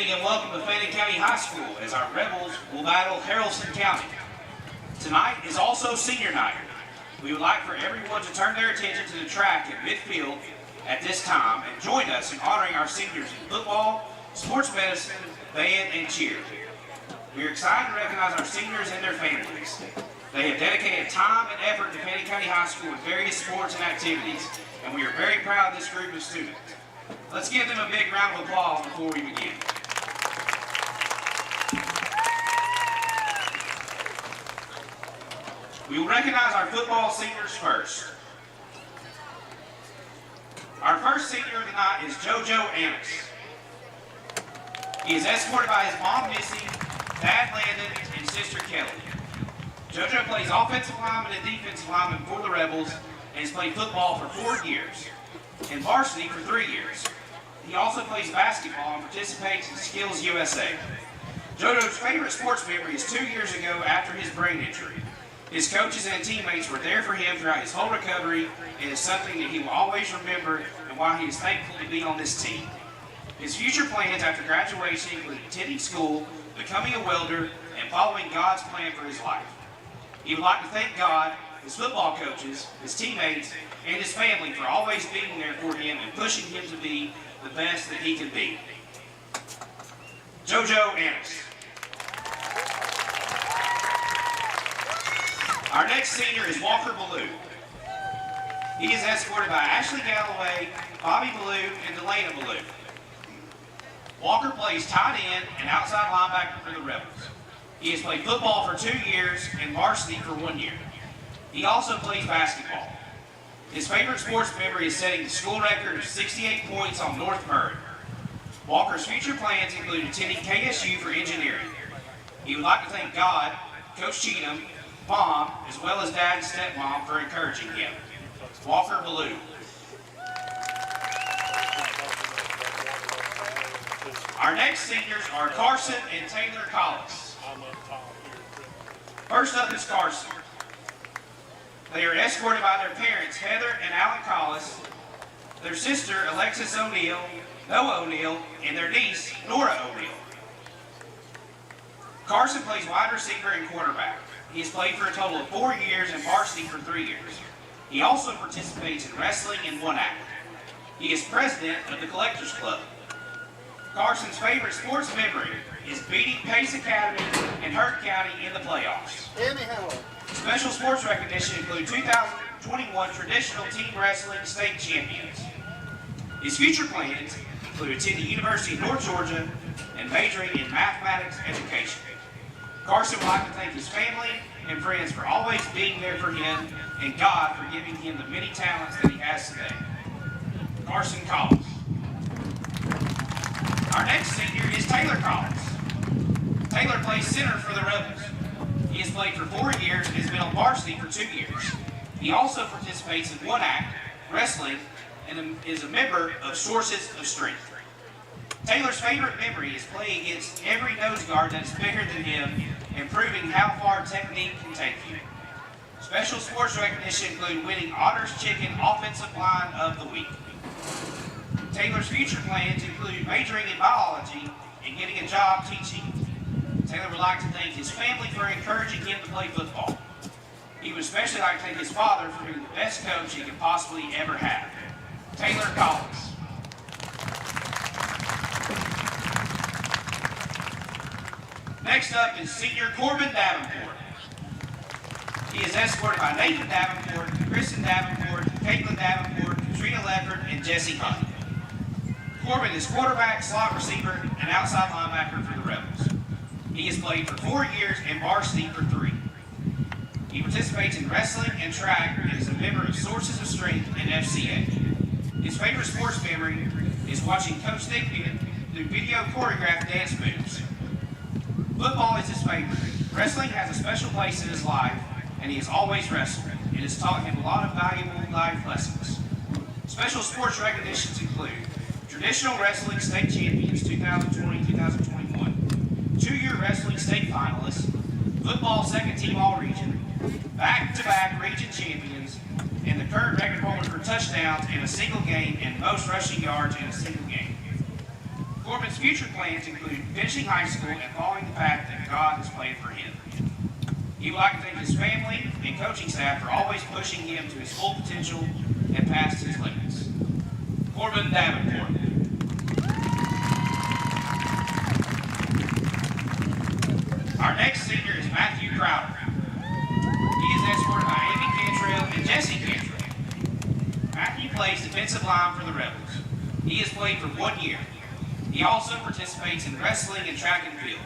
evening and welcome to Fannin County High School as our Rebels will battle Haralson County. Tonight is also senior night. We would like for everyone to turn their attention to the track at midfield at this time and join us in honoring our seniors in football, sports medicine, band, and cheer. We are excited to recognize our seniors and their families. They have dedicated time and effort to Fannin County High School with various sports and activities, and we are very proud of this group of students. Let's give them a big round of applause before we begin. We will recognize our football seniors first. Our first senior tonight is JoJo Annis. He is escorted by his mom Missy, dad Landon, and sister Kelly. JoJo plays offensive lineman and defensive lineman for the Rebels and has played football for 4 years and varsity for 3 years. He also plays basketball and participates in Skills USA. JoJo's favorite sports memory is 2 years ago after his brain injury. His coaches and teammates were there for him throughout his whole recovery, and is something that he will always remember and why he is thankful to be on this team. His future plans after graduation include attending school, becoming a welder, and following God's plan for his life. He would like to thank God, his football coaches, his teammates, and his family for always being there for him and pushing him to be the best that he could be. JoJo Annis. Our next senior is Walker Ballou. He is escorted by Ashley Galloway, Bobby Ballou, and Delana Ballou. Walker plays tight end and outside linebacker for the Rebels. He has played football for 2 years and varsity for 1 year. He also plays basketball. His favorite sports memory is setting the school record of 68 points on North Murray. Walker's future plans include attending KSU for engineering. He would like to thank God, Coach Cheatham, Mom, as well as Dad and Stepmom for encouraging him. Walker Ballou. Our next seniors are Carson and Taylor Collis. First up is Carson. They are escorted by their parents, Heather and Alan Collis, their sister, Alexis O'Neill, Noah O'Neill, and their niece, Nora O'Neill. Carson plays wide receiver and quarterback. He has played for a total of 4 years and varsity for 3 years. He also participates in wrestling and one act. He is president of the Collectors Club. Carson's favorite sports memory is beating Pace Academy and Hurt County in the playoffs. Special sports recognition include 2021 traditional team wrestling state champions. His future plans include attending the University of North Georgia and majoring in mathematics education. Carson would like to thank his family and friends for always being there for him and God for giving him the many talents that he has today. Carson Collins. Our next senior is Taylor Collins. Taylor plays center for the Rebels. He has played for 4 years and has been on varsity for 2 years. He also participates in one act, wrestling, and is a member of Sources of Strength. Taylor's favorite memory is playing against every nose guard that is bigger than him and proving how far technique can take you. Special sports recognition include winning Otter's Chicken Offensive Line of the Week. Taylor's future plans include majoring in biology and getting a job teaching. Taylor would like to thank his family for encouraging him to play football. He would especially like to thank his father for being the best coach he could possibly ever have. Taylor Collins. Next up is senior Corbin Davenport. He is escorted by Nathan Davenport, Kristen Davenport, Caitlin Davenport, Katrina Leppard, and Jesse Hunt. Corbin is quarterback, slot receiver, and outside linebacker for the Rebels. He has played for 4 years and varsity for 3. He participates in wrestling and track and is a member of Sources of Strength and FCA. His favorite sports memory is watching Coach Nick do video choreographed dance moves. Football is his favorite. Wrestling has a special place in his life, and he has always wrestled. It has taught him a lot of valuable life lessons. Special sports recognitions include Traditional Wrestling State Champions 2020-2021, 2-year Wrestling State Finalists, Football Second Team All-Region, back-to-back Region Champions, and the current record holder for touchdowns in a single game and most rushing yards in a single game. Corbin's future plans include finishing high school and following the path that God has planned for him. He would like to thank his family and coaching staff for always pushing him to his full potential and past his limits. Corbin Davenport. Our next senior is Matthew Crowder. He is escorted by Amy Cantrell and Jesse Cantrell. Matthew plays defensive line for the Rebels. He has played for 1 year. He also participates in wrestling and track and field.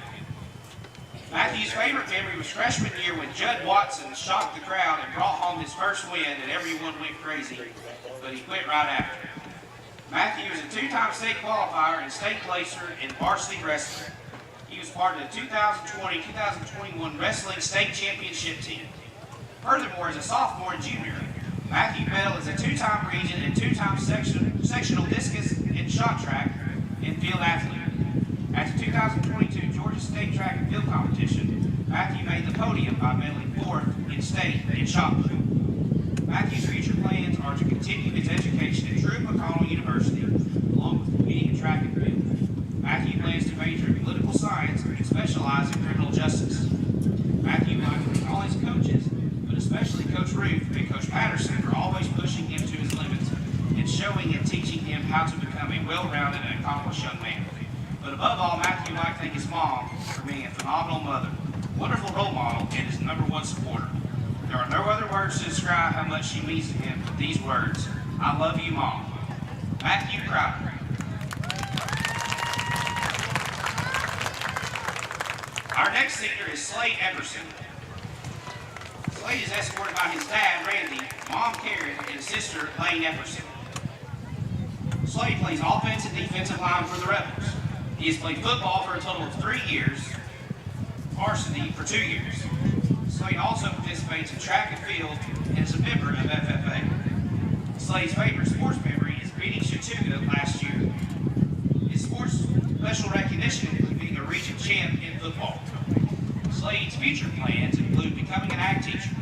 Matthew's favorite memory was freshman year when Judd Watson shocked the crowd and brought home his first win and everyone went crazy, but he quit right after. Matthew is a 2-time state qualifier and state placer in varsity wrestling. He was part of the 2020-2021 Wrestling State Championship team. Furthermore, as a sophomore and junior, Matthew Bell is a 2-time region and 2-time sectional discus and shot track and field athlete. At the 2022 Georgia State Track and Field Competition, Matthew made the podium by medalling 4th in state in shot put. Matthew's future plans are to continue his education at Truett McConnell University, along with competing in track and field. Matthew plans to major in political science and specialize in criminal justice. Matthew would like to thank all his coaches, but especially Coach Ruth and Coach Patterson for always pushing him to his limits and showing and teaching him how to become a well-rounded and accomplished young man. But above all, Matthew would like to thank his mom for being a phenomenal mother, wonderful role model, and his #1 supporter. There are no other words to describe how much she means to him but these words: I love you, Mom. Matthew Crowder. Our next senior is Slade Everson. Slade is escorted by his dad, Randy, mom, Karen, and sister, Lane Everson. Slade plays offensive and defensive line for the Rebels. He has played football for a total of 3 years, varsity for 2 years. Slade also participates in track and field and is a member of FFA. Slade's favorite sports memory is beating Chattooga last year. His sports special recognition includes being a region champ in football. Slade's future plans include becoming an ag teacher.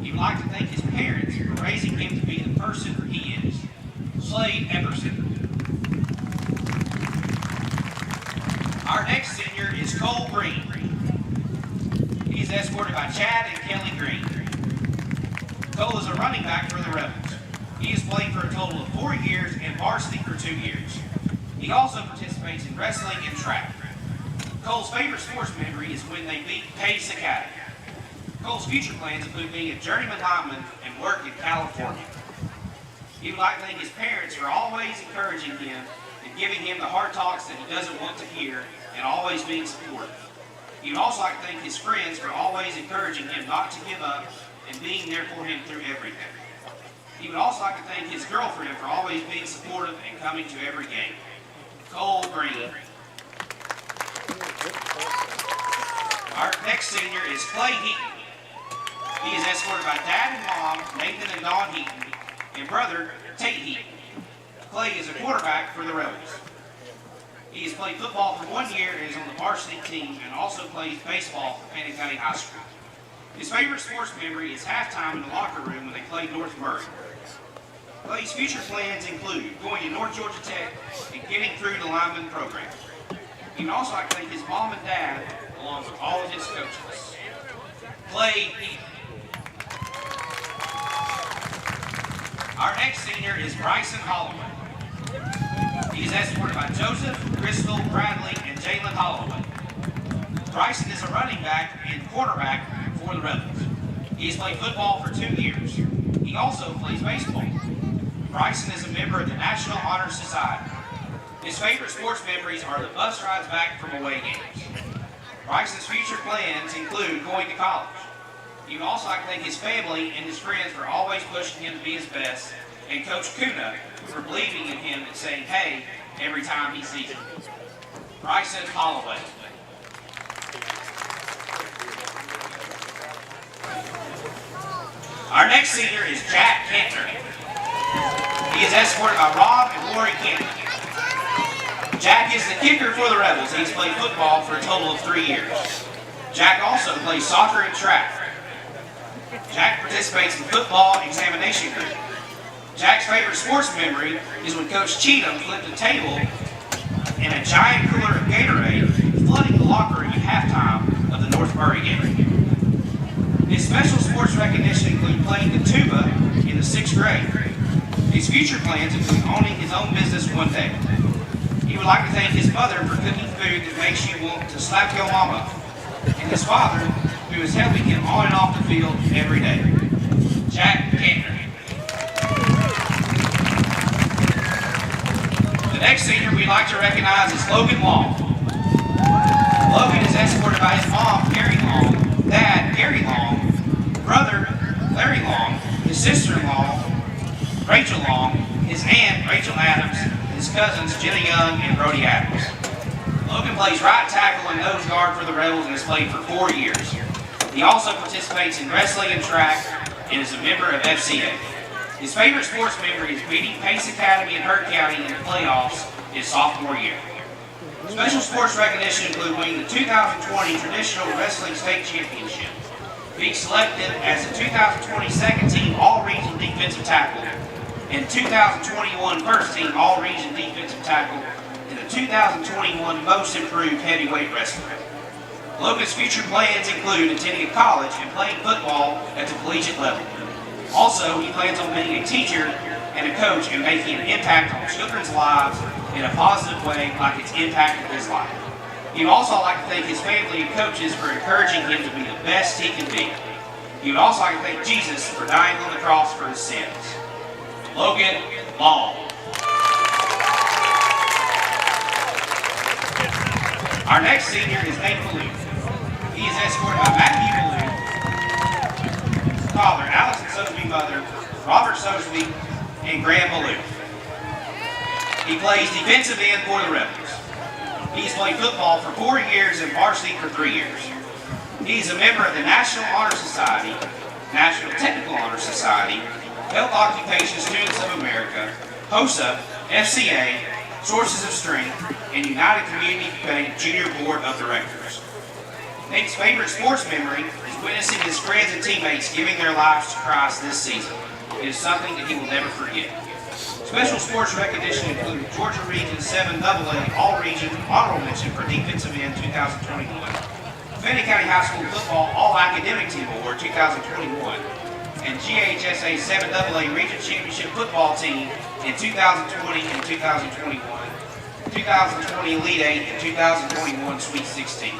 He would like to thank his parents for raising him to be the person he is. Slade Everson. Our next senior is Cole Green. He is escorted by Chad and Kelly Green. Cole is a running back for the Rebels. He has played for a total of 4 years and varsity for 2 years. He also participates in wrestling and track. Cole's favorite sports memory is when they beat Pace Academy. Cole's future plans include being a journeyman lineman and work in California. He would like to thank his parents for always encouraging him and giving him the hard talks that he doesn't want to hear and always being supportive. He would also like to thank his friends for always encouraging him not to give up and being there for him through everything. He would also like to thank his girlfriend for always being supportive and coming to every game. Cole Green. Our next senior is Clay Heaton. He is escorted by Dad and Mom, Nathan and Dawn Heaton, and brother, Tate Heaton. Clay is a quarterback for the Rebels. He has played football for 1 year and is on the varsity team and also plays baseball for Fannin County High School. His favorite sports memory is halftime in the locker room when they played North Murray. Clay's future plans include going to North Georgia Tech and getting through the lineman program. He would also like to thank his mom and dad, along with all of his coaches. Clay Heaton. Our next senior is Bryson Holloway. He is escorted by Joseph, Crystal, Bradley, and Jalen Holloway. Bryson is a running back and quarterback for the Rebels. He has played football for 2 years. He also plays baseball. Bryson is a member of the National Honor Society. His favorite sports memories are the bus rides back from away games. Bryson's future plans include going to college. He would also like to thank his family and his friends for always pushing him to be his best, and Coach Kuna for believing in him and saying, hey, every time he sees him. Bryson Holloway. Our next senior is Jack Kantner. He is escorted by Rob and Lori Kantner. Jack is the kicker for the Rebels. He's played football for a total of 3 years. Jack also plays soccer and track. Jack participates in football examination group. Jack's favorite sports memory is when Coach Cheatham flipped a table and a giant cooler of Gatorade flooding the locker room at halftime of the North Murray game. His special sports recognition include playing the tuba in the 6th grade. His future plans include owning his own business one day. He would like to thank his mother for cooking food that makes you want to slap your mama, and his father, who is helping him on and off the field every day. Jack Kantner. The next senior we'd like to recognize is Logan Long. Logan is escorted by his mom, Carrie Long, dad, Gary Long, brother, Larry Long, his sister-in-law, Rachel Long, his aunt, Rachel Adams, his cousins, Jenna Young and Brody Adams. Logan plays right tackle and nose guard for the Rebels and has played for 4 years. He also participates in wrestling and track and is a member of FCA. His favorite sports memory is beating Pace Academy in Hurt County in the playoffs his sophomore year. Special sports recognition include winning the 2020 Traditional Wrestling State Championship, being selected as the 2020 Second Team All-Region Defensive Tackle, and 2021 First Team All-Region Defensive Tackle, and the 2021 Most Improved Heavyweight Wrestler. Logan's future plans include attending a college and playing football at the collegiate level. Also, he plans on being a teacher and a coach and making an impact on children's lives in a positive way like it's impacted his life. He would also like to thank his family and coaches for encouraging him to be the best he can be. He would also like to thank Jesus for dying on the cross for his sins. Logan Long. Our next senior is Nate Maloof. He is escorted by Matthew Maloof, father, Allison Sosby, mother, Robert Sosby, and Graham Maloof. He plays defensive end for the Rebels. He's played football for 4 years and varsity for 3 years. He's a member of the National Honor Society, National Technical Honor Society, Health Occupation Students of America, HOSA, FCA, Sources of Strength, and United Community Bank Junior Board of Directors. Nate's favorite sports memory is witnessing his friends and teammates giving their lives to Christ this season. It is something that he will never forget. Special sports recognition include Georgia Region 7 AA All-Region Honorable Mention for Defensive End 2021, Fannin County High School Football All-Academic Team Award 2021, and GHSA 7 AA Region Championship Football Team in 2020 and 2021, 2020 Elite 8 and 2021 Sweet 16.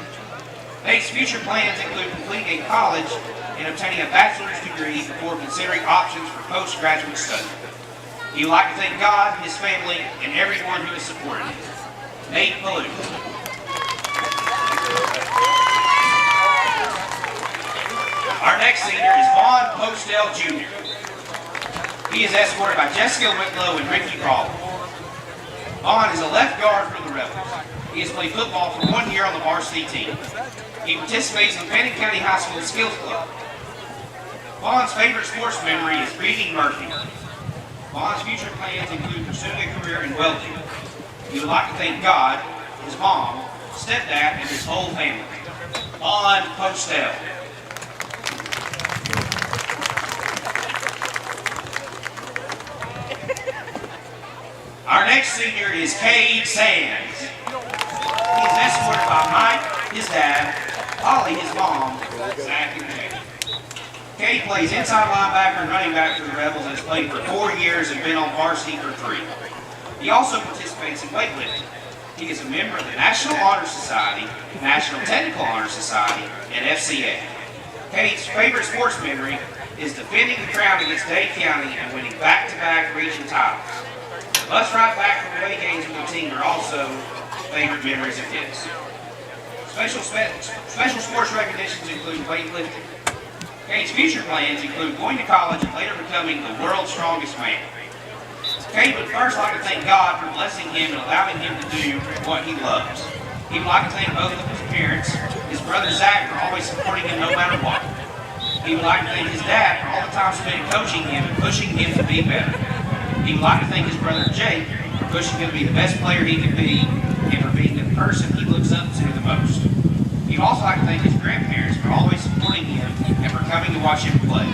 Nate's future plans include completing a college and obtaining a bachelor's degree before considering options for postgraduate study. He would like to thank God, his family, and everyone who has supported him. Nate Maloof. Our next senior is Vaughn Postel Jr. He is escorted by Jessica Whitlow and Ricky Crawley. Vaughn is a left guard for the Rebels. He has played football for 1 year on the varsity team. He participates in Fannin County High School Skills Club. Vaughn's favorite sports memory is beating Murphy. Vaughn's future plans include pursuing a career in welding. He would like to thank God, his mom, stepdad, and his whole family. Vaughn Postel. Our next senior is Cade Sands. He is escorted by Mike, his dad, Holly, his mom, Zach, and Jay. Cade plays inside linebacker and running back for the Rebels and has played for 4 years and been on varsity for 3. He also participates in weightlifting. He is a member of the National Honor Society, National Technical Honor Society, and FCA. Cade's favorite sports memory is defending the crown against Dade County and winning back-to-back region titles. The bus ride back from away games with the team are also favorite memories of his. Special sports recognitions include weightlifting. Cade's future plans include going to college and later becoming the world's strongest man. Cade would first like to thank God for blessing him and allowing him to do what he loves. He would like to thank both of his parents, his brother Zach for always supporting him no matter what. He would like to thank his dad for all the time spent coaching him and pushing him to be better. He would like to thank his brother Jake for pushing him to be the best player he could be and for being the person he looks up to the most. He would also like to thank his grandparents for always supporting him and for coming to watch him play.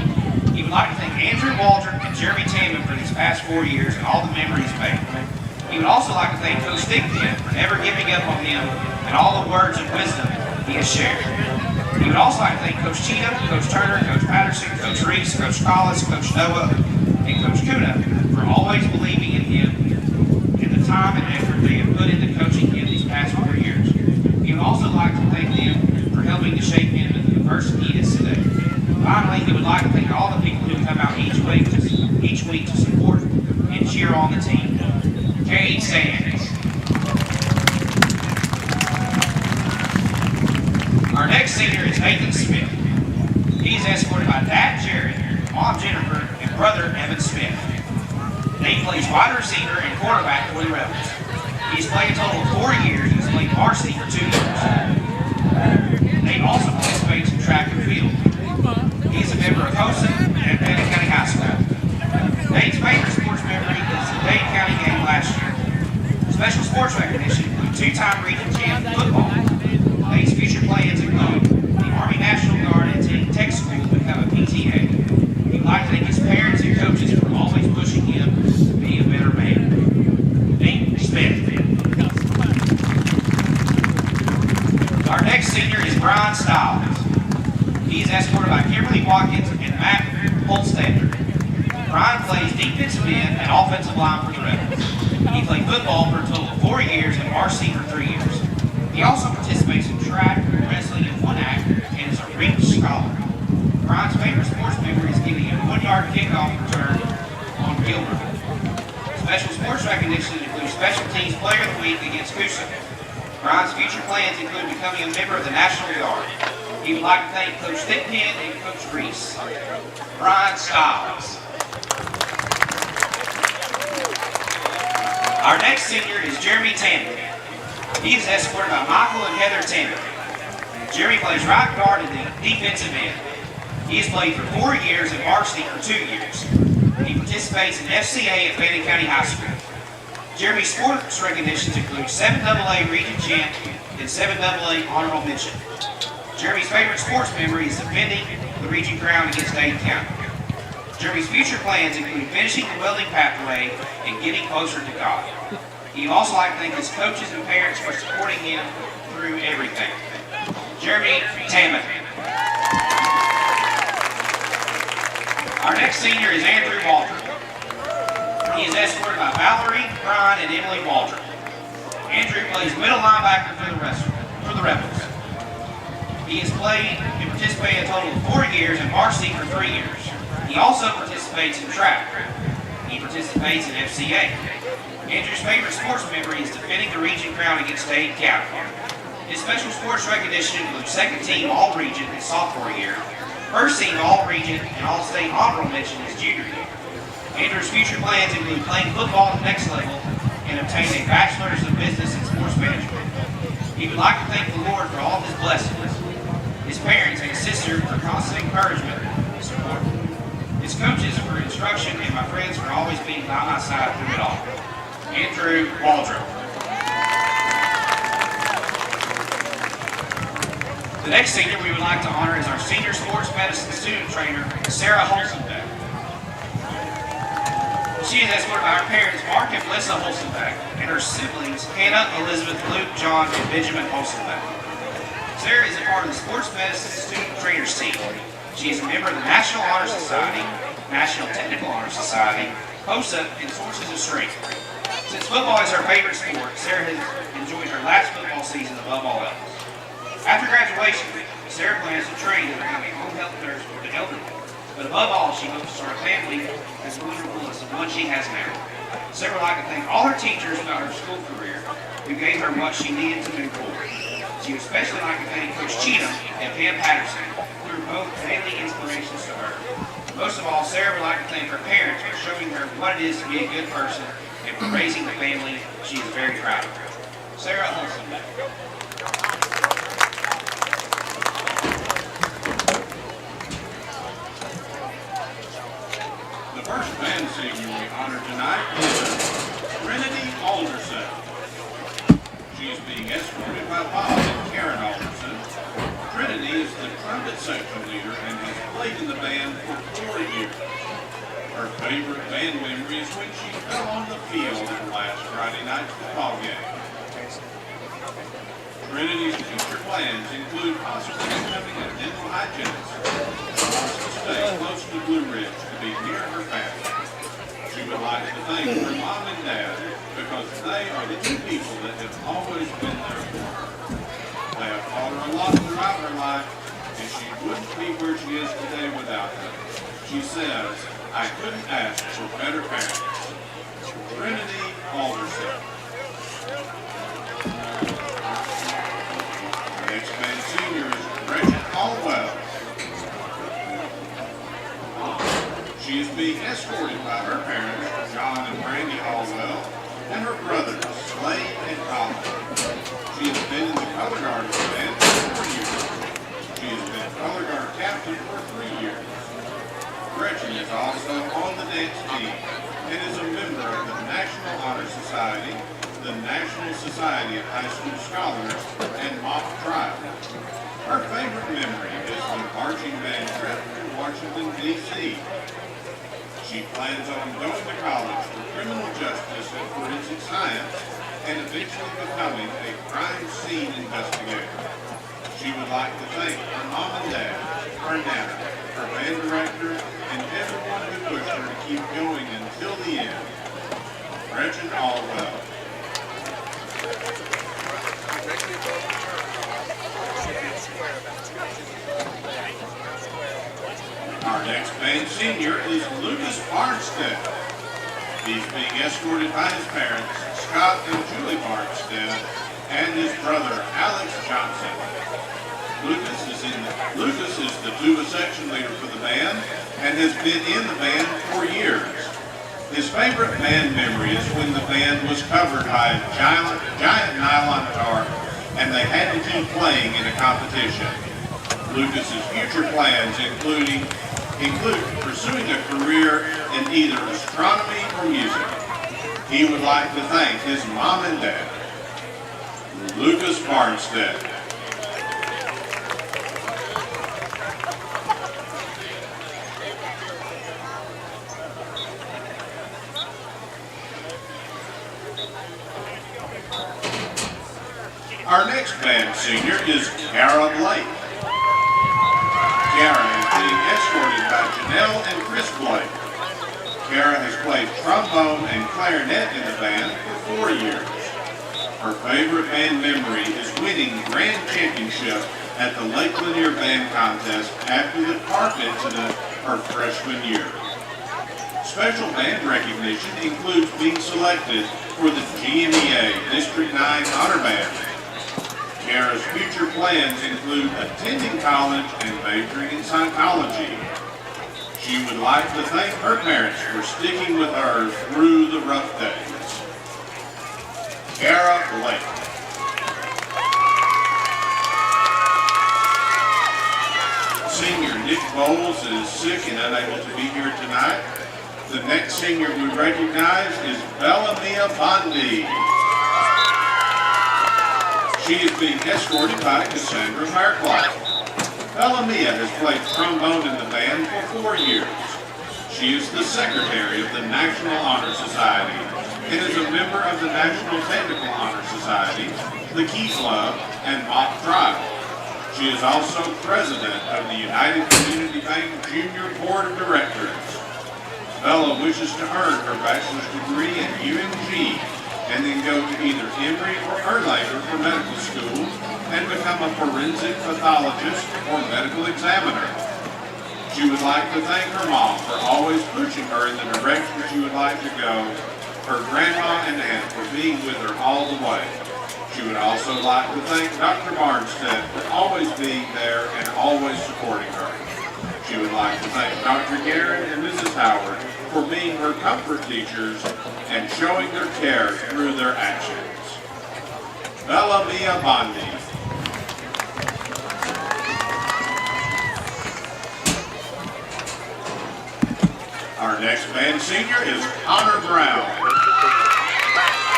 He would like to thank Andrew Waldron and Jeremy Taman for these past 4 years and all the memories made. He would also like to thank Coach Thigpen for never giving up on him and all the words of wisdom he has shared. He would also like to thank Coach Cheatham, Coach Turner, Coach Patterson, Coach Reese, Coach Collis, Coach Noah, and Coach Kuna for always believing in him and the time and effort they have put into coaching him these past 4 years. He would also like to thank them for helping to shape him into the person he is today. Finally, he would like to thank all the people who come out each week to support and cheer on the team. Cade Sands. Our next senior is Nathan Smith. He is escorted by Dad Jared, Mom Jennifer, and brother Evan Smith. Nate plays wide receiver and quarterback for the Rebels. He's played a total of 4 years and has played varsity for 2 years. Nate also participates in track and field. He is a member of HOSA at Fannin County High School. Nate's favorite sports memory is the Dane County game last year. Special sports recognition include 2-time region champ in football. Nate's future plans include the Army National Guard and attending tech school to become a PTA. He'd like to thank his parents and coaches for always pushing him to be a better man. Nate Smith. Our next senior is Brian Stiles. He is escorted by Kimberly Watkins and Matt Holstander. Brian plays defensive end and offensive line for the Rebels. He played football for a total of 4 years and varsity for 3 years. He also participates in track, wrestling, and 1-act, and is a Reach Scholar. Brian's favorite sports memory is giving a 1-yard kickoff return on Gilbert. Special sports recognition includes Special Teams Player of the Week against Coosa. Brian's future plans include becoming a member of the National Guard. He would like to thank Coach Thigpen and Coach Reese. Brian Stiles. Our next senior is Jeremy Tanner. He is escorted by Michael and Heather Tanner. Jeremy plays right guard and defensive end. He has played for 4 years and varsity for 2 years. He participates in FCA at Fannin County High School. Jeremy's sports recognitions include 7AA region champ and 7AA honorable mention. Jeremy's favorite sports memory is defending the region crown against Dane County. Jeremy's future plans include finishing the welding pathway and getting closer to God. He'd also like to thank his coaches and parents for supporting him through everything. Jeremy Tammet. Our next senior is Andrew Waldron. He is escorted by Valerie, Brian, and Emily Waldron. Andrew plays middle linebacker for the Rebels. He has played and participated a total of 4 years and varsity for 3 years. He also participates in track. He participates in FCA. Andrew's favorite sports memory is defending the region crown against Dane County. His special sports recognition includes second team All-Region his sophomore year, first team All-Region and All-State honorable mention his junior year. Andrew's future plans include playing football at the next level and obtaining a bachelor's of business in sports management. He would like to thank the Lord for all of his blessings, his parents and his sister for constant encouragement and support, his coaches for instruction, and my friends for always being by my side through it all. Andrew Waldron. The next senior we would like to honor is our senior sports medicine student trainer, Sarah Holzenbeck. She is escorted by her parents, Mark and Melissa Holzenbeck, and her siblings, Hannah, Elizabeth, Luke, John, and Benjamin Holzenbeck. Sarah is a part of the sports medicine student trainers team. She is a member of the National Honor Society, National Technical Honor Society, HOSA, and Sources of Strength. Since football is her favorite sport, Sarah has enjoyed her last football season above all else. After graduation, Sarah plans to train to become a home health nurse for the elderly. But above all, she hopes to start a family as wonderful as the one she has now. Sarah would like to thank all her teachers throughout her school career who gave her what she needed to move forward. She would especially like to thank Coach Cheatham and Pam Patterson, who are both daily inspirations to her. Most of all, Sarah would like to thank her parents for showing her what it is to be a good person and for raising the family she is very proud of. Sarah Holzenbeck. The first band senior we honor tonight is Trinity Alderson. She is being escorted by Bob and Karen Alderson. Trinity is the trumpet section leader and has played in the band for 4 years. Her favorite band memory is when she fell on the field in last Friday night's football game. Trinity's future plans include possibly becoming a dental hygienist. She wants to stay close to Blue Ridge to be near her family. She would like to thank her mom and dad because they are the two people that have always been there for her. They have taught her a lot throughout her life, and she wouldn't be where she is today without them. She says, "I couldn't ask for better parents." Trinity Alderson. Next man senior is Gretchen Caldwell. She is being escorted by her parents, John and Brandy Caldwell, and her brothers, Slade and Colin. She has been in the color guard band for 4 years. She has been color guard captain for 3 years. Gretchen is also on the dance team and is a member of the National Honor Society, the National Society of High School Scholars, and mock trial. Her favorite memory is the marching band trip to Washington, D.C. She plans on going to college for criminal justice and forensic science and eventually becoming a crime scene investigator. She would like to thank her mom and dad, her nana, her band director, and everyone who pushed her to keep going until the end. Gretchen Caldwell. Our next band senior is Lucas Barnstead. He's being escorted by his parents, Scott and Julie Barnstead, and his brother, Alex Johnson. Lucas is the tuba section leader for the band and has been in the band for years. His favorite band memory is when the band was covered by a giant nylon tarp and they had to keep playing in a competition. Lucas's future plans include pursuing a career in either astronomy or music. He would like to thank his mom and dad. Lucas Barnstead. Our next band senior is Kara Blake. Kara is being escorted by Janelle and Chris Blake. Kara has played trombone and clarinet in the band for 4 years. Her favorite band memory is winning grand championship at the Lake Lanier Band Contest after the car incident her freshman year. Special band recognition includes being selected for the GMEA District 9 Honor Band. Kara's future plans include attending college and majoring in psychology. She would like to thank her parents for sticking with her through the rough days. Kara Blake. Senior Nick Bowles is sick and unable to be here tonight. The next senior we recognize is Bellamia Bondi. She is being escorted by Cassandra Fairclough. Bellamia has played trombone in the band for 4 years. She is the secretary of the National Honor Society and is a member of the National Technical Honor Society, the Key Club, and Mock Trial. She is also president of the United Community Bank Junior Board of Directors. Bella wishes to earn her bachelor's degree at UNG and then go to either Emory or Erlanger for medical school and become a forensic pathologist or medical examiner. She would like to thank her mom for always pushing her in the direction she would like to go, her grandma and aunt for being with her all the way. She would also like to thank Dr. Barnstead for always being there and always supporting her. She would like to thank Dr. Garrett and Mrs. Howard for being her comfort teachers and showing their care through their actions. Bellamia Bondi. Our next band senior is Connor Brown.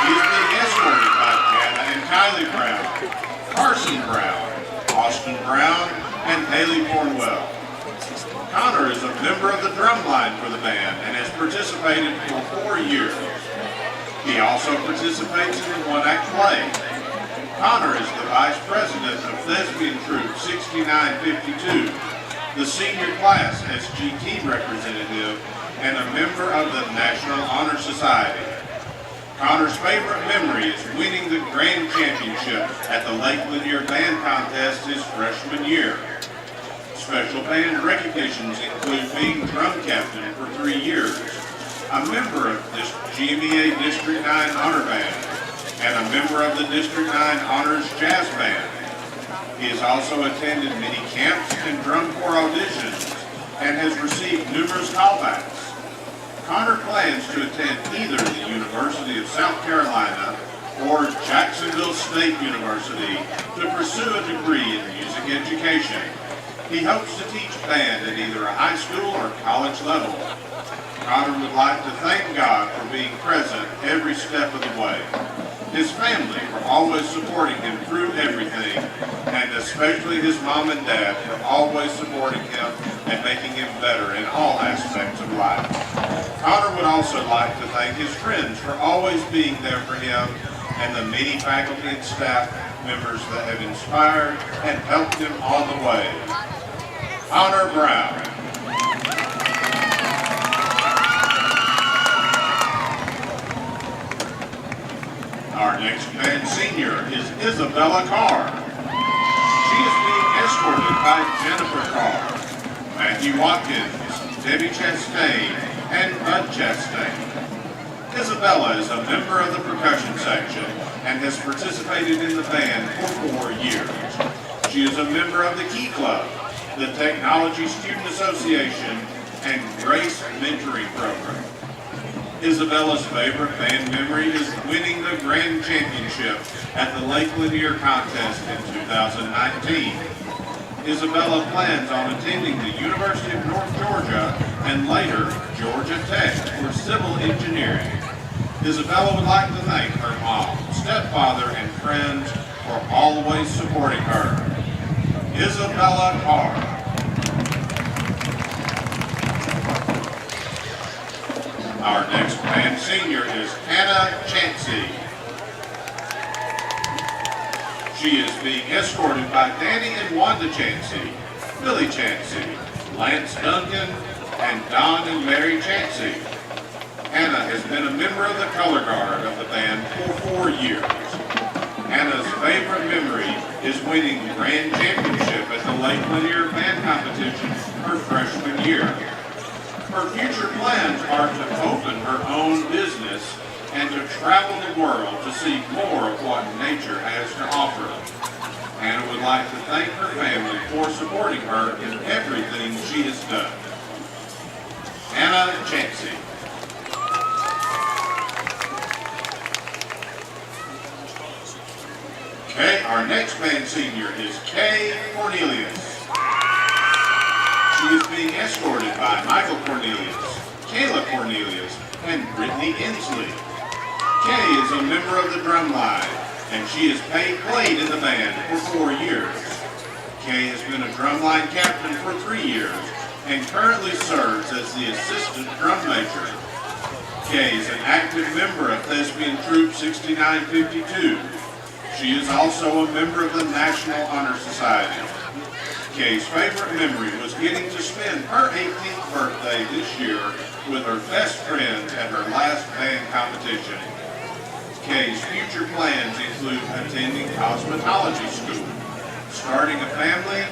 He's being escorted by Jana and Kylie Brown, Carson Brown, Austin Brown, and Haley Cornwell. Connor is a member of the drum line for the band and has participated for 4 years. He also participates in the one-act play. Connor is the Vice President of Thespian Troupe 6952, the senior class SGT representative, and a member of the National Honor Society. Connor's favorite memory is winning the Grand Championship at the Lake Lanier Band Contest his freshman year. Special band recognitions include being drum captain for 3 years, a member of this GMEA District 9 Honor Band, and a member of the District 9 Honors Jazz Band. He has also attended many camps and drum corps auditions and has received numerous callbacks. Connor plans to attend either the University of South Carolina or Jacksonville State University to pursue a degree in music education. He hopes to teach band at either a high school or college level. Connor would like to thank God for being present every step of the way. His family were always supporting him through everything, and especially his mom and dad were always supporting him and making him better in all aspects of life. Connor would also like to thank his friends for always being there for him and the many faculty and staff members that have inspired and helped him all the way. Connor Brown. Our next band senior is Isabella Carr. She is being escorted by Jennifer Carr, Matthew Watkins, Debbie Chastain, and Bud Chastain. Isabella is a member of the percussion section and has participated in the band for 4 years. She is a member of the Key Club, the Technology Student Association, and Grace Mentoring Program. Isabella's favorite band memory is winning the Grand Championship at the Lake Lanier Contest in 2019. Isabella plans on attending the University of North Georgia and later Georgia Tech for civil engineering. Isabella would like to thank her mom, stepfather, and friends for always supporting her. Isabella Carr. Our next band senior is Hannah Chansey. She is being escorted by Danny and Wanda Chansey, Billy Chansey, Lance Duncan, and Don and Mary Chansey. Hannah has been a member of the color guard of the band for 4 years. Hannah's favorite memory is winning the Grand Championship at the Lake Lanier Band Competition her freshman year. Her future plans are to open her own business and to travel the world to see more of what nature has to offer. Hannah would like to thank her family for supporting her in everything she has done. Hannah Chansey. Okay, our next band senior is Kay Cornelius. She is being escorted by Michael Cornelius, Kayla Cornelius, and Brittany Inslee. Kay is a member of the drum line, and she has played in the band for 4 years. Kay has been a drumline captain for 3 years and currently serves as the assistant drum major. Kay is an active member of Thespian Troupe 6952. She is also a member of the National Honor Society. Kay's favorite memory was getting to spend her 18th birthday this year with her best friend at her last band competition. Kay's future plans include attending cosmetology school, starting a family,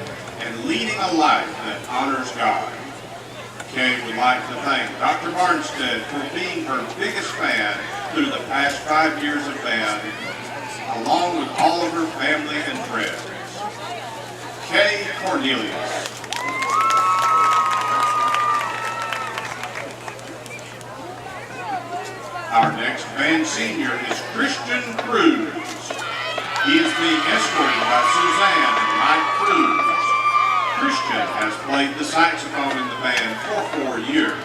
and leading a life that honors God. Kay would like to thank Dr. Barnstead for being her biggest fan through the past 5 years of band, along with all of her family and friends. Kay Cornelius. Our next band senior is Christian Cruz. He is being escorted by Suzanne and Mike Cruz. Christian has played the saxophone in the band for 4 years.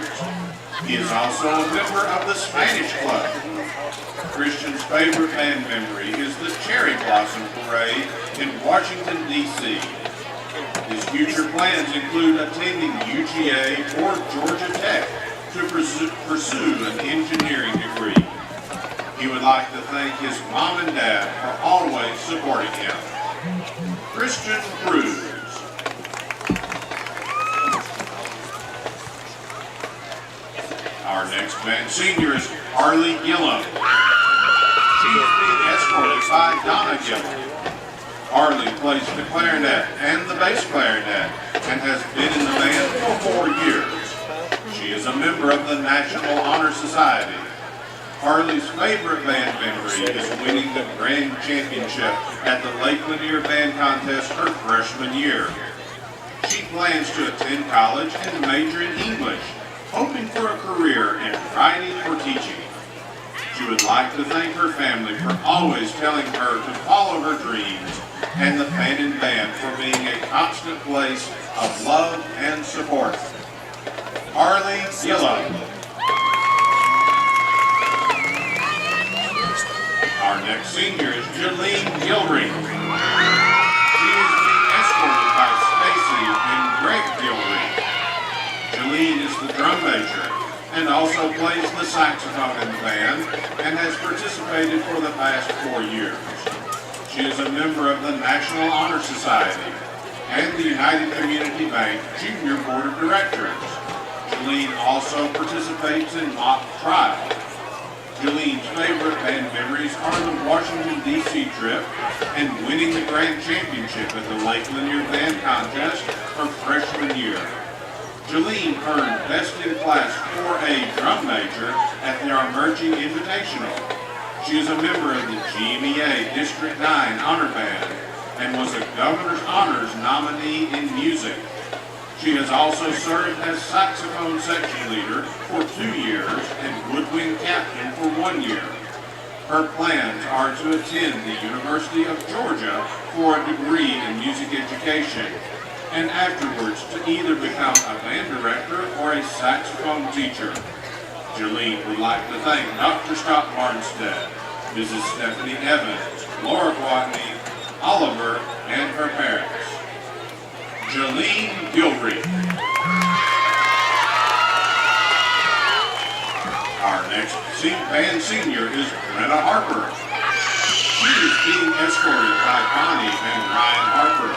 He is also a member of the Spanish Club. Christian's favorite band memory is the Cherry Blossom Parade in Washington, D.C. His future plans include attending UGA or Georgia Tech to pursue an engineering degree. He would like to thank his mom and dad for always supporting him. Christian Cruz. Our next band senior is Harley Gillum. She is being escorted by Donna Gillum. Harley plays the clarinet and the bass clarinet and has been in the band for 4 years. She is a member of the National Honor Society. Harley's favorite band memory is winning the Grand Championship at the Lake Lanier Band Contest her freshman year. She plans to attend college and major in English, hoping for a career in writing or teaching. She would like to thank her family for always telling her to follow her dreams and the Fannin Band for being a constant place of love and support. Harley Gillum. Our next senior is Cheerleading. She is being escorted by Stacy and Greg Gilreath. Cheerleading is the drum major and also plays the saxophone in the band and has participated for the past 4 years. She is a member of the National Honor Society and the United Community Bank Junior Board of Directors. Cheerleading also participates in mock trial. Cheerleading's favorite band memories are the Washington, D.C. trip and winning the Grand Championship at the Lake Lanier Band Contest her freshman year. Cheerleading earned Best in Class 4A drum major at the Emerging Invitational. She is a member of the GMEA District 9 Honor Band and was a Governor's Honors nominee in music. She has also served as saxophone section leader for 2 years and woodwind captain for 1 year. Her plans are to attend the University of Georgia for a degree in music education and afterwards to either become a band director or a saxophone teacher. Cheerleading would like to thank Dr. Scott Barnstead, Mrs. Stephanie Evans, Laura Guatney, Oliver, and her parents. Cheerleading Gilreath. Our next band senior is Brenna Harper. She is being escorted by Connie and Ryan Harper.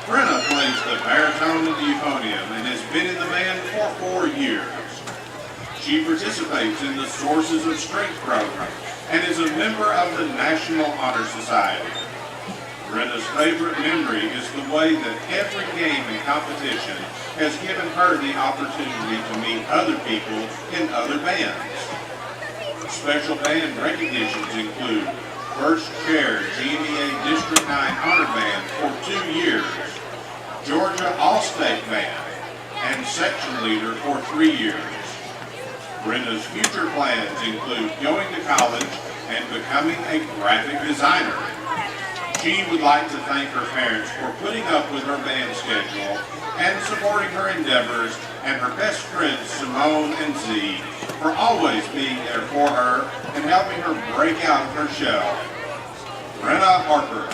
Brenna plays the baritone and the euphonium and has been in the band for 4 years. She participates in the Sources of Strength program and is a member of the National Honor Society. Brenna's favorite memory is the way that every game and competition has given her the opportunity to meet other people in other bands. Special band recognitions include First Chair GMEA District 9 Honor Band for 2 years, Georgia All-State Band, and Section Leader for 3 years. Brenda's future plans include going to college and becoming a graphic designer. She would like to thank her parents for putting up with her band schedule and supporting her endeavors, and her best friends Simone and Z for always being there for her and helping her break out of her shell. Brenna Harper.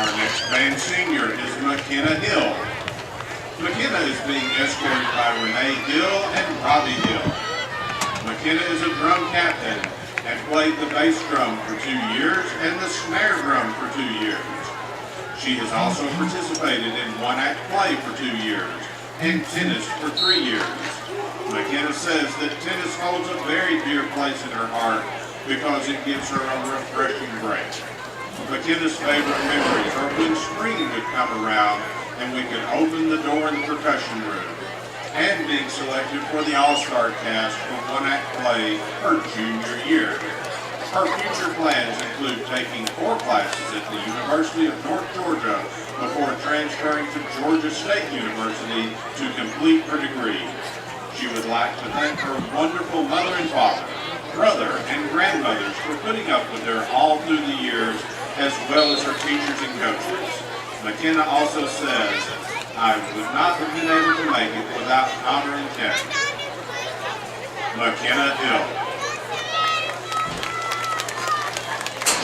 Our next band senior is McKenna Hill. McKenna is being escorted by Renee Hill and Robbie Hill. McKenna is a drum captain and played the bass drum for 2 years and the snare drum for 2 years. She has also participated in one-act play for 2 years and tennis for 3 years. McKenna says that tennis holds a very dear place in her heart because it gives her a refreshing break. McKenna's favorite memories are when spring would come around and we could open the door in the percussion room, and being selected for the All-Star cast for one-act play her junior year. Her future plans include taking 4 classes at the University of North Georgia before transferring to Georgia State University to complete her degree. She would like to thank her wonderful mother and father, brother, and grandmothers for putting up with her all through the years, as well as her teachers and coaches. McKenna also says, "I would not have been able to make it without Connor and Kevin." McKenna Hill.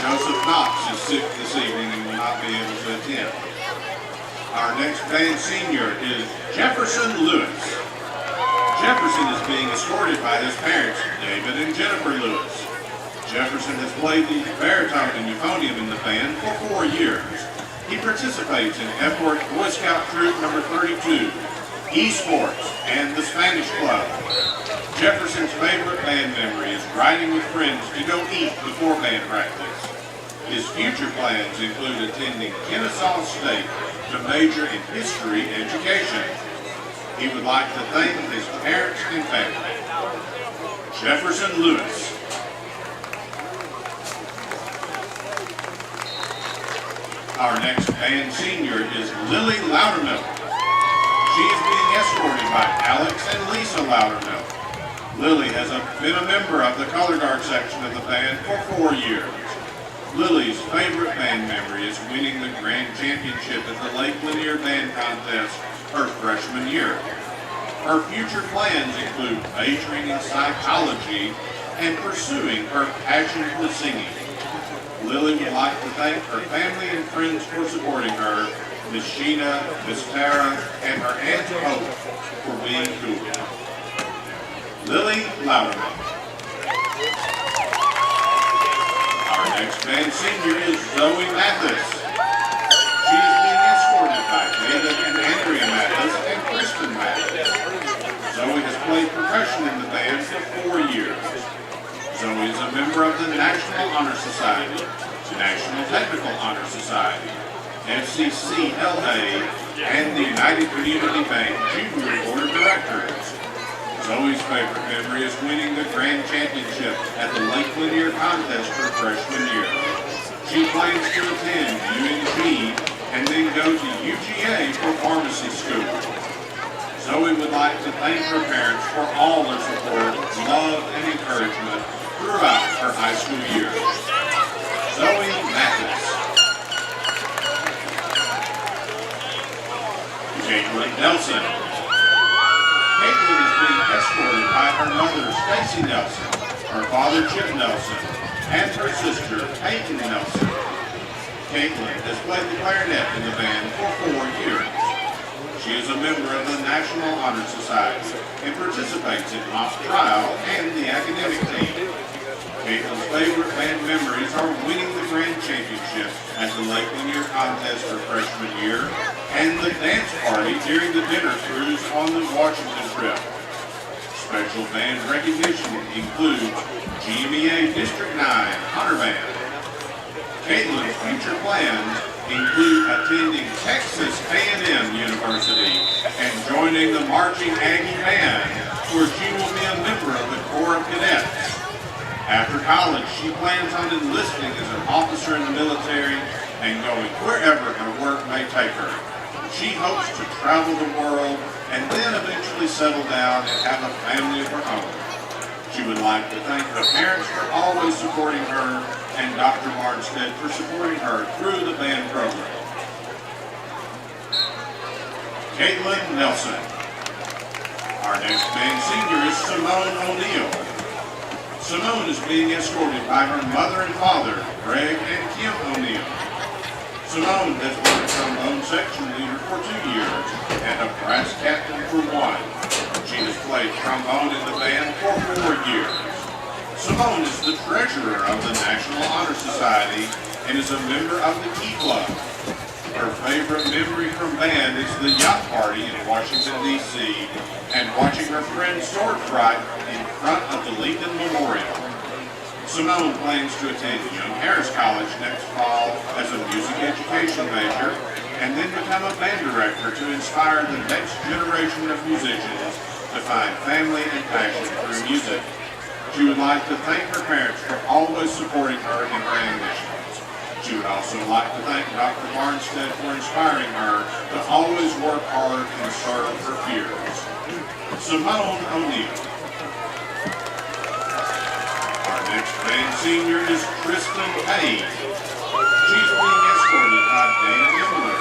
Joseph Knox is sick this evening and will not be able to attend. Our next band senior is Jefferson Lewis. Jefferson is being escorted by his parents, David and Jennifer Lewis. Jefferson has played the baritone and euphonium in the band for 4 years. He participates in Epworth Boy Scout Troop number 32, esports, and the Spanish Club. Jefferson's favorite band memory is riding with friends to go eat before band practice. His future plans include attending Kennesaw State to major in history education. He would like to thank his parents and family. Jefferson Lewis. Our next band senior is Lily Loudermilk. She is being escorted by Alex and Lisa Loudermilk. Lily has been a member of the color guard section of the band for 4 years. Lily's favorite band memory is winning the grand championship at the Lake Lanier Band Contest her freshman year. Her future plans include majoring in psychology and pursuing her passion for singing. Lily would like to thank her family and friends for supporting her, Miss Sheena, Miss Tara, and her Aunt Hope for being cool. Lily Louderman. Our next band senior is Zoe Mathis. She is being escorted by David and Andrea Mathis and Kristen Mathis. Zoe has played percussion in the band for 4 years. Zoe is a member of the National Honor Society, National Technical Honor Society, FCC LA, and the United Community Bank Junior Board of Directors. Zoe's favorite memory is winning the grand championship at the Lake Lanier Contest her freshman year. She plans to attend UNG and then go to UGA for pharmacy school. Zoe would like to thank her parents for all their support, love, and encouragement throughout her high school years. Zoe Mathis. Caitlin Nelson. Caitlin is being escorted by her mother, Stacy Nelson, her father, Chip Nelson, and her sister, Peyton Nelson. Caitlin has played the clarinet in the band for 4 years. She is a member of the National Honor Society and participates in mock trial and the academic team. Caitlin's favorite band memories are winning the grand championship at the Lake Lanier Contest her freshman year and the dance party during the dinner cruise on the Washington trip. Special band recognition includes GMEA District 9 Honor Band. Caitlin's future plans include attending Texas A&M University and joining the Marching Aggie Band, where she will be a member of the Corps of Cadets. After college, she plans on enlisting as an officer in the military and going wherever her work may take her. She hopes to travel the world and then eventually settle down and have a family of her own. She would like to thank her parents for always supporting her and Dr. Marstead for supporting her through the band program. Caitlin Nelson. Our next band senior is Simone O'Neill. Simone is being escorted by her mother and father, Greg and Kim O'Neill. Simone has been a trombone section leader for 2 years and a brass captain for 1. She has played trombone in the band for 4 years. Simone is the treasurer of the National Honor Society and is a member of the Key Club. Her favorite memory from band is the yacht party in Washington, D.C. and watching her friends sword fight in front of the Lincoln Memorial. Simone plans to attend Young Harris College next fall as a music education major and then become a band director to inspire the next generation of musicians to find family and passion through music. She would like to thank her parents for always supporting her in her ambitions. She would also like to thank Dr. Barnstead for inspiring her to always work hard and serve her peers. Simone O'Neill. Our next band senior is Kristen Payne. She's being escorted by Dana Imler,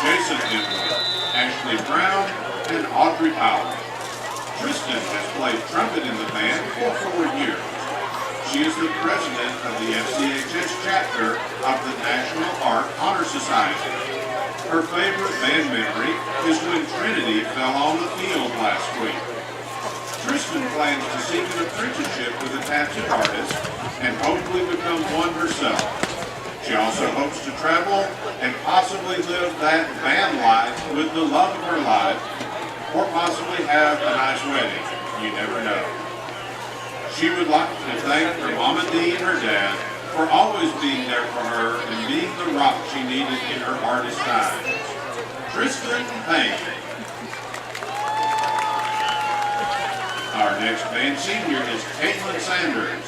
Jason Imler, Ashley Brown, and Audrey Powell. Kristen has played trumpet in the band for 4 years. She is the president of the FCHS chapter of the National Art Honor Society. Her favorite band memory is when Trinity fell on the field last week. Tristan plans to seek an apprenticeship with a tattoo artist and hopefully become one herself. She also hopes to travel and possibly live that band life with the love of her life, or possibly have a nice wedding. You never know. She would like to thank her Mama Dee and her dad for always being there for her and being the rock she needed in her hardest times. Tristan Payne. Our next band senior is Caitlin Sanders.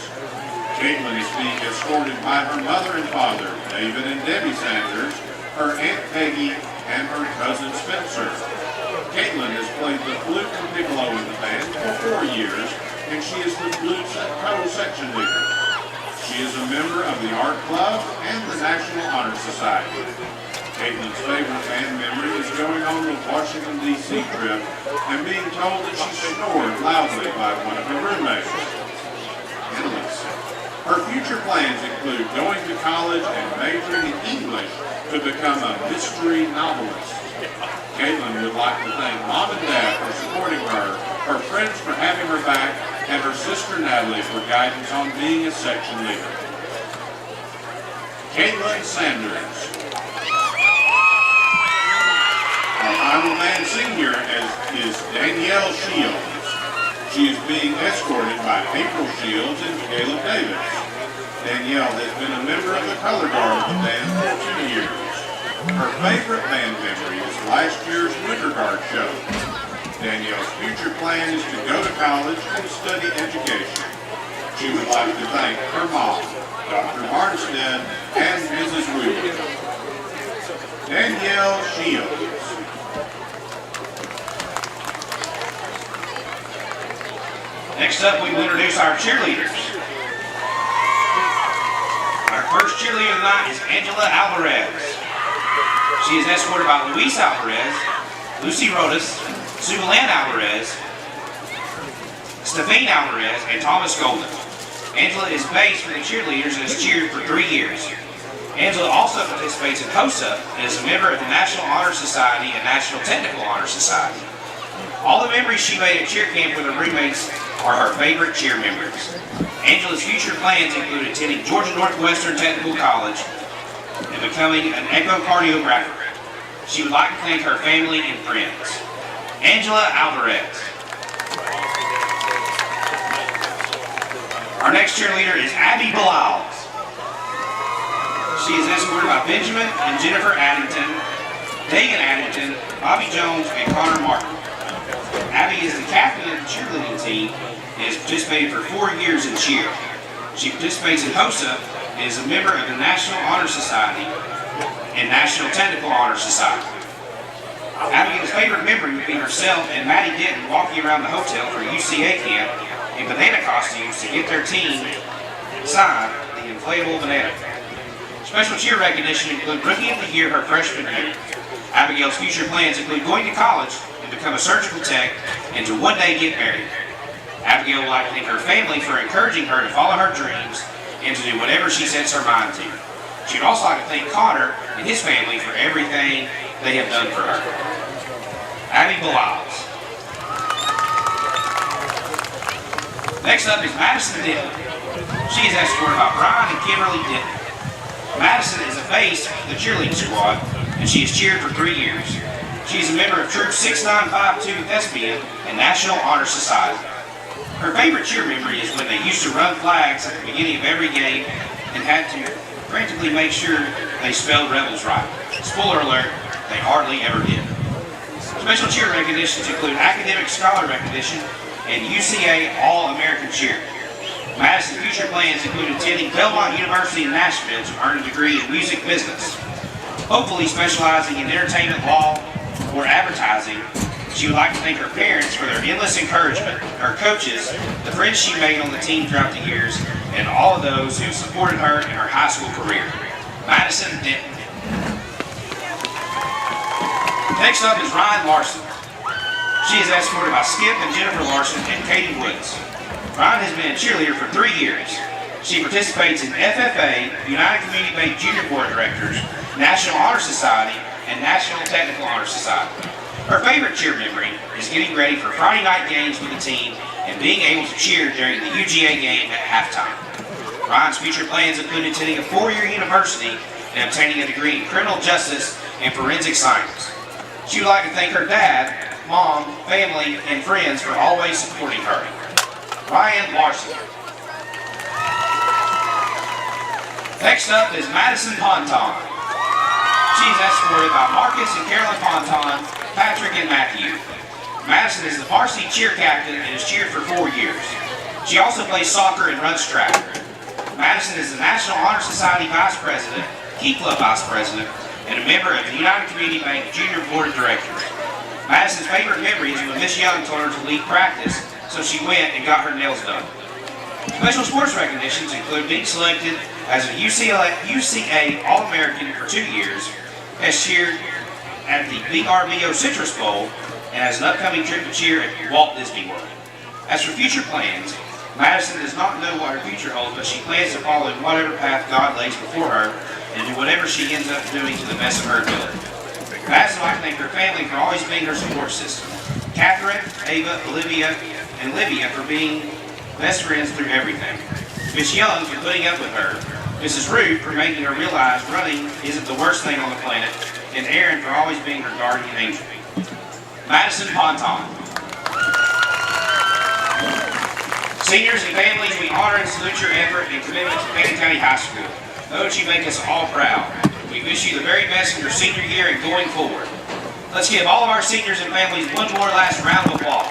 Caitlin is being escorted by her mother and father, David and Debbie Sanders, her Aunt Peggy, and her cousin Spencer. Caitlin has played the flute and piccolo in the band for 4 years, and she is the flute co-section leader. She is a member of the Art Club and the National Honor Society. Caitlin's favorite band memory is going on the Washington, D.C. trip and being told that she snored loudly by one of her roommates. Annalise. Her future plans include going to college and majoring in English to become a mystery novelist. Caitlin would like to thank Mom and Dad for supporting her, her friends for having her back, and her sister Natalie for guidance on being a section leader. Caitlin Sanders. Our final band senior is Danielle Shields. She is being escorted by April Shields and Caleb Davis. Danielle has been a member of the color guard of the band for 2 years. Her favorite band memory is last year's Winter Guard show. Danielle's future plan is to go to college and study education. She would like to thank her mom, Dr. Barnstead, and Mrs. Williams. Danielle Shields. Next up, we will introduce our cheerleaders. Our first cheerleader tonight is Angela Alvarez. She is escorted by Luis Alvarez, Lucy Rodas, Subalan Alvarez, Stephane Alvarez, and Thomas Golden. Angela is based for the cheerleaders and has cheered for 3 years. Angela also participates in HOSA and is a member of the National Honor Society and National Technical Honor Society. All the memories she made at cheer camp with her roommates are her favorite cheer memories. Angela's future plans include attending Georgia Northwestern Technical College and becoming an echocardiographer. She would like to thank her family and friends. Angela Alvarez. Our next cheerleader is Abby Bilal. She is escorted by Benjamin and Jennifer Addington, Dagan Addington, Bobby Jones, and Connor Martin. Abby is the captain of the cheerleading team and has participated for 4 years in cheer. She participates in HOSA and is a member of the National Honor Society and National Technical Honor Society. Abigail's favorite memory would be herself and Maddie Denton walking around the hotel for UCA camp in banana costumes to get their team signed the inflatable banana. Special cheer recognition include Rookie of the Year her freshman year. Abigail's future plans include going to college and become a surgical tech and to one day get married. Abigail would like to thank her family for encouraging her to follow her dreams and to do whatever she sets her mind to. She would also like to thank Connor and his family for everything they have done for her. Abby Bilal. Next up is Madison Denton. She is escorted by Brian and Kimberly Denton. Madison is a base for the cheerleading squad, and she has cheered for 3 years. She is a member of Troop 6952 Thespian and National Honor Society. Her favorite cheer memory is when they used to run flags at the beginning of every game and had to frantically make sure they spelled Rebels right. Spoiler alert, they hardly ever did. Special cheer recognitions include Academic Scholar Recognition and UCA All-American Cheer. Madison's future plans include attending Belmont University in Nashville to earn a degree in music business. Hopefully specializing in entertainment law or advertising, she would like to thank her parents for their endless encouragement, her coaches, the friends she made on the team throughout the years, and all of those who supported her in her high school career. Madison Denton. Next up is Ryan Larson. She is escorted by Skip and Jennifer Larson and Katie Woods. Ryan has been a cheerleader for 3 years. She participates in FFA, United Community Bank Junior Board of Directors, National Honor Society, and National Technical Honor Society. Her favorite cheer memory is getting ready for Friday night games with the team and being able to cheer during the UGA game at halftime. Ryan's future plans include attending a 4-year university and obtaining a degree in criminal justice and forensic science. She would like to thank her dad, mom, family, and friends for always supporting her. Ryan Larson. Next up is Madison Ponton. She's escorted by Marcus and Carolyn Ponton, Patrick and Matthew. Madison is the varsity cheer captain and has cheered for 4 years. She also plays soccer and runs track. Madison is the National Honor Society Vice President, Key Club Vice President, and a member of the United Community Bank Junior Board of Directors. Madison's favorite memory is when Miss Young told her to leave practice, so she went and got her nails done. Special sports recognitions include being selected as a UCA All-American for 2 years, has cheered at the BRBO Citrus Bowl, and has an upcoming trip to cheer at Walt Disney World. As for future plans, Madison does not know what her future holds, but she plans to follow whatever path God lays before her and do whatever she ends up doing to the best of her ability. Madison would like to thank her family for always being her support system. Catherine, Ava, Olivia, and Livia for being best friends through everything. Miss Young for putting up with her. Mrs. Ruth for making her realize running isn't the worst thing on the planet. And Aaron for always being her guardian angel. Madison Ponton. Seniors and families, we honor and salute your effort and commitment to Fannin County High School. Know that you make us all proud. We wish you the very best in your senior year and going forward. Let's give all of our seniors and families one more last round of applause.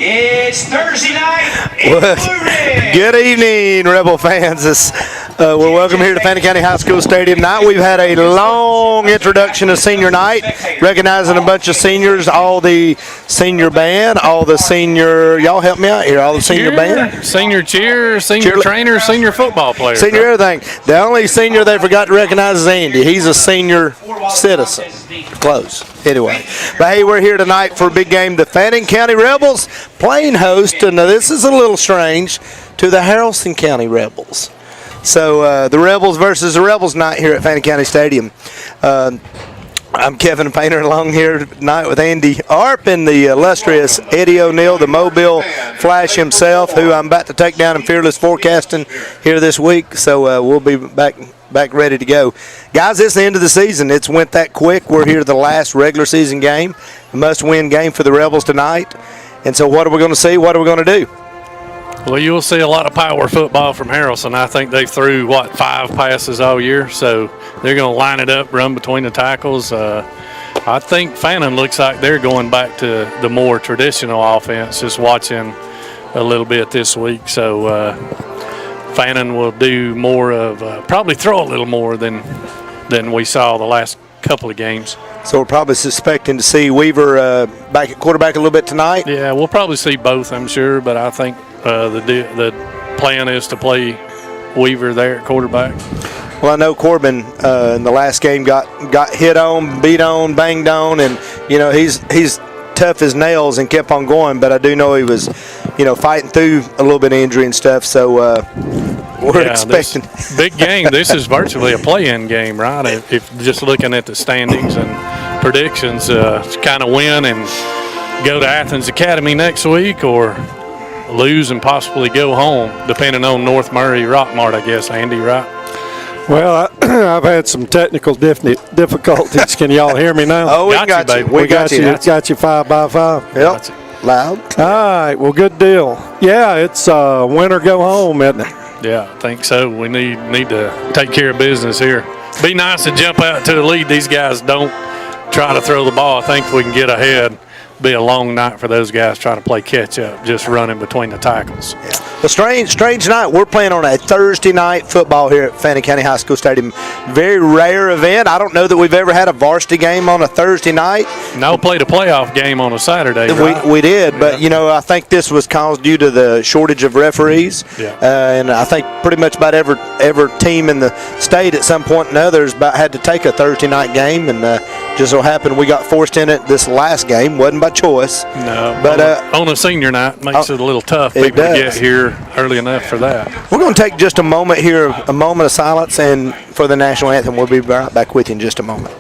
It's Thursday night in Blue Ridge. Good evening, Rebel fans. We're welcome here to Fannin County High School Stadium tonight. We've had a long introduction of senior night, recognizing a bunch of seniors, all the senior band, all the senior, y'all help me out here, all the senior band. Senior cheer, senior trainer, senior football player. Senior everything. The only senior they forgot to recognize is Andy. He's a senior citizen. Close. Anyway, but hey, we're here tonight for a big game. The Fannin County Rebels playing host, and this is a little strange, to the Haralson County Rebels. So the Rebels versus the Rebels night here at Fannin County Stadium. I'm Kevin Painter along here tonight with Andy Arp and the illustrious Eddie O'Neill, the Mobile Flash himself, who I'm about to take down in Fearless Forecasting here this week. So we'll be back ready to go. Guys, it's the end of the season. It's went that quick. We're here to the last regular season game, a must-win game for the Rebels tonight. And so what are we going to see? What are we going to do? Well, you'll see a lot of power football from Haralson. I think they threw, 5 passes all year, so they're going to line it up, run between the tackles. I think Fannin looks like they're going back to the more traditional offense, just watching a little bit this week. So Fannin will do more of, probably throw a little more than we saw the last couple of games. So we're probably suspecting to see Weaver back at quarterback a little bit tonight? Yeah, we'll probably see both, I'm sure, but I think the plan is to play Weaver there at quarterback. Well, I know Corbin in the last game got hit on, beat on, banged on, and he's tough as nails and kept on going. But I do know he was, fighting through a little bit of injury and stuff. So we're expecting big game. This is virtually a play-in game, right? If just looking at the standings and predictions, kind of win and go to Athens Academy next week, or lose and possibly go home, depending on North Murray Rockmart, I guess, Andy, right? Well, I've had some technical difficulties. Can y'all hear me now? Oh, we got you. Baby. We got you. Got you 5 by 5. Yep. Loud. All right. Well, good deal. Yeah, it's win or go home, isn't it? Yeah, I think so. We need to take care of business here. Be nice to jump out to the lead. These guys don't try to throw the ball. I think if we can get ahead, be a long night for those guys trying to play catch up, just running between the tackles. Yeah. A strange night. We're playing on a Thursday night football here at Fannin County High School Stadium. Very rare event. I don't know that we've ever had a varsity game on a Thursday night. No, played a playoff game on a Saturday, right? We did, but I think this was caused due to the shortage of referees. Yeah. And I think pretty much about every team in the state at some point or another had to take a Thursday night game, and just so happened we got forced in it this last game. Wasn't by choice. No, but on a senior night makes it a little tough. People to get here early enough for that. We're going to take just a moment here, a moment of silence, and for the national anthem. We'll be right back with you in just a moment.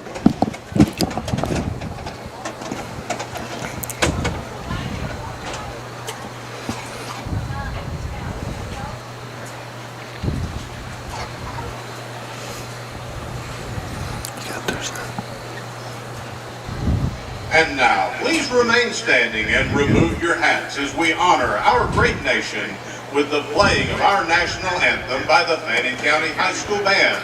And now, please remain standing and remove your hats as we honor our great nation with the playing of our national anthem by the Fannin County High School Band.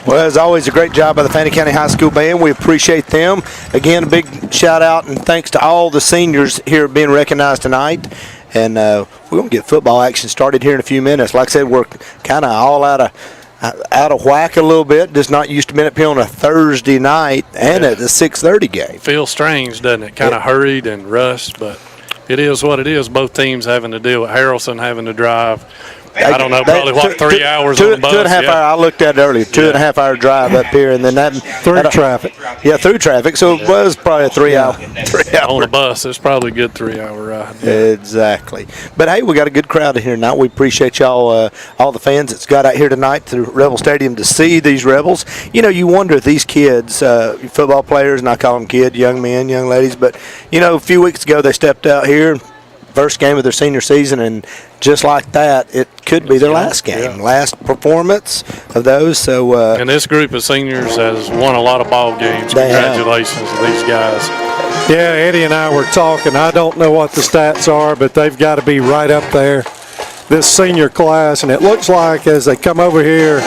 Well, as always, a great job by the Fannin County High School Band. We appreciate them. Again, a big shout out and thanks to all the seniors here being recognized tonight. And we're going to get football action started here in a few minutes. Like I said, we're kind of all out of whack a little bit. Just not used to being up here on a Thursday night and at the 6:30 game. Feels strange, doesn't it? Kind of hurried and rushed, but it is what it is. Both teams having to deal with Haralson having to drive. I don't know, probably 3 hours on the bus? 2.5 hour. I looked at it earlier. 2.5 hour drive up here, and then that through traffic. Yeah, through traffic. So it was probably a 3 hour. On the bus, it's probably a good 3 hour ride. Exactly. But hey, we got a good crowd here tonight. We appreciate y'all, all the fans that's got out here tonight to Rebel Stadium to see these Rebels. You wonder if these kids, football players, and I call them kids, young men, young ladies, but a few weeks ago they stepped out here. First game of their senior season, and just like that, it could be their last game, last performance of those. So, and this group of seniors has won a lot of ball games. Congratulations to these guys. Yeah, Eddie and I were talking. I don't know what the stats are, but they've got to be right up there. This senior class, and it looks like as they come over here,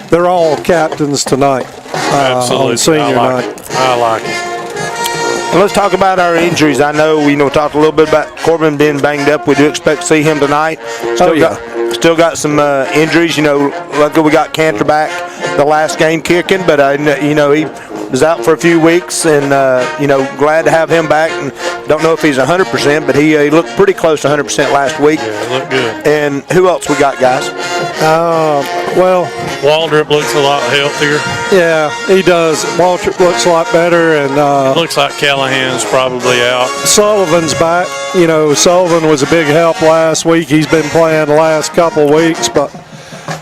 they're all captains tonight. Absolutely, on senior night. I like it. Well, let's talk about our injuries. I know we talked a little bit about Corbin being banged up. We do expect to see him tonight. Still got some injuries. Luckily we got Cantor back the last game kicking, but he was out for a few weeks, and glad to have him back. And don't know if he's 100%, but he looked pretty close to 100% last week. Yeah, he looked good. And who else we got, guys? Waldrop looks a lot healthier. Yeah, he does. Waldrop looks a lot better, and looks like Callahan's probably out. Sullivan's back. Sullivan was a big help last week. He's been playing the last couple of weeks, but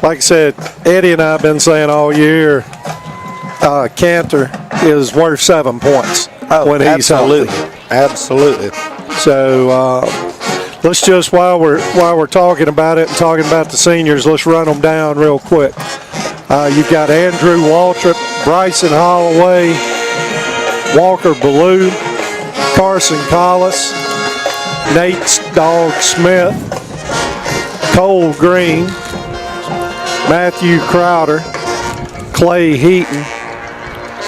like I said, Eddie and I have been saying all year, Cantor is worth 7 points when he's healthy. Absolutely. So let's just while we're talking about it and talking about the seniors, let's run them down real quick. You've got Andrew Waltrip, Bryson Holloway, Walker Ballou, Carson Collis, Nate Dog Smith, Cole Green, Matthew Crowder, Clay Heaton,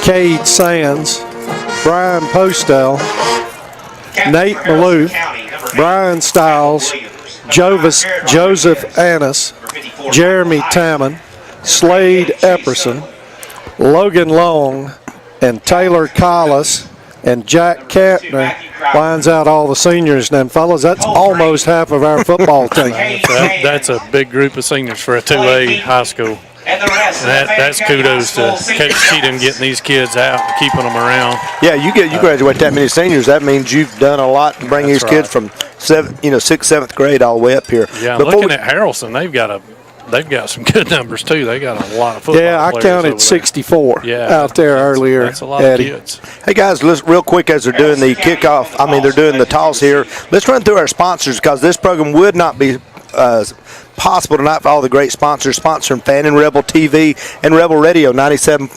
Cade Sands, Brian Postel, Nate Maloof, Brian Stiles, Joseph Annis, Jeremy Tamman, Slade Epperson, Logan Long, and Taylor Collis, and Jack Kantner lines out all the seniors. And then, fellas, that's almost half of our football team. That's a big group of seniors for a 2A high school. And that's kudos to Coach Cheatham getting these kids out and keeping them around. Yeah, you graduate that many seniors. That means you've done a lot to bring these kids from 6th, 7th grade all the way up here. Yeah, looking at Haralson, they've got some good numbers too. They got a lot of football. Yeah, I counted 64 out there earlier. That's a lot of kids. Hey guys, listen real quick as they're doing the kickoff. They're doing the toss here. Let's run through our sponsors because this program would not be possible tonight for all the great sponsors sponsoring Fannin, Rebel TV, and Rebel Radio 92.7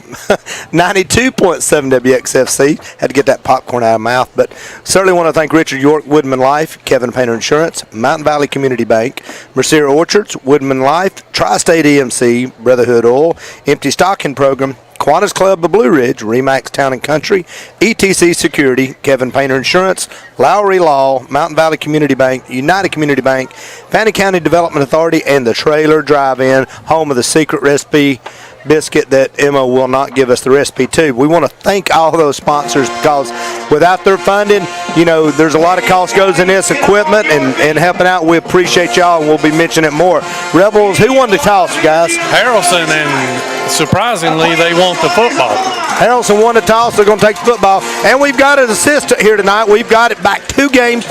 WXFC. Had to get that popcorn out of my mouth, but certainly want to thank Richard York, Woodman Life, Kevin Painter Insurance, Mountain Valley Community Bank, Mercier Orchards, Woodman Life, Tri-State EMC, Brotherhood Oil, Empty Stocking Program, Kiwanis Club of Blue Ridge, Remax Town and Country, ETC Security, Kevin Painter Insurance, Lowry Law, Mountain Valley Community Bank, United Community Bank, Fannin County Development Authority, and the Trailer Drive-In, home of the secret recipe biscuit that Emma will not give us the recipe to. We want to thank all of those sponsors because without their funding, there's a lot of cost goes in this equipment and helping out. We appreciate y'all, and we'll be mentioning it more. Rebels, who won the toss, guys? Haralson, and surprisingly, they want the football. Haralson won the toss. They're going to take the football. And we've got an assistant here tonight. We've got it back 2 games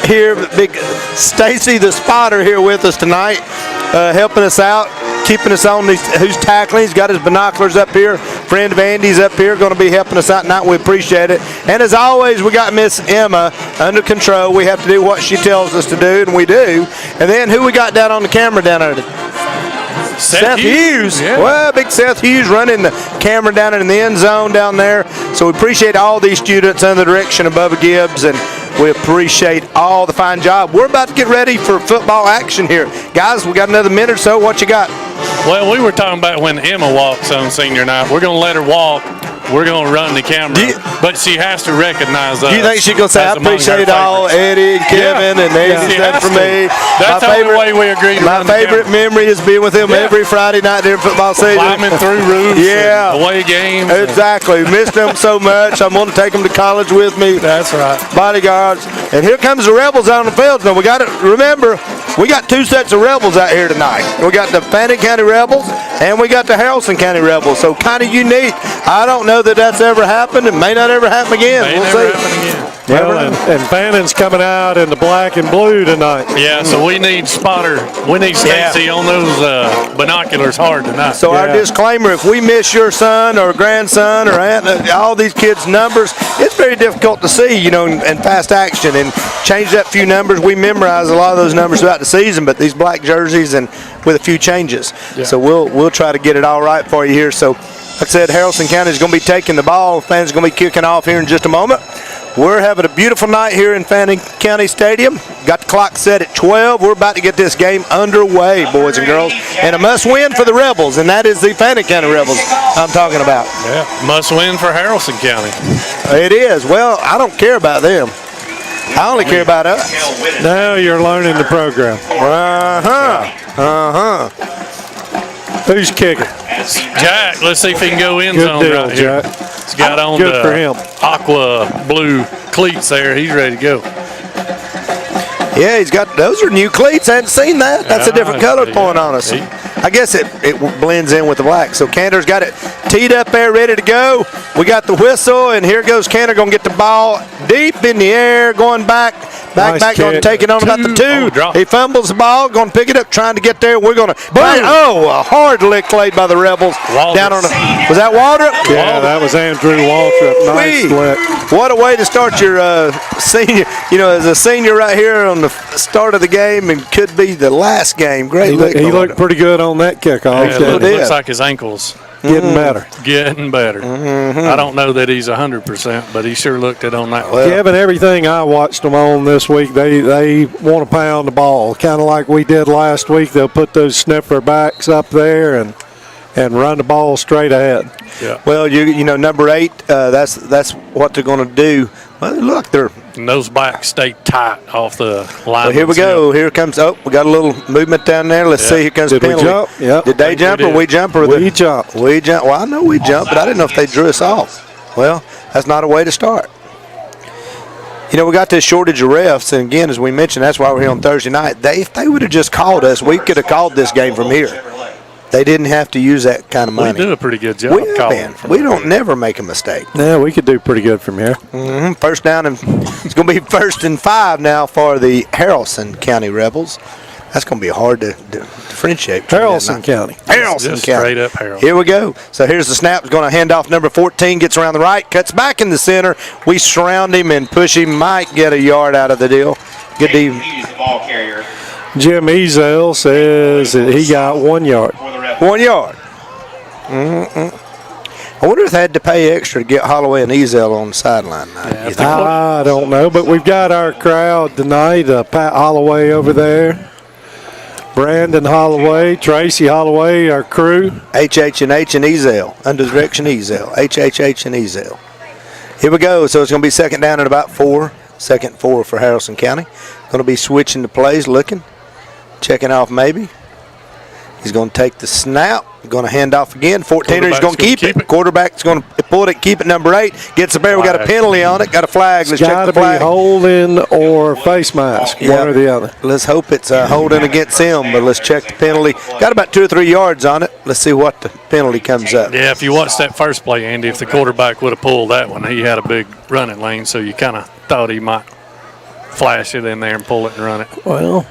here. Big Stacy, the spotter, here with us tonight, helping us out, keeping us on who's tackling. He's got his binoculars up here. Friend of Andy's up here, going to be helping us out tonight. We appreciate it. And as always, we got Miss Emma under control. We have to do what she tells us to do, and we do. And then who we got down on the camera down there? Seth Hughes. Yeah. Well, big Seth Hughes running the camera down in the end zone down there. So we appreciate all these students under the direction of Bubba Gibbs, and we appreciate all the fine job. We're about to get ready for football action here. Guys, we got another minute or so. What you got? Well, we were talking about when Emma walks on senior night. We're going to let her walk. We're going to run the camera, but she has to recognize us. Do you think she's going to say, I appreciate all Eddie and Kevin and Andy said for me? That's the only way we agree to my run favorite memory is being with them every Friday night during football season. Climbing through roofs, away games. Exactly. Missed them so much. I'm going to take them to college with me. That's right. Bodyguards. And here comes the Rebels out on the field. Now, we got to remember, we got 2 sets of Rebels out here tonight. We got the Fannin County Rebels and we got the Haralson County Rebels. So kind of unique. I don't know that that's ever happened. It may not ever happen again. May never happen again. Well, and Fannin's coming out in the black and blue tonight. Yeah, so we need spotter. We need Stacy on those binoculars hard tonight. So our disclaimer, if we miss your son or grandson or aunt, all these kids' numbers, it's very difficult to see, in fast action. And change that few numbers. We memorize a lot of those numbers throughout the season, but these black jerseys and with a few changes. Yeah. So we'll try to get it all right for you here. So like I said, Haralson County is going to be taking the ball. Fans are going to be kicking off here in just a moment. We're having a beautiful night here in Fannin County Stadium. Got the clock set at 12. We're about to get this game underway, boys and girls. And a must-win for the Rebels, and that is the Fannin County Rebels I'm talking about. Yeah, must-win for Haralson County. It is. Well, I don't care about them. I only care about us. Now you're learning the program. Who's kicker? Jack. Let's see if he can go in zone right here. Jack. He's got on Good the for him. aqua blue cleats there. He's ready to go. Yeah, he's got, those are new cleats. I hadn't seen that. That's a different color point on us. I guess it blends in with the black. So Cantor's got it teed up there, ready to go. We got the whistle, and here goes Cantor going to get the ball deep in the air, going back, going to take it on about the 2. He fumbles the ball, going to pick it up, trying to get there. We're going to, a hard lick played by the Rebels. Down on was that Waldrop? Yeah, that was Andrew Waldrop. Nice lick. What a way to start your senior, as a senior right here on the start of the game and could be the last game. Great lick. He looked pretty good on that kickoff. Yeah, it looks like his ankles. Getting better. Getting better. I don't know that he's 100%, but he sure looked it on that. Well, Kevin, everything I watched them on this week, they want to pound the ball, kind of like we did last week. They'll put those sniffer backs up there and run the ball straight ahead. Yeah. Well, number 8, that's what they're going to do. Well, look, they're And those backs stay tight off the line. Well, here we go. Here comes. Oh, we got a little movement down there. Let's see. Here comes Did the penalty. we jump? Yep. Did they jump or we jump? Or We jumped. We jumped. Well, I know we jumped, but I didn't know if they drew us off. Well, that's not a way to start. You know, we got this shortage of refs, and again, as we mentioned, that's why we're here on Thursday night. If they would have just called us, we could have called this game from here. They didn't have to use that kind of money. We do a pretty good job calling. We don't never make a mistake. Yeah, we could do pretty good from here. First down, and it's going to be 1st and 5 now for the Haralson County Rebels. That's going to be hard to differentiate. Haralson County. Haralson Just County. straight up Haralson. Here we go. So here's the snap. It's going to hand off number 14. Gets around the right. Cuts back in the center. We surround him and push him. Might get a yard out of the deal. Good to He's the ball carrier Jim Ezel says that he got 1 yard. for the Rebels. 1 yard. I wonder if they had to pay extra to get Holloway and Ezel on the sideline now. I don't know, but we've got our crowd tonight. Pat Holloway over there. Brandon Holloway, Tracy Holloway, our crew. HH and Ezel. Under direction Ezel. HH and Ezel. Here we go. So it's going to be 2nd down at about 4. 2nd 4 for Haralson County. Going to be switching the plays, looking. Checking off maybe. He's going to take the snap. Going to hand off again. 14er, he's going to keep it. Quarterback's going to pull it, keep it. Number 8 gets a bear. We got a penalty on it. Got a flag. Let's check the flag. Got to be holding or face mask, one or the other. Let's hope it's holding against him, but let's check the penalty. Got about 2 or 3 yards on it. Let's see what the penalty comes up. Yeah, if you watch that first play, Andy, if the quarterback would have pulled that one, he had a big running lane, so you kind of thought he might flash it in there and pull it and run it. Well,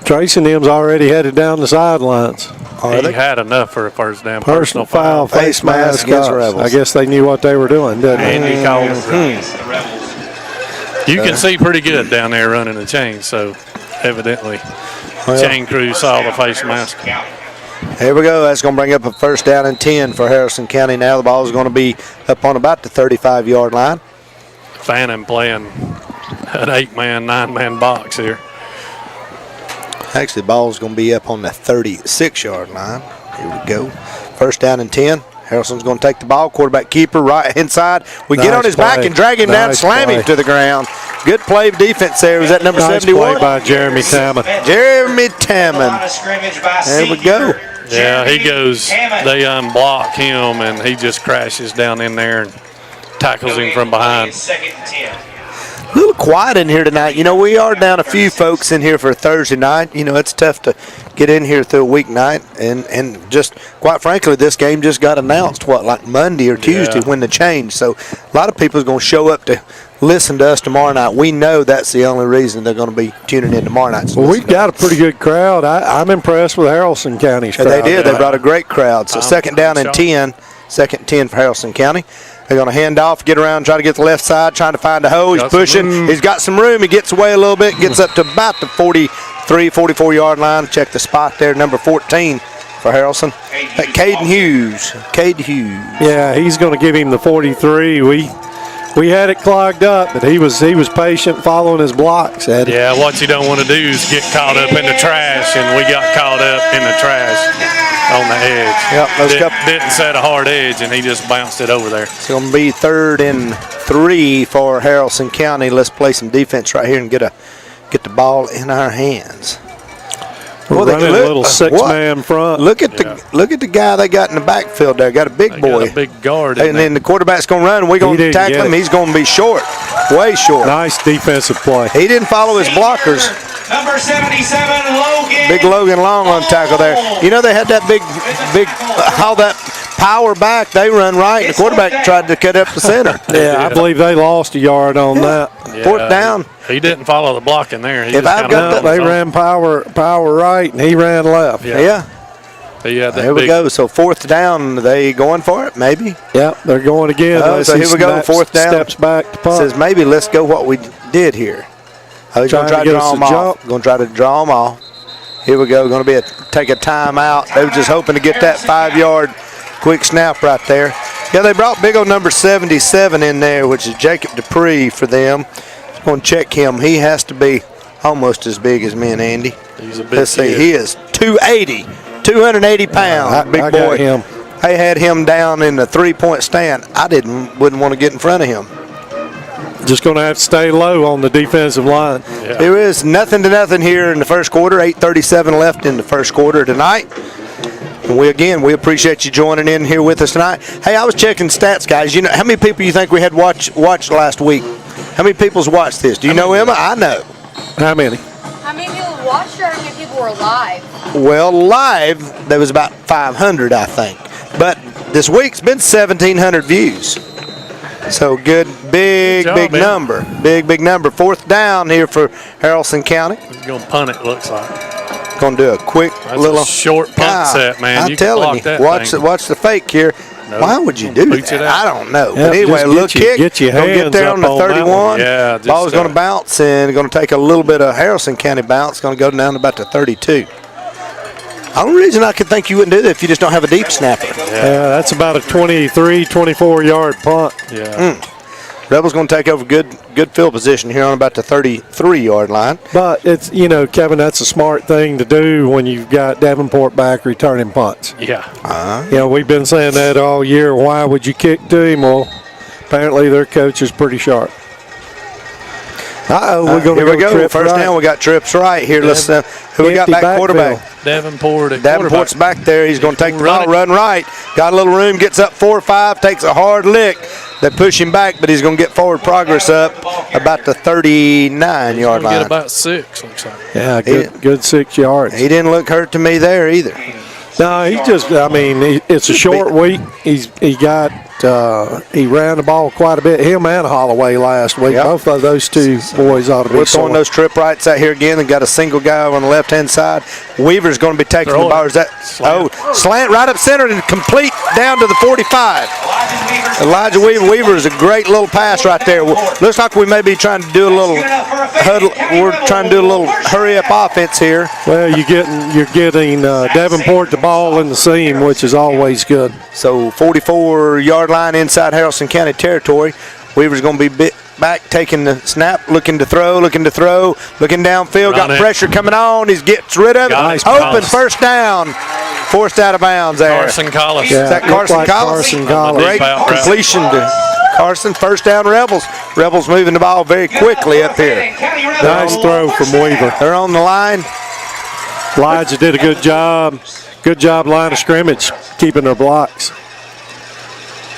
Tracy and them's already headed down the sidelines. He had enough for a first down. Personal foul, face mask against us. Rebels. I guess they knew what they were doing, didn't they? Andy called it. You can see pretty good down there running the chain, so evidently chain crew saw the face mask. Here we go. That's going to bring up a 1st down and 10 for Haralson County. Now the ball is going to be up on about the 35-yard line. Fannin playing an 8-man, 9-man box here. Actually, the ball is going to be up on the 36-yard line. Here we go. 1st down and 10. Haralson's going to take the ball. Quarterback keeper right inside. We get on his back and drag him down, slam him to the ground. Good play of defense there. Was that number 71? Play by Jeremy Tamman. Jeremy Tamman. There we go. Yeah, he goes. They unblock him, and he just crashes down in there and tackles him from behind. 2nd and 10. A little quiet in here tonight. You know, we are down a few folks in here for a Thursday night. You know, it's tough to get in here through a weeknight. And just, quite frankly, this game just got announced, like Monday or Tuesday when the change. So a lot of people are going to show up to listen to us tomorrow night. We know that's the only reason they're going to be tuning in tomorrow night. Well, we've got a pretty good crowd. I'm impressed with Haralson County's crowd. They did. They brought a great crowd. So 2nd down and 10. 2nd and 10 for Haralson County. They're going to hand off, get around, try to get the left side, trying to find a hole. He's pushing. He's got some room. He gets away a little bit, gets up to about the 43, 44-yard line. Check the spot there, number 14 for Haralson. Caden Hughes. Yeah, he's going to give him the 43. We had it clogged up, but he was patient following his blocks, Eddie. Yeah, what you don't want to do is get caught up in the trash, and we got caught up in the trash on the edge. Yep, didn't set a hard edge, and he just bounced it over there. It's going to be 3rd and 3 for Haralson County. Let's play some defense right here and get the ball in our hands. We're running a little 6-man front. Look at the guy they got in the backfield there. Got a big boy. Got a big guard. And then the quarterback's going to run. We're going to tackle him. He's going to be short, way short. Nice defensive play. He didn't follow his blockers. Number 77, Logan. Big Logan Long on tackle there. You know they had that big, all that power back. They run right. And the quarterback tried to cut up the center. Yeah, I believe they lost a yard on that. Yeah, 4th down. He didn't follow the block in there. If I've got they ran power right, and he ran left. Yeah. Here we go. So 4th down. They going for it? Maybe. Yep, they're going again. So here we go. 4th down. Steps back to punt. Says maybe let's go what we did here. Oh, he's going to try to draw them off. Going to try to draw them off. Here we go. Going to take a timeout. They were just hoping to get that 5-yard quick snap right there. Yeah, they brought big old number 77 in there, which is Jacob Dupree for them. Going to check him. He has to be almost as big as me and Andy. He's a big Let's see. kid. He is 280 pounds. Big boy. Him. I had him down in the 3-point stand. I wouldn't want to get in front of him. Just going to have to stay low on the defensive line. Yeah. There is nothing to nothing here in the first quarter. 8:37 left in the first quarter tonight. And we appreciate you joining in here with us tonight. Hey, I was checking stats, guys. You know how many people you think we had watched last week? How many people's watched this? Do you know, Emma? I know. How many? How many people watched or how many people were live? Well, live there was about 500, I think. But this week's been 1,700 views. So good, big man. number. Big number. Fourth down here for Haralson County. He's going to punt it, looks like. Going to do a quick That's little a short punt set, man. I'm You can telling block you, that thing. watch the fake here. Nope. Why would you do Boots that? it out. I don't know. Yeah, but anyway, just a little get kick. your Gonna get hands there up on the on that 31. one. Yeah, just, Ball's going to bounce and going to take a little bit of Haralson County bounce. Going to go down to about the 32. The only reason I could think you wouldn't do that if you just don't have a deep snapper. Yeah, that's about a 23, 24-yard punt. Yeah. Rebels going to take over good field position here on about the 33-yard line. But it's, Kevin, that's a smart thing to do when you've got Davenport back returning punts. Yeah. We've been saying that all year. Why would you kick to him? Well, apparently their coach is pretty sharp. We're going to Here we go. trip First right. down, we got trips right here. Let's who we got Empty back quarterback. backfield. Davenport at Davenport's quarterback. back there. He's going to take the Run ball, it. run right. Got a little room, gets up 4 or 5, takes a hard lick. They push him back, but he's going to get forward progress up about the 39-yard Get line. about 6, looks like. Yeah, good 6 yards. He didn't look hurt to me there either. No, it's a short week. He ran the ball quite a bit. Him and Holloway last week. Yep. Both of those two boys ought to be We're throwing sore. those trip rights out here again. They got a single guy on the left-hand side. Weaver's going to be taking Throw the ball. it. Is that slant right up center and complete down to the 45. Elijah Weaver is a great little pass right there. Looks like we may be trying to do a little huddle. We're trying to do a little hurry-up offense here. Well, you're getting Davenport the ball in the seam, which is always good. So 44-yard line inside Haralson County territory. Weaver's going to be back, taking the snap, looking downfield, got Run it. pressure coming on. He gets rid of it. Nice Open pass. first down. Forced out of bounds there. Carson Collis. Yeah. Is that Looked Carson like Collis? Carson Collis. Great Deep out route. completion to Carson. First down, Rebels. Rebels moving the ball very quickly up here. Nice throw from Weaver. They're on the line. Elijah did a good job. Good job line of scrimmage, keeping their blocks.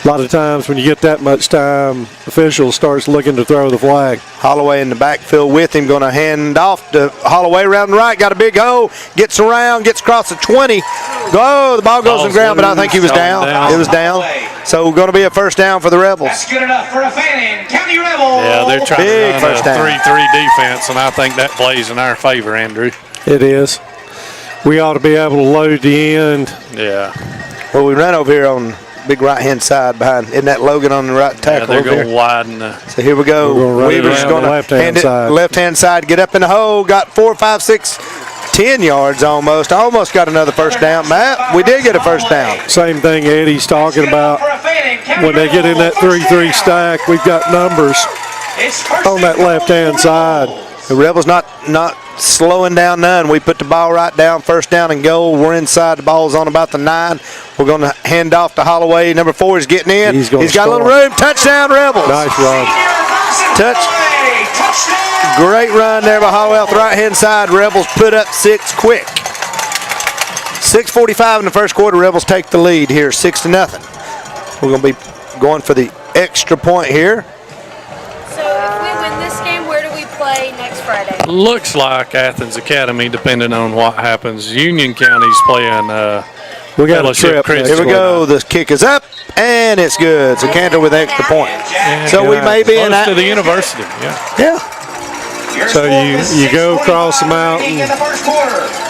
A lot of times when you get that much time, officials starts looking to throw the flag. Holloway in the backfield with him, going to hand off to Holloway around the right. Got a big hole, gets around, gets across the 20. The ball goes on the ground, but I think he was down. It was down. So going to be a first down for the Rebels. That's good enough for a Fannin County Rebel. Yeah, they're trying Big to first run a down. 3-3 defense, and I think that plays in our favor, Andrew. It is. We ought to be able to load the end. Yeah. Well, we run over here on big right-hand side behind. Isn't that Logan on the right Yeah, tackle they're over going to here? widen the. So here we go. We're gonna run it Weaver's around going the to left-hand hand it side. left-hand side, get up in the hole. Got 4, 5, 6, 10 yards almost. Almost got another first down. Matt, we did get a first down. Same thing Eddie's talking about. When they get in that 3-3 stack, we've got numbers on that left-hand side. The Rebels not slowing down none. We put the ball right down, first down and goal. We're inside. The ball's on about the 9. We're going to hand off to Holloway. Number 4 is getting in. He's gonna got a little score. room. Touchdown, Rebels. Nice run. Great run there by Holloway off the right-hand side. Rebels put up 6 quick. 6:45 in the first quarter. Rebels take the lead here, 6-0. We're going to be going for the extra point here. So if we win this game, where do we play next Friday? Looks like Athens Academy, depending on what happens. Union County's playing We got a Fellowship trip. Christian. next Here we week. go. The kick is up, and it's good. So Cantor with an extra point. Yeah, So we may be in close to that. the university. Yeah. Yeah. So you go across the mountain,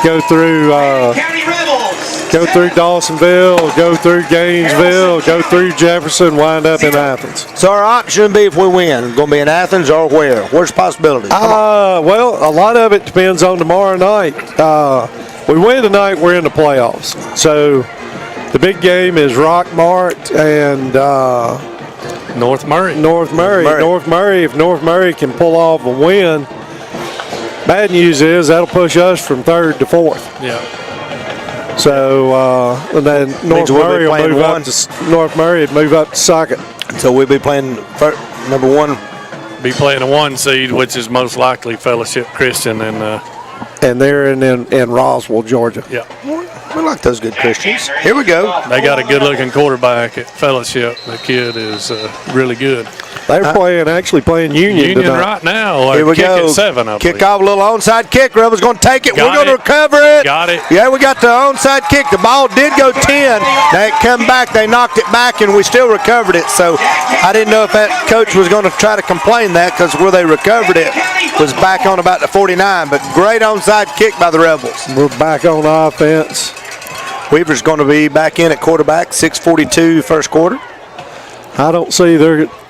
go through Dawsonville, go through Gainesville, go through Jefferson, wind up in Athens. So our option would be if we win, going to be in Athens or where? Where's the possibility? Well, a lot of it depends on tomorrow night. We win tonight, we're in the playoffs. So the big game is Rockmart and North Murray. North Murray. If North Murray can pull off a win, bad news is that'll push us from 3rd to 4th. Yeah. So and then North we'll be Murray will playing move up to 2nd. So we'll be playing number 1 be playing a 1 seed, which is most likely Fellowship Christian, And they're in Roswell, Georgia. yeah, We like those good Christians. Here we go. they got a good-looking quarterback at Fellowship. The kid is really good. They're actually playing Union tonight. right now. Here we kick go. At 7, I believe. Kick off a little onside kick. Rebels going to take it. Got We're going to it. recover it. Got it. Yeah, we got the onside kick. The ball did go 10. They come back. They knocked it back, and we still recovered it. So I didn't know if that coach was going to try to complain that because where they recovered it was back on about the 49. But great onside kick by the Rebels. We're back on offense. Weaver's going to be back in at quarterback, 6:42 first quarter. I don't see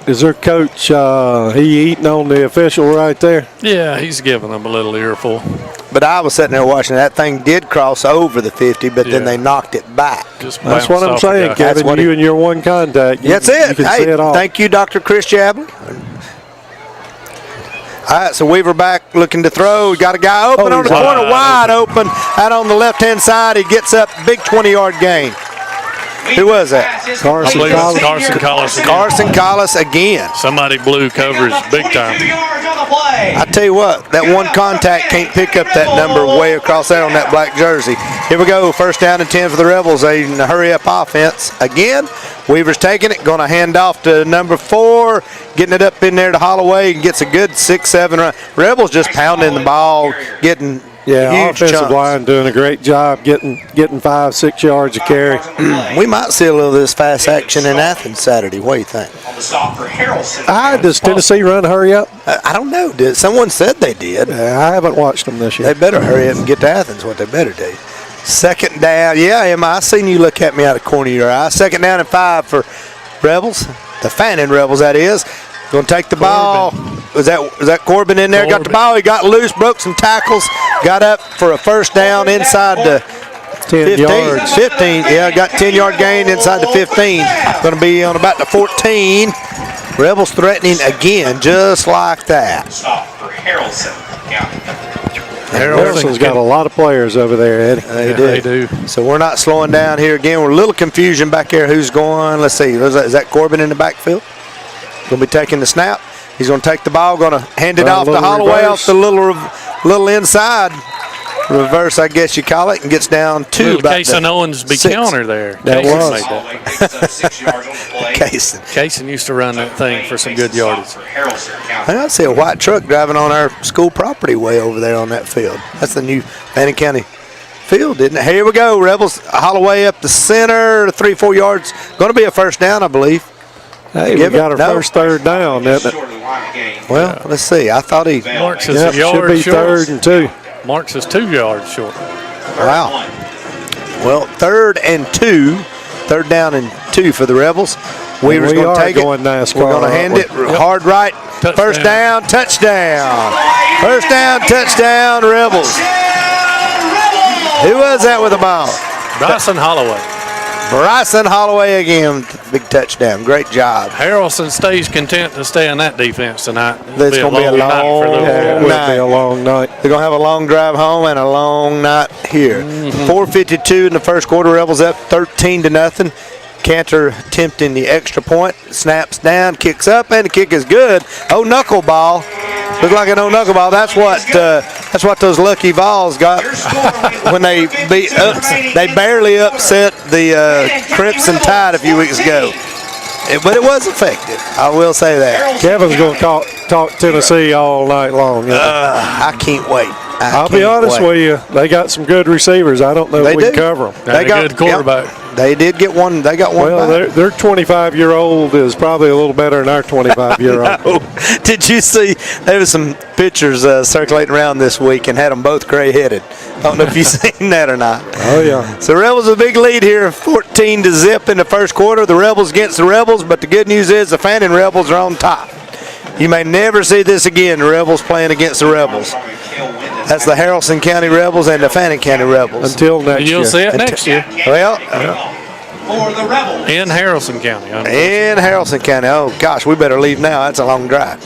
is their coach, he eating on the official right there? Yeah, he's giving them a little earful. But I was sitting there watching. That thing did cross over the 50, but then Yeah. they knocked it back. Just That's bounced what I'm off the saying, guy. Kevin. what You he- and your one contact. That's You it. can Hey, see it all. thank you, Dr. Chris Jablin. All right, so Weaver back looking to throw. We got a guy open on the he's corner, wide open. Out on the left-hand side, he gets up, big 20-yard gain. Who was that? I Carson believe it's Collins. Carson Collis again. Carson Collis again. Somebody blew coverage big time. I tell you what, that one contact can't pick up that number way across there on that black jersey. Here we go, first down and 10 for the Rebels. A hurry-up offense again. Weaver's taking it, going to hand off to number 4, getting it up in there to Holloway and gets a good 6-7 run. Rebels just pounding the ball, getting Yeah, huge offensive chunks. line doing a great job getting 5-6 yards of carry. We might see a little of this fast action in Athens Saturday. What do you think? On the stop for Haralson. Does Tennessee run hurry up? I don't know. Someone said they did. I haven't watched them this They year. better hurry up and get to Athens, what they better do. Second down. Yeah, Emma, I seen you look at me out of the corner of your eye. Second down and 5 for Rebels. The Fannin Rebels, that is. Going to take the ball. Was that Corbin in there? Got the ball. He got loose, broke some tackles, got up for a first down inside the 10 15. yards. 15. Yeah, got 10-yard gain inside the 15. Going to be on about the 14. Rebels threatening again, just like that. Stop for Haralson. Yeah. Haralson's got a lot of players over there, Eddie. They do. They do. So we're not slowing down here again. We're a little confusion back there. Who's going? Let's see. Is that Corbin in the backfield? Going to be taking the snap. He's going to take the ball. Going to hand it off to Holloway reverse. off the little inside reverse, I guess you call it, and gets down to Little about Cason the Owens be 6. counter there. That Cason was. made that. Holloway picks up 6 yards on the play. Cason. Cason used to run that thing for some good yardage. For Haralson County. I see a white truck driving on our school property way over there on that field. That's the new Fannin County field, isn't it? Here we go. Rebels, Holloway up the center, 3-4 yards. Going to be a first down, I believe. Hey, we Give it. got our No. first third down, isn't it? Short of the line of game. Well, let's see. I thought he. Marks is Yep, a yard should be short. third and 2. Marks is 2 yards short. Wow. Well, 3rd and 2. 3rd down and 2 for the Rebels. Weaver's We going to are take going it. NASCAR, We're going to hand aren't it hard right. Touchdown. First down, touchdown. First down, touchdown, Rebels. Who was that with the ball? Bryson Holloway. Bryson Holloway again. Big touchdown. Great job. Harrelson stays content to stay in that defense tonight. It's gonna be a night for long- those Yeah, it guys. will be a long night. They're going to have a long drive home and a long night here. 4:52 in the first quarter. Rebels up 13-0. Cantor attempting the extra point. Snaps down, kicks up, and the kick is good. Oh, knuckleball. Looks like an old knuckleball. That's what those lucky Vols got when they they barely upset the Crimson Tide a few weeks ago. But it was effective. I will say that. Kevin's going to talk Tennessee all night long. I can't wait. I'll be honest with you. They got some good receivers. I don't know They if we do. can cover them. Got a good quarterback. Yep, they did get one. They got one. Well, back. their 25-year-old is probably a little better than our 25-year-old. Oh, did you see? There was some pictures circulating around this week and had them both gray-headed. I don't know if you've seen that or not. Oh, yeah. So Rebels a big lead here, 14-0 in the first quarter. The Rebels against the Rebels, but the good news is the Fannin Rebels are on top. You may never see this again, the Rebels playing against the Rebels. That's the Haralson County Rebels and the Fannin County Rebels. Until next year. You'll see it next year Well, For the Rebels. in Harrelson County. in Haralson County. Oh, gosh, we better leave now. That's a long drive.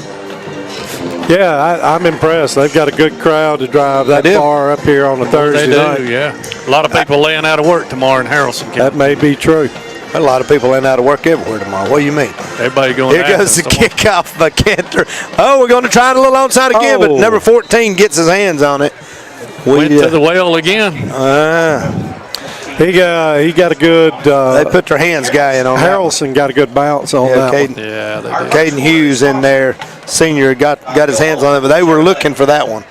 Yeah, I'm impressed. They've got a good crowd to drive that They do. far up here on a Thursday They night. do, yeah. A lot of people laying out of work tomorrow in Harrelson County. That may be true. A lot of people ain't out of work everywhere tomorrow. What do you mean? Everybody going. Here to goes the Athens tomorrow. kickoff by Cantor. Oh, we're going to try it a little onside again, but number 14 gets his hands on it. Went to the well again. He got a good. They put their hands guy in on Haralson got a good bounce on that one. Yeah, they did. Caden Hughes in there, senior, got his hands on it, but they were looking for that one.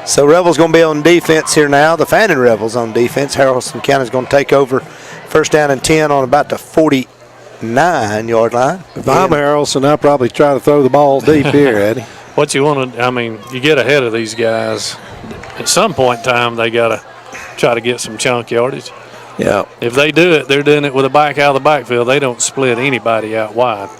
So Rebels going to be on defense here now. The Fannin Rebels on defense. Haralson County's going to take over first down and 10 on about the 49-yard line. If I'm Haralson, I'll probably try to throw the ball deep here, Eddie. What you want to, I mean, you get ahead of these guys. At some point in time, they got to try to get some chunk yardage. Yeah. If they do it, they're doing it with a back out of the backfield. They don't split anybody out wide.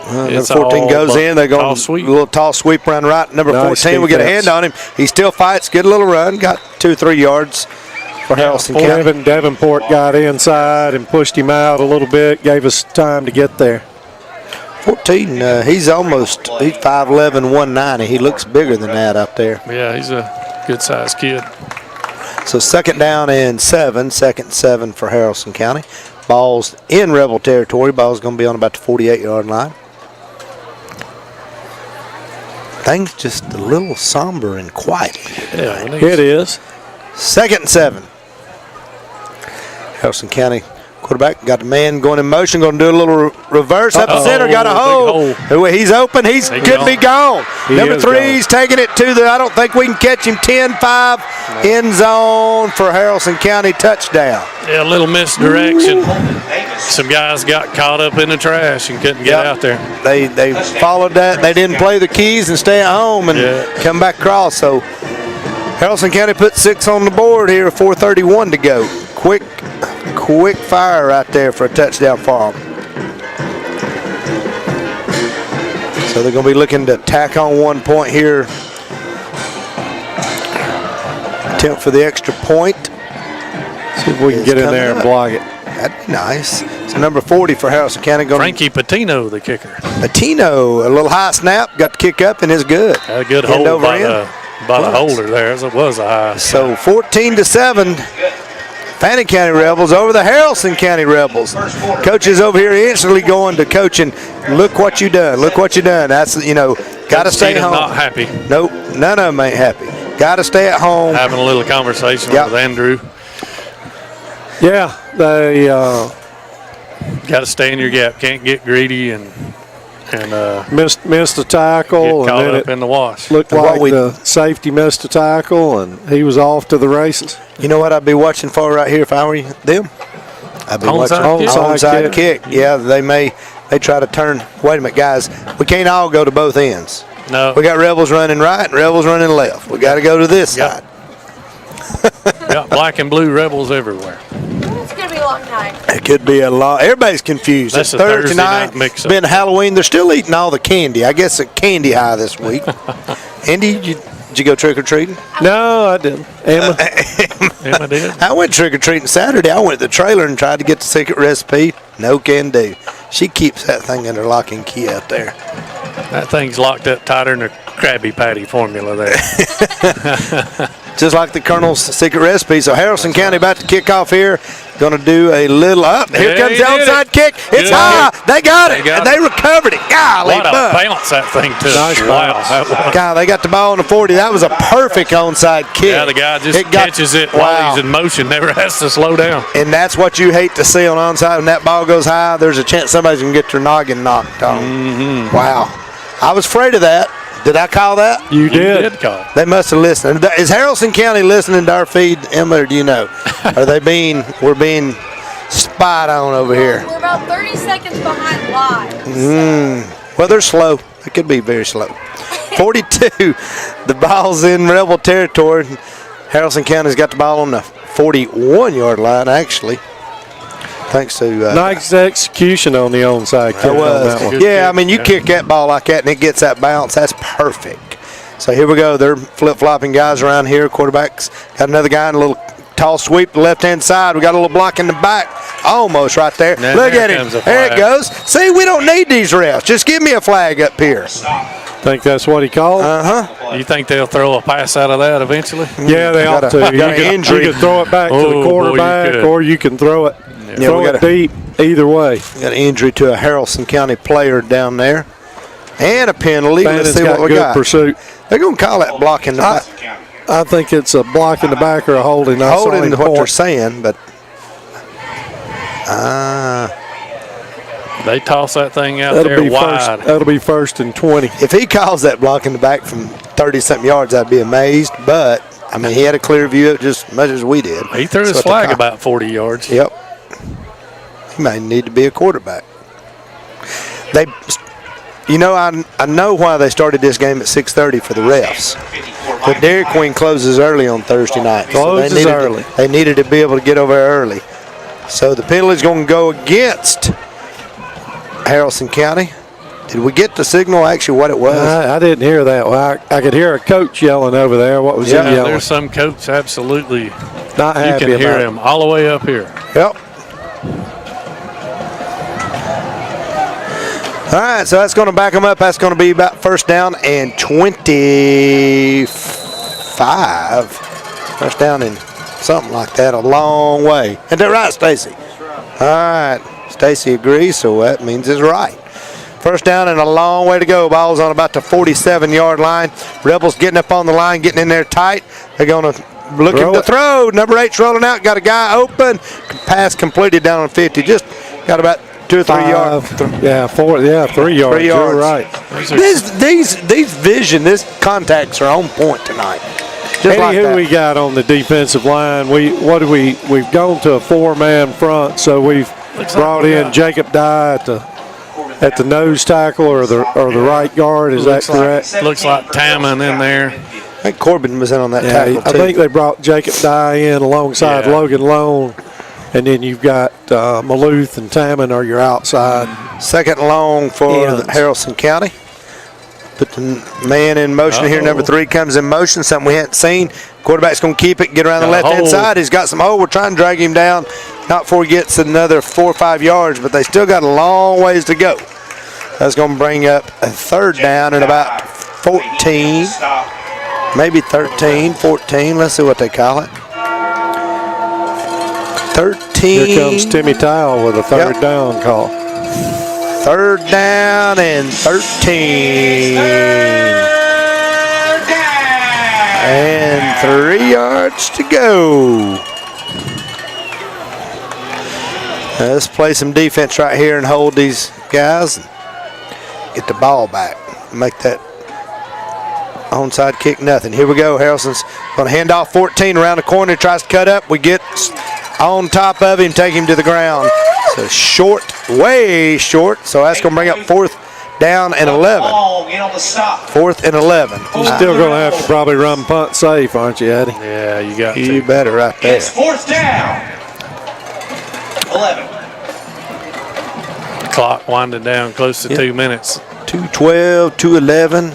Number 14 goes in. They're going a little tall sweep run right. Number 14, we get a hand on him. He still fights. Good little run. Got 2 or 3 yards for Haralson County. Davenport got inside and pushed him out a little bit. Gave us time to get there. 14, he's 5'11", 190. He looks bigger than that out there. Yeah, he's a good-sized kid. So second down and 7. Second 7 for Haralson County. Ball's in Rebel territory. Ball's going to be on about the 48-yard line. Things just a little somber and quiet. Yeah, it is. Second and 7. Haralson County quarterback got the man going in motion, going to do a little reverse up the center, got a hole. He's open, he's could be gone. Number 3, he's taking it to the, I don't think we can catch him, 10-5 end zone for Haralson County touchdown. Yeah, a little misdirection. Some guys got caught up in the trash and couldn't get out there. They followed that. They didn't play the keys and stay at home and come back across. So Haralson County put 6 on the board here, 4:31 to go. Quick fire right there for a touchdown for them. So they're going to be looking to tack on 1 point here. Attempt for the extra point. See if we can get in there and block it. That'd be nice. So number 40 for Haralson County. Frankie Patino, the kicker. Patino, a little high snap, got the kick up and is good. Had a good hold by the holder there, as it was a high. So 14-7. Fannin County Rebels over the Haralson County Rebels. Coaches over here instantly going to coaching. Look what you done. Look what you done. That's, got to stay home. Not happy. Nope, none of them ain't happy. Got to stay at home. Having a little conversation with Andrew. Yeah, they got to stay in your gap. Can't get greedy and missed a tackle. Get caught and then up in the wash. Looked like the safety missed a tackle, and he was off to the races. You know what I'd be watching for right here if I were them? I'd be watching onside kick. Yeah, they try to turn. Wait a minute, guys. We can't all go to both ends. No. We got Rebels running right and Rebels running left. We got to go to this side. Got black and blue Rebels everywhere. It's going to be a long night. It could be a lot. Everybody's confused. That's it's a Thursday night. mix-up. It's been Halloween. They're still eating all the candy. I guess a candy high this week. Andy, did you go trick-or-treating? No, I didn't. Emma did. I went trick-or-treating Saturday. I went to the trailer and tried to get the secret recipe. No can do. She keeps that thing under lock and key out there. That thing's locked up tighter than a Krabby Patty formula there. Just like the Colonel's secret recipe. So Haralson County about to kick off here. Going to do a little up. Here comes the onside kick. It's high. They got it. And they recovered it. Golly, what a bounce that thing took. Nice Wow. God, they got the ball on the 40. That was a perfect onside kick. Yeah, the guy just catches it while he's in motion. Never has to slow down. And that's what you hate to see on onside. When that ball goes high, there's a chance somebody's going to get their noggin knocked off. Mm-hmm. Wow. I was afraid of that. Did I call that? You did call. They must have listened. Is Haralson County listening to our feed, Emma, or do you know? We're being spied on over here. We're about 30 seconds behind live. Well, they're slow. It could be very slow. 42. The ball's in Rebel territory. Haralson County's got the ball on the 41-yard line, actually. Thanks to nice execution on the onside kick. It was. On that one. Yeah, I mean, you kick that ball like that and it gets that bounce. That's perfect. So here we go. They're flip-flopping guys around here. Quarterback's got another guy in a little tall sweep to the left-hand side. We got a little block in the back. Almost right there. Now Look at him. There it goes. See, we don't need these refs. Just give me a flag up here. Think that's what he called? You think they'll throw a pass out of that eventually? Yeah, they ought to. You can throw it back to the quarterback, or you can throw it. Yeah, throw it deep. either way. Got an injury to a Haralson County player down there. And a penalty. Let's Fannin's see what got we good got. pursuit. They're going to call that block in the back. I think it's a block in the back or a holding. That's the Holding only what they're point. saying, but They toss that thing out there wide. That'll be 1st and 20. if he calls that block in the back from 30-something yards, I'd be amazed. But, I mean, he had a clear view of just as much as we did. He threw That's his what they flag call- about 40 yards. Yep. He may need to be a quarterback. I know why they started this game at 6:30 for the refs. But Dairy Queen closes early on Thursday night. Closes early. They needed to be able to get over there early. So the penalty's going to go against Haralson County. Did we get the signal actually what it was? I didn't hear that. Well, I could hear a coach yelling over there. What was he Yeah, yelling? there's some coach absolutely. Not You happy can hear about it. him all the way up here. Yep. All right, so that's going to back them up. That's going to be about 1st down and 25. 1st down and something like that, a long way. Isn't that right, Stacy? All right, Stacy agrees, so that means it's right. 1st down and a long way to go. Ball's on about the 47-yard line. Rebels getting up on the line, getting in there tight. They're going to look him to throw. Number 8's rolling out, got a guy open. Pass completed down on 50. Just got about 2 or 3 yards. 3 yards. 3 yards. 3 yards. You're right. These vision, these contacts are on point tonight. Just Eddie, like who that. we got on the defensive line? We've gone to a 4-man front, so we've brought in Jacob Dye at the nose tackle or the right guard. Is that correct? Looks like Tammon in there. I think Corbin was in on that tackle I too. think they brought Jacob Dye in alongside Yeah. Logan Lone, and then you've got Maluth and Tammon are your outside. 2nd and long for Ends. Haralson County. Put the man in motion here. Number 3 comes in motion, something we hadn't seen. Quarterback's going to keep it, get around the Got a left-hand hole. side. He's got some hole. We're trying to drag him down, not before he gets another 4 or 5 yards, but they still got a long ways to go. That's going to bring up a 3rd down and about 14, maybe 13, 14. Let's see what they call it. 13. Here comes Timmy Towle with a 3rd Yep. down call. 3rd down and 13. And 3 yards to go. Now let's play some defense right here and hold these guys and get the ball back. Make that onside kick nothing. Here we go. Haralson's going to hand off 14 around the corner. Tries to cut up. We get on top of him, take him to the ground. So short, way short. So that's going to bring up 4th down and 11. 4th and 11. You're still going to have to probably run punt safe, aren't you, Eddie? Yeah, you got You to. better right there. It's 4th down. 11. Clock winding down close to 2 minutes. 2:12, 2:11.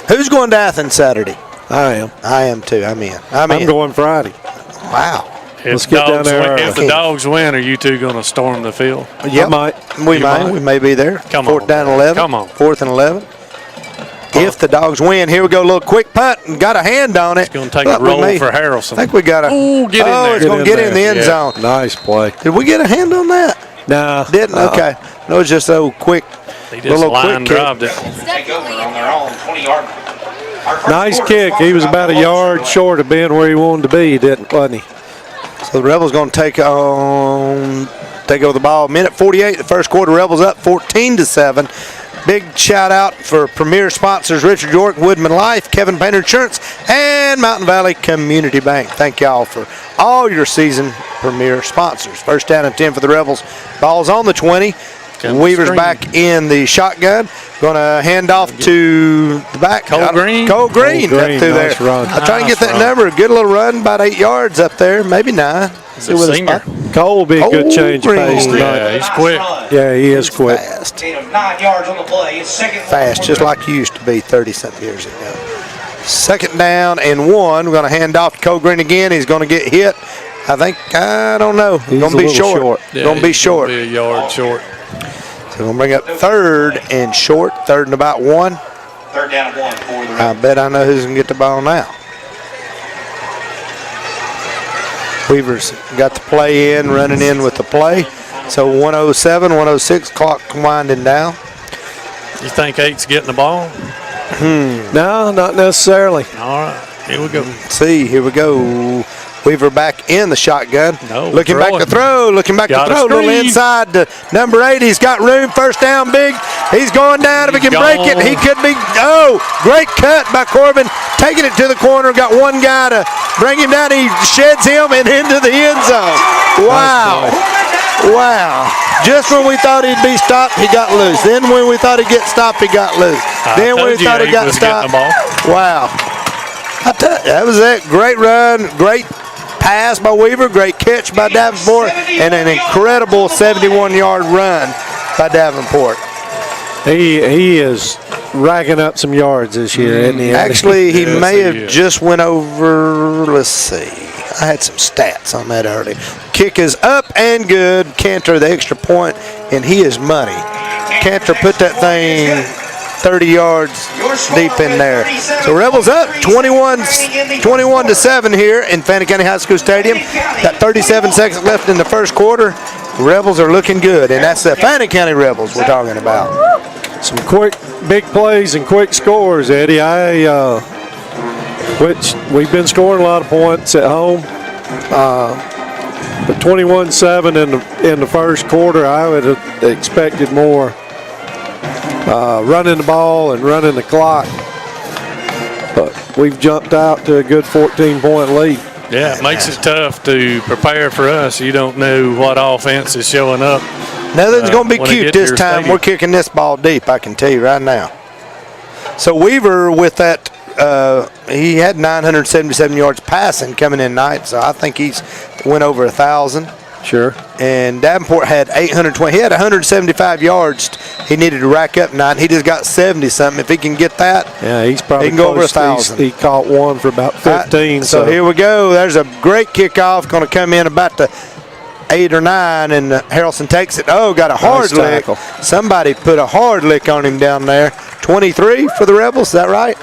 Who's going to Athens Saturday? I am. I am too. I'm in. I'm going Friday. Wow. Let's get down there If the early. Dogs win, are you two going to storm the field? Yep. I might. We You might. might. We may be there. Come 4th on. down 11. Come on. 4th and 11. If the Dogs win, here we go. A little quick punt and got a hand on it. It's going to take But a we roll may- for I Haralson. think we got a. Ooh, get in there. It's going to get in the end Yeah. zone. Nice play. Did we get a hand on that? Nah. Didn't? Okay. No, it's just so quick. He just little line quick kick. dropped it. It's Take over definitely on their own 20-yard. Nice kick. He was about a yard short of being where he wanted to be, wasn't he? So the Rebels going to take over the ball. Minute 48, the first quarter. Rebels up 14-7. Big shout out for premier sponsors Richard York, Woodman Life, Kevin Painter Insurance, and Mountain Valley Community Bank. Thank y'all for all your season premier sponsors. 1st down and 10 for the Rebels. Ball's on the 20. Weaver's screen. back in the shotgun. Going to hand off to the back. Cole Green. Cole Green. Cole up Green, through nice there. run. I'll try and get Nice that run. number. A good little run, about 8 yards up there, maybe 9. See a where the senior. spot- Cole will be a good Cole change of pace Green. tonight. Yeah, he's quick. Yeah, he is quick. Fast. Gain of 9 yards on the play. It's 2nd. Fast, just like you used to be 30-something years ago. 2nd down and 1. We're going to hand off to Cole Green again. He's going to get hit. I don't know. He's Going to a be little short. short. Yeah, Going to be he's short. Be a yard short. So we're going to bring up 3rd and short. 3rd and about 1. 3rd down and 1 for the I Rebels. bet I know who's going to get the ball now. Weaver's got the play in, running in with the play. So 107, 106, clock winding down. You think 8's getting the ball? No, not necessarily. All right, here we go. See, here we go. Weaver back in the shotgun. No, looking back to throw, looking back Got to a throw. Little screen. inside to number 8. He's got room. First down, big. He's going down. If he can break it, he could be. Oh, great cut by Corbin. Taking it to the corner. Got one guy to bring him down. He sheds him and into the end zone. Wow. Wow. Just when we thought he'd be stopped, he got loose. Then when we thought he'd get stopped, he got loose. Then when we thought he got stopped. Wow. That was it. Great run. Great pass by Weaver. Great catch by Davenport. And an incredible 71-yard run by Davenport. He is racking up some yards this year, isn't he? Actually, he Yes, may he have is. just went over, let's see. I had some stats on that earlier. Kick is up and good. Cantor, the extra point, and he is money. Cantor put that thing 30 yards deep in there. So Rebels up 21-7 here in Fannin County High School Stadium. Got 37 seconds left in the first quarter. Rebels are looking good, and that's the Fannin County Rebels we're talking about. Some quick, big plays and quick scores, Eddie. Which we've been scoring a lot of points at home. But 21-7 in the first quarter, I would have expected more. Running the ball and running the clock. But we've jumped out to a good 14-point lead. Yeah, it makes it tough to prepare for us. You don't know what offense is showing up. Nothing's going to be when they cute get to this your time. stadium. We're kicking this ball deep, I can tell you right now. So Weaver with that, he had 977 yards passing coming in tonight, so I think he's went over 1,000. Sure. And Davenport had 820. He had 175 yards he needed to rack up tonight. He just got 70-something. If he can get that, Yeah, he's probably he can go over close to- 1,000. He caught one for about 15. So here we go. There's a great kickoff going to come in about the 8 or 9, and Haralson takes it. Oh, got a hard lick. tackle. Somebody put a hard lick on him down there. 23 for the Rebels. Is that right?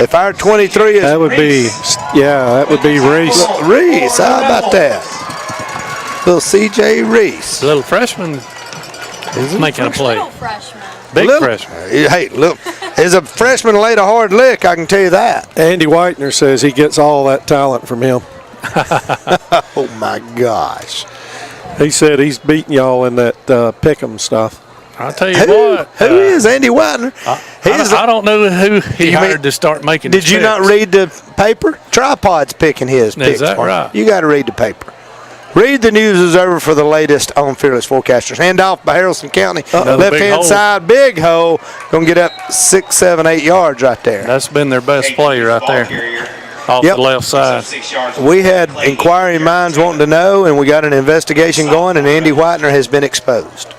If our 23 is that would be Reese. Reese, how about that? Little C.J. Reese. Little freshman making a play. Little freshman. Big Little- freshman. Hey, look, as a freshman laid a hard lick, I can tell you that. Andy Whitener says he gets all that talent from him. Oh, my gosh. He said he's beating y'all in that pick'em stuff. I'll tell you Who what. is Andy Whitener? I don't know who he You mean- hired to start making Did you not picks. read the paper? Tripod's picking his picks. that for him. right? You got to read the paper. Read the news is over for the latest on Fearless Forecasters. Hand off by Haralson County. Another Left big hand hole. side, big hole. Going to get up 6, 7, 8 yards right there. That's been their best play right there. Off Yep. the left side. We had inquiring minds wanting to know, and we got an investigation going, and Andy Whitener has been exposed.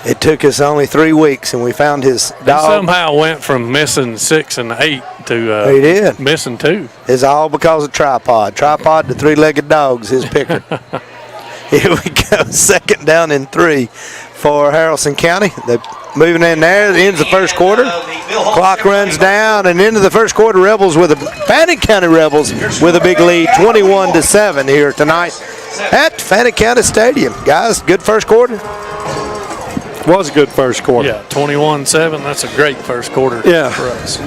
It took us only 3 weeks, and we found his He dog. somehow went from missing 6 and 8 to He did. missing 2. It's all because of Tripod. Tripod, the three-legged dog's his picker. Here we go, 2nd down and 3 for Haralson County. They're moving in there. It ends the first quarter. Clock runs down, and into the first quarter, Rebels with Fannin County Rebels with a big lead, 21-7 here tonight at Fannin County Stadium. Guys, good first quarter. Was a good first quarter. Yeah, 21-7. That's a great first quarter Yeah. for us.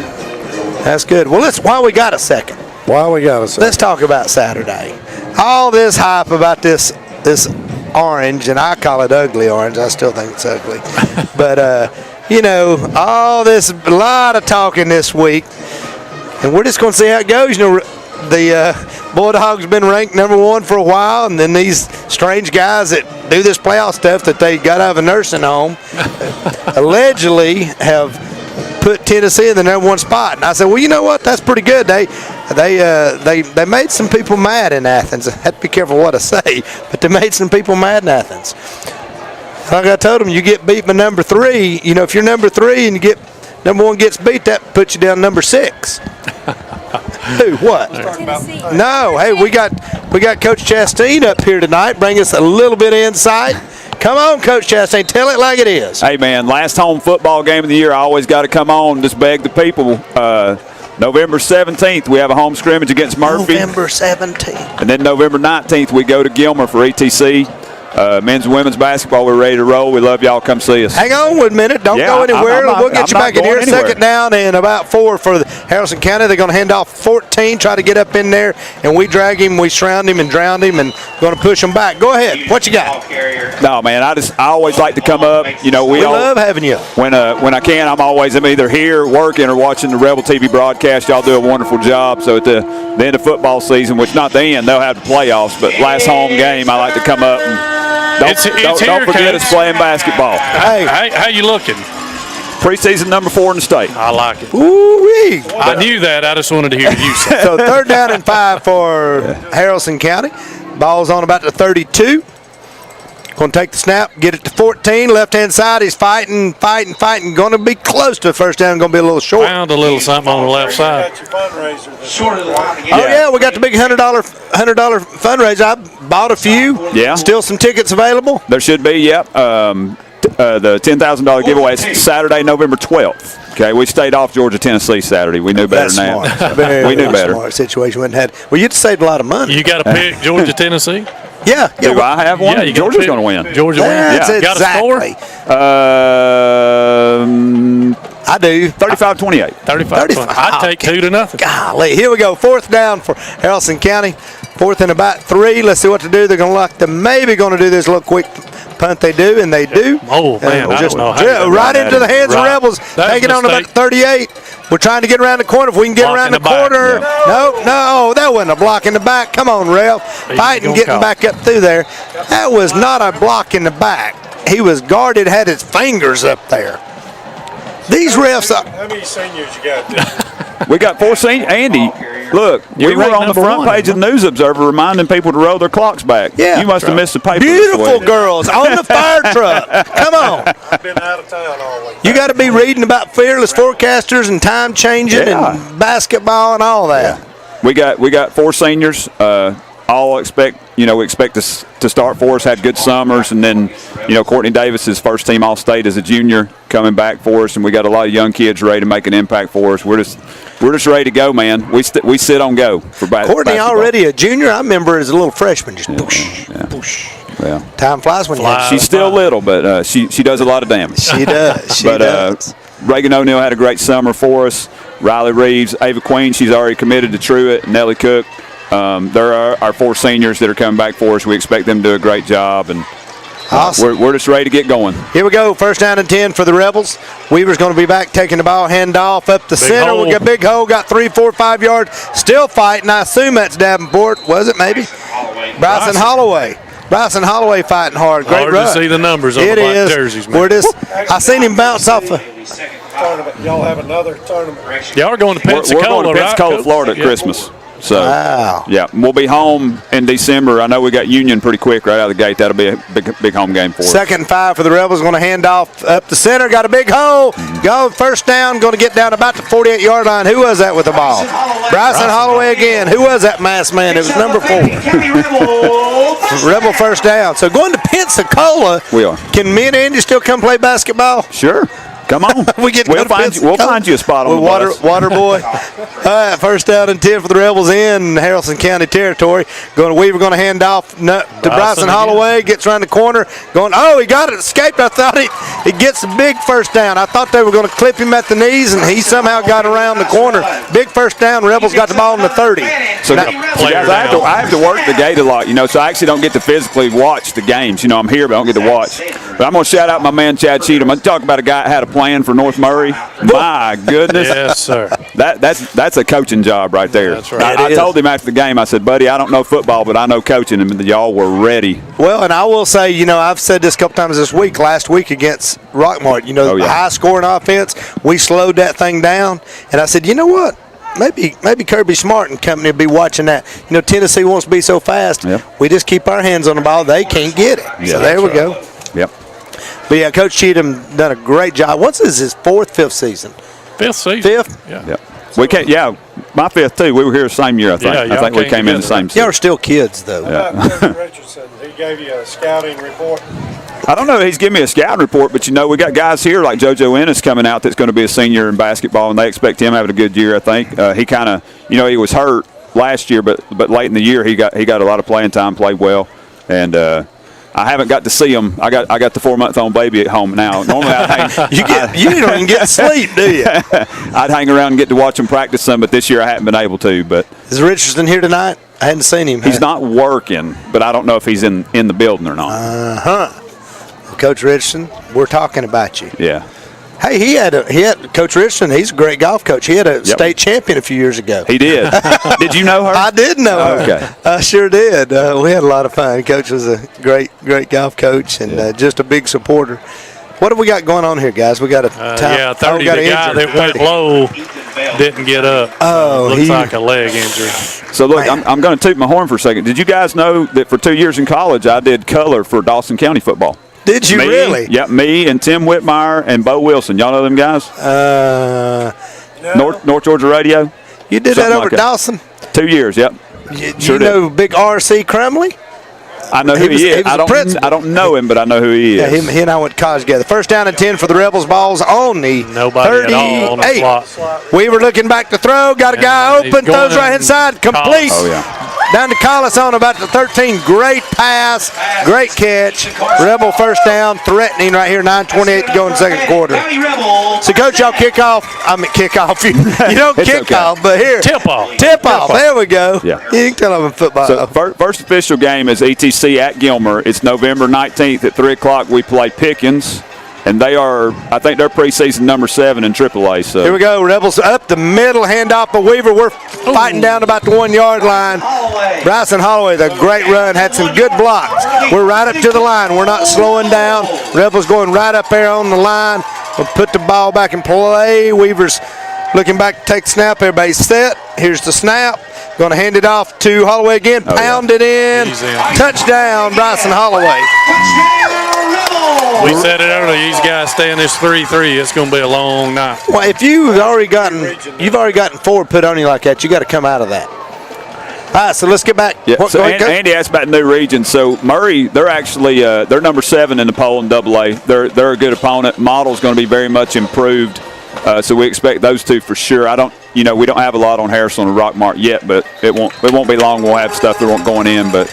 That's good. Well, while we got a second, Why we got to say? let's talk about Saturday. All this hype about this orange, and I call it ugly orange. I still think it's ugly. But, all this, a lot of talking this week. And we're just going to see how it goes. The Bulldog's been ranked #1 for a while, and then these strange guys that do this playoff stuff that they got out of a nursing home allegedly have put Tennessee in the #1 spot. And I said, well, you know what? That's pretty good. They made some people mad in Athens. I have to be careful what I say, but they made some people mad in Athens. Like I told them, you get beat by #3. If you're #3 and you get #1 gets beat, that puts you down #6. Who? What? Tennessee. No. Hey, we got Coach Chastain up here tonight. Bring us a little bit of insight. Come on, Coach Chastain. Tell it like it is. Hey, man, last home football game of the year, I always got to come on, just beg the people. November 17th, we have a home scrimmage against Murphy. November 17th. And then November 19th, we go to Gilmer for ETC. Men's and women's basketball, we're ready to roll. We love y'all. Come see us. Hang on 1 minute. Don't go anywhere. We'll get you back in here. Anywhere. Second down and about 4 for the Haralson County. They're going to hand off 14, try to get up in there, and we drag him, we surround him and drown him, and going to push him back. Go ahead. What you got? No, man, I always like to come up. You know, We love having you. When I can, I'm either here working or watching the Rebel TV broadcast. Y'all do a wonderful job. So at the end of football season, which not the end, they'll have the playoffs, but last home game, I like to come up and don't forget us playing basketball. Hey, How you looking? Preseason number 4 in the state. I like it. Ooh-wee. I knew that. I just wanted to hear you say it. So third down and 5 for Haralson County. Ball's on about the 32. Going to take the snap, get it to 14. Left-hand side, he's fighting. Going to be close to the first down. Going to be a little short. Found a little something on the left side. Short of the line again. Oh, yeah, we got the big $100 fundraiser. I bought a few. Yeah. Still some tickets available. There should be, yep. The $10,000 giveaway is Saturday, November 12th. Okay, we stayed off Georgia, Tennessee Saturday. We knew better than Smart. that. Very We knew better. Smart situation. Well, you just saved a lot of money. You got to pick Georgia, Tennessee? Yeah. Do I have one? Yeah, you gotta Georgia's pick. going to win. Georgia wins. That's Yeah. Got a score? exactly. I do. 35-28. 35. I'd take 2-0. Golly, here we go. Fourth down for Haralson County. Fourth and about 3. Let's see what to do. They're going to lock them. Maybe going to do this little quick punt. They do, and they do. Oh, man, And I just don't know how you done right that. into the hands of Right. Rebels. That's Take it a on about mistake. 38. We're trying to get around the corner. If we can get Block around in the the back. corner. No, that wasn't a block in the back. Come on, Rev. Fighting, gonna getting call. back up through there. That was not a block in the back. He was guarded, had his fingers up there. These refs are. How many seniors you got? We got 4 seniors. Andy, look, You're we were ranked on the number front 1. page of the News Observer reminding people to roll their clocks back. Yeah. You must have missed the paper this Beautiful week. girls on the fire truck. Come on. I've been out of town all week. You got to be reading about fearless forecasters and time changing Yeah. and basketball and all that. We got 4 seniors. All expect us to start for us. Had good summers, and then Courtney Davis is first team All State as a junior coming back for us, and we got a lot of young kids ready to make an impact for us. We're just ready to go, man. We sit on go for basketball. Courtney already a junior. I remember as a little freshman, just push. Yeah. Time flies when you have She's still little, but she does a lot of damage. She does. She But does. Reagan O'Neill had a great summer for us. Riley Reeves, Ava Queen, she's already committed to Truett. Nellie Cook. There are our 4 seniors that are coming back for us. We expect them to do a great job, and Awesome. we're just ready to get going. Here we go. First down and 10 for the Rebels. Weaver's going to be back taking the ball, hand off up the center. hole. We got a big hole, got 3, 4, 5 yards. Still fighting. I assume that's Davenport. Was it maybe? Bryson Holloway. Bryson Holloway fighting hard. Great Hard run. to see the numbers on It the black is. jerseys, man. We're just, I seen him bounce off a. Tournament. Y'all have another tournament. Y'all are going to We're Pensacola, going to right, Pensacola, Coach? Florida at Yeah. Christmas. So, Wow. yeah, we'll be home in December. I know we got Union pretty quick right out of the gate. That'll be a big home game for us. Second and 5 for the Rebels. Going to hand off up the center. Got a big hole. Go first down. Going to get down about the 48-yard line. Who was that with the ball? Bryson Holloway again. Who was that masked man? It was number 4. Rebel first down. So going to Pensacola. We are. Can me and Andy still come play basketball? Sure. Come on. We get to we'll go to find Pensacola. you a spot on With the bus. Water boy. All right, first down and 10 for the Rebels in Haralson County territory. Weaver going to hand off to Bryson again. Holloway. Gets around the corner. He got it. Escaped. I thought he gets the big first down. I thought they were going to clip him at the knees, and he somehow got around the corner. Big first down. Rebels got the ball in the 30. So, Now- guys, I have to work the gate a lot, so I actually don't get to physically watch the games. I'm here, but I don't get to watch. But I'm going to shout out my man, Chad Cheatham. I'm talking about a guy that had a plan for North Murray. My goodness. Yes, sir. That's a coaching job right there. That's right. I told him after the game, I said, buddy, I don't know football, but I know coaching, and y'all were ready. Well, and I will say, I've said this a couple times this week, last week against Rockmart, Oh, yeah. high-scoring offense, we slowed that thing down. And I said, you know what? Maybe Kirby Smart and company will be watching that. Tennessee wants to be so fast. Yep. We just keep our hands on the ball. They can't get it. Yeah, so there we that's go. Yep. But, yeah, Coach Cheatham done a great job. What's his 4th, 5th season? 5th season. 5th? Yeah. Yep. We can't. Yeah, my 5th too. We were here the same year. I think. Yeah, I y'all think we came came in the together. same Y'all season. are still kids, though. How about Coach Richardson? He gave you a scouting report. I don't know. He's giving me a scouting report, but we got guys here like JoJo Ennis coming out that's going to be a senior in basketball, and they expect him having a good year. I think he kind of, he was hurt last year, but late in the year he got a lot of playing time, played well, and I haven't got to see them. I got the 4-month-old baby at home now. Normally I'd hang. You don't even get sleep, do you? I'd hang around and get to watch them practice some, but this year I haven't been able to. But is Richardson here tonight? I hadn't seen him. He's not working, but I don't know if he's in the building or not. Coach Richardson, we're talking about you. Yeah. Hey, he had Coach Richardson. He's a great golf coach. He had a state champion a few years ago. He did. Did you know her? I did know her. Okay. I sure did. We had a lot of fun. Coach was a great golf coach and just a big supporter. What have we got going on here, guys? We got a time. 30. We got the guy that went low didn't get up. Looks like a leg injury. So, look, I'm going to toot my horn for a second. Did you guys know that for 2 years in college I did color for Dawson County football? Did you really? Yep, me and Tim Whitmire and Bo Wilson. Y'all know them guys? No. North Georgia Radio? You did Something that over like at Dawson? 2 years, yep. You know Big R.C. Crumley? I know who he is. I don't know him, but I know who he is. Yeah, he and I went to college together. First down and 10 for the Rebels. Balls on the Nobody 38. at all on the slot. We were looking back to throw. Got a guy open. Throws right hand side. Complete. Oh, yeah. Down to Collis on about the 13. Great pass. Great catch. Rebel first down. Threatening right here. 9:28 to go in the second quarter. So, Coach, y'all kick off. I mean, kick off. You don't kick okay. off, but here. Tip off. Tip off. There we go. Yeah. You can tell I'm in football. So, first official game is ETC at Gilmer. It's November 19th at 3 o'clock. We play Pickens. And I think they're preseason number 7 in AAA. So here we go. Rebels up the middle, handoff to Weaver. We're fighting down about the 1 yard line. Bryson Holloway, the great run, had some good blocks. We're right up to the line. We're not slowing down. Rebels going right up there on the line. We'll put the ball back in play. Weaver's looking back to take the snap. Everybody's set. Here's the snap. Going to hand it off to Holloway again. Pound it in. Touchdown, Bryson Holloway. We said it earlier. These guys stay in this 3-3. It's going to be a long night. Well, if you've already gotten 4 put on you like that, you got to come out of that. All right, so let's get back. Yeah. So Andy asked about new region. So Murray, they're actually they're number 7 in the poll in AA. They're a good opponent. Model's going to be very much improved. So we expect those two for sure. We don't have a lot on Haralson and Rockmart yet, but it won't be long. We'll have stuff that won't going in, but.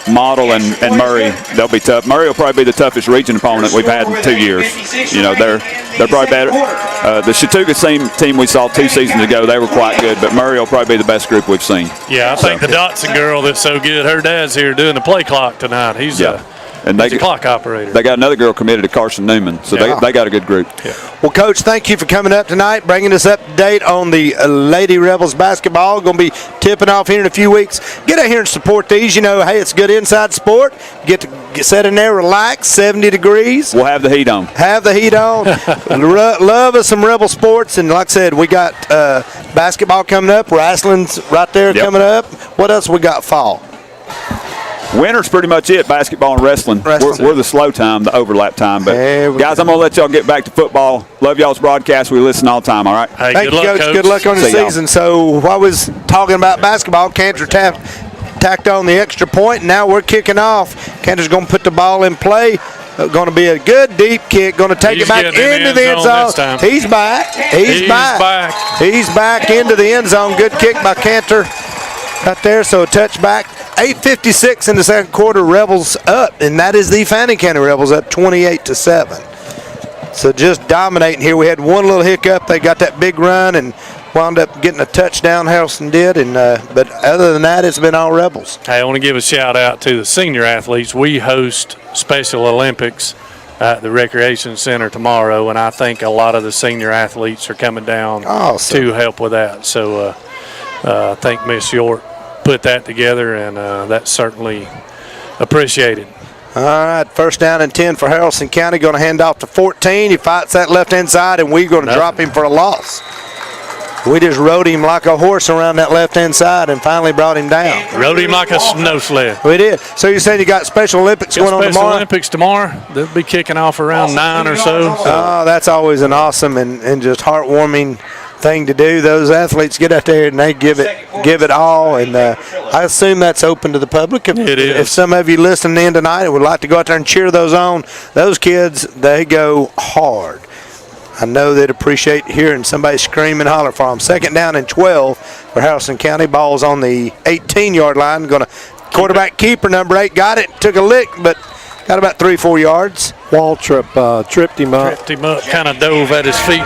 Model and Murray, they'll be tough. Murray will probably be the toughest region opponent we've had in 2 years. They're probably better. The Chattooga team we saw 2 seasons ago, they were quite good, but Murray will probably be the best group we've seen. Yeah, I think the Dotson girl that's so good, her dad's here doing the play clock tonight. He's a clock operator. They got another girl committed to Carson Newman, so they got a good group. Yeah. Well, Coach, thank you for coming up tonight, bringing us up to date on the Lady Rebels basketball. Going to be tipping off here in a few weeks. Get out here and support these. Hey, it's good inside sport. Get sit in there, relax, 70 degrees. We'll have the heat on. Have the heat on. Love us some Rebel sports. And like I said, we got basketball coming up. Wrestling's right there coming up. What else we got fall? Winter's pretty much it, basketball and wrestling. We're the slow time, the overlap time. But, guys, I'm going to let y'all get back to football. Love y'all's broadcast. We listen all the time, all right? Hey, Thank you, Coach. Good luck on the season. So while I was talking about basketball, Cantor tacked on the extra point, and now we're kicking off. Cantor's going to put the ball in play. Going to be a good deep kick. Going to take it back into the end zone. He's back. He's back. He's back into the end zone. Good kick by Cantor right there. So a touchback. 8:56 in the second quarter. Rebels up, and that is the Fannin County Rebels up 28-7. So just dominating here. We had one little hiccup. They got that big run and wound up getting a touchdown. Haralson did, and but other than that, it's been all Rebels. Hey, I want to give a shout out to the senior athletes. We host Special Olympics at the Recreation Center tomorrow, and I think a lot of the senior athletes are coming down to help with that. So I think Miss York put that together, and that's certainly appreciated. All right, first down and 10 for Haralson County. Going to hand off to 14. He fights that left-hand side, and we're going to drop him for a loss. We just rode him like a horse around that left-hand side and finally brought him down. Rode him like a snow sled. We did. So you said you got Special Olympics going on tomorrow? Special Olympics tomorrow. They'll be kicking off around 9 or so. Oh, that's always an awesome and just heartwarming thing to do. Those athletes get out there and they give it all, and I assume that's open to the public. It is. If some of you listening in tonight would like to go out there and cheer those on, those kids, they go hard. I know they'd appreciate hearing somebody scream and holler for them. Second down and 12 for Haralson County. Ball's on the 18-yard line. Going to Quarterback keeper, number 8, got it, took a lick, but got about 3-4 yards. Waltrip tripped him up. Kind of dove at his feet,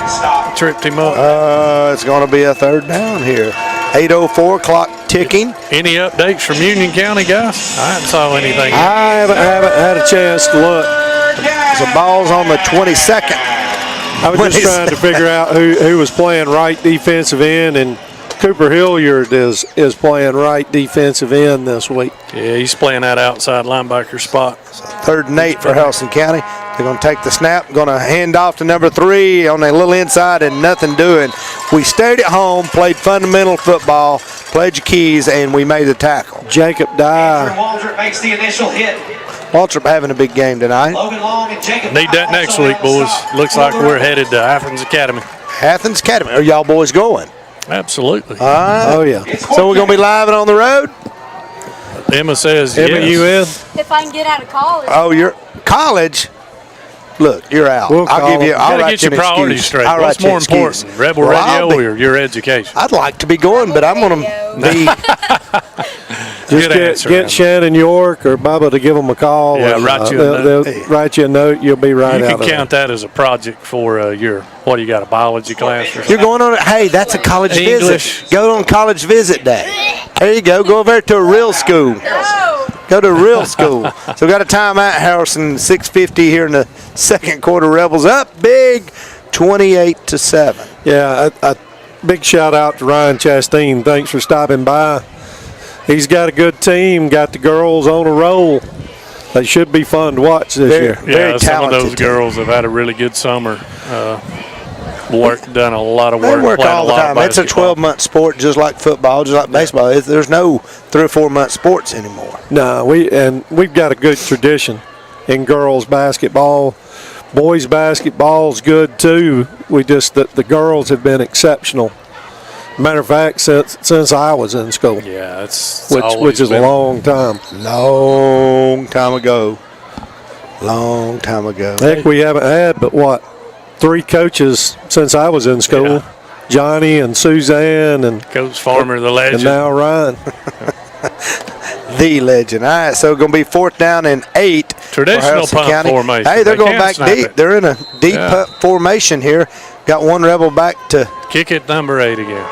tripped him up. It's going to be a 3rd down here. 8:04, clock ticking. Any updates from Union County, guys? I haven't saw anything yet. I haven't had a chance to look. The ball's on the 22nd. I was just trying to figure out who was playing right defensive end, and Cooper Hilliard is playing right defensive end this week. Yeah, he's playing that outside linebacker spot. 3rd and 8 for Haralson County. They're going to take the snap, going to hand off to number 3 on a little inside and nothing doing. We stayed at home, played fundamental football, played your keys, and we made the tackle. Jacob Dye. Waltrip makes the initial hit. Waltrip having a big game tonight. Logan Long and Jacob Need that next week, boys. Looks like we're headed to Athens Academy. Athens Academy. Are y'all boys going? Absolutely. Oh, yeah. So we're going to be live and on the road? Emma says Emma, yes. you in? If I can get out of college. Oh, you're college? Look, you're out. We'll I'll give call you. them. I'll Gotta write get you your an priorities excuse. straight. I'll What's write you more an excuse. important, Rebel Well, I'll Radio be- or your education? I'd like to be going, but I'm going to be. Just Good answer, get Emma. Shannon York or Bubba to give them a call. Yeah, and, write you a note. they'll write you a note. You'll be right You out can of count that as a project for your, what do you got, a biology class or You're something? going on. Hey, that's a college English. visit. Go on college visit day. There you go. Go over there to a real school. Go to a real school. So we got a timeout, Harrison. 6:50 here in the 2nd quarter. Rebels up big, 28-7. Yeah, a big shout out to Ryan Chastain. Thanks for stopping by. He's got a good team, got the girls on a roll. They should be fun to watch this year. Very Yeah, some of talented those team. girls have had a really good summer. Done a lot of They work. work playing all the a lot time. of It's a basketball. 12-month sport, just like football, just like baseball. There's no 3 or 4 month sports anymore. No, we've got a good tradition in girls basketball. Boys basketball's good too. The girls have been exceptional. Matter of fact, since I was in school, Yeah, it's which always is a been- long time. Long time ago. Long time ago. Heck, we haven't had but 3 coaches since I was in school. Yeah. Johnny and Suzanne and Coach Farmer, the legend. now Ryan. The legend. All right, so going to be 4th down and 8. Traditional for Haralson punt County. formation. Hey, they're They going can back snap deep. it. They're in a deep Yeah. punt formation here. Got one Rebel back to Kick it, number 8 again.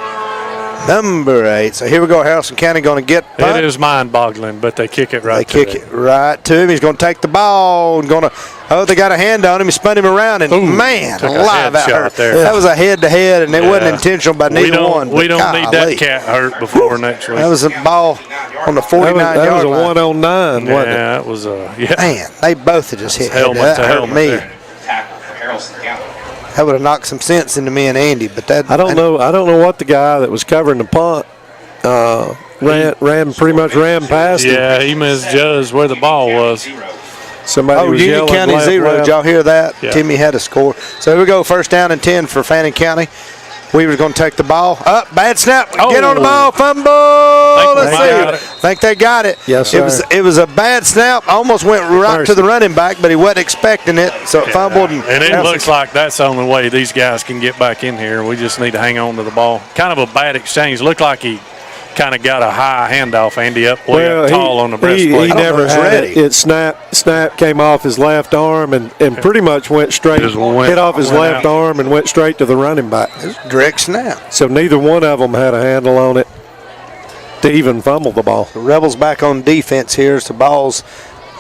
number 8. So here we go. Haralson County going to get punt. It is mind-boggling, but they kick it They right kick to it right to him. He's going to take the ball and going to. Oh, they got a hand on him. He spun him around, and Ooh, man, took a alive that headshot hurt. there. That was a head-to-head, and it wasn't Yeah. intentional by neither one. We but don't need golly. that cat hurt before next week. That was a ball on the That 49-yard was a line. 109, wasn't it? Yeah, that was yeah. Man, they both had just hit. Helmet That to hurt helmet me. there. Tackle for Haralson County. That would have knocked some sense into me and Andy, but that I don't know what the guy that was covering the punt pretty much ran past him. Yeah, he misjudged where the ball was. Somebody Oh, was Union yelling County left, 0. left. Did y'all hear that? Yeah. Timmy had a score. So here we go. 1st down and 10 for Fannin County. Weaver's going to take the ball. Up, bad snap. Get on the ball. Fumble. Think Let's we got see. it. Think they got it. Yes, It sir. was a bad snap. Almost went right to the running back, but he wasn't expecting it, so it fumbled. And it looks like that's the only way these guys can get back in here. We just need to hang on to the ball. Kind of a bad exchange. Looked like he kind of got a high handoff, Andy, way up tall on the breastplate. He I don't know never if it's had ready. it. It snap came off his left arm and pretty much went straight, Just went- hit off his went left out. arm and went straight to the running back. Direct snap. So neither one of them had a handle on it to even fumble the ball. The Rebels back on defense here. So the ball's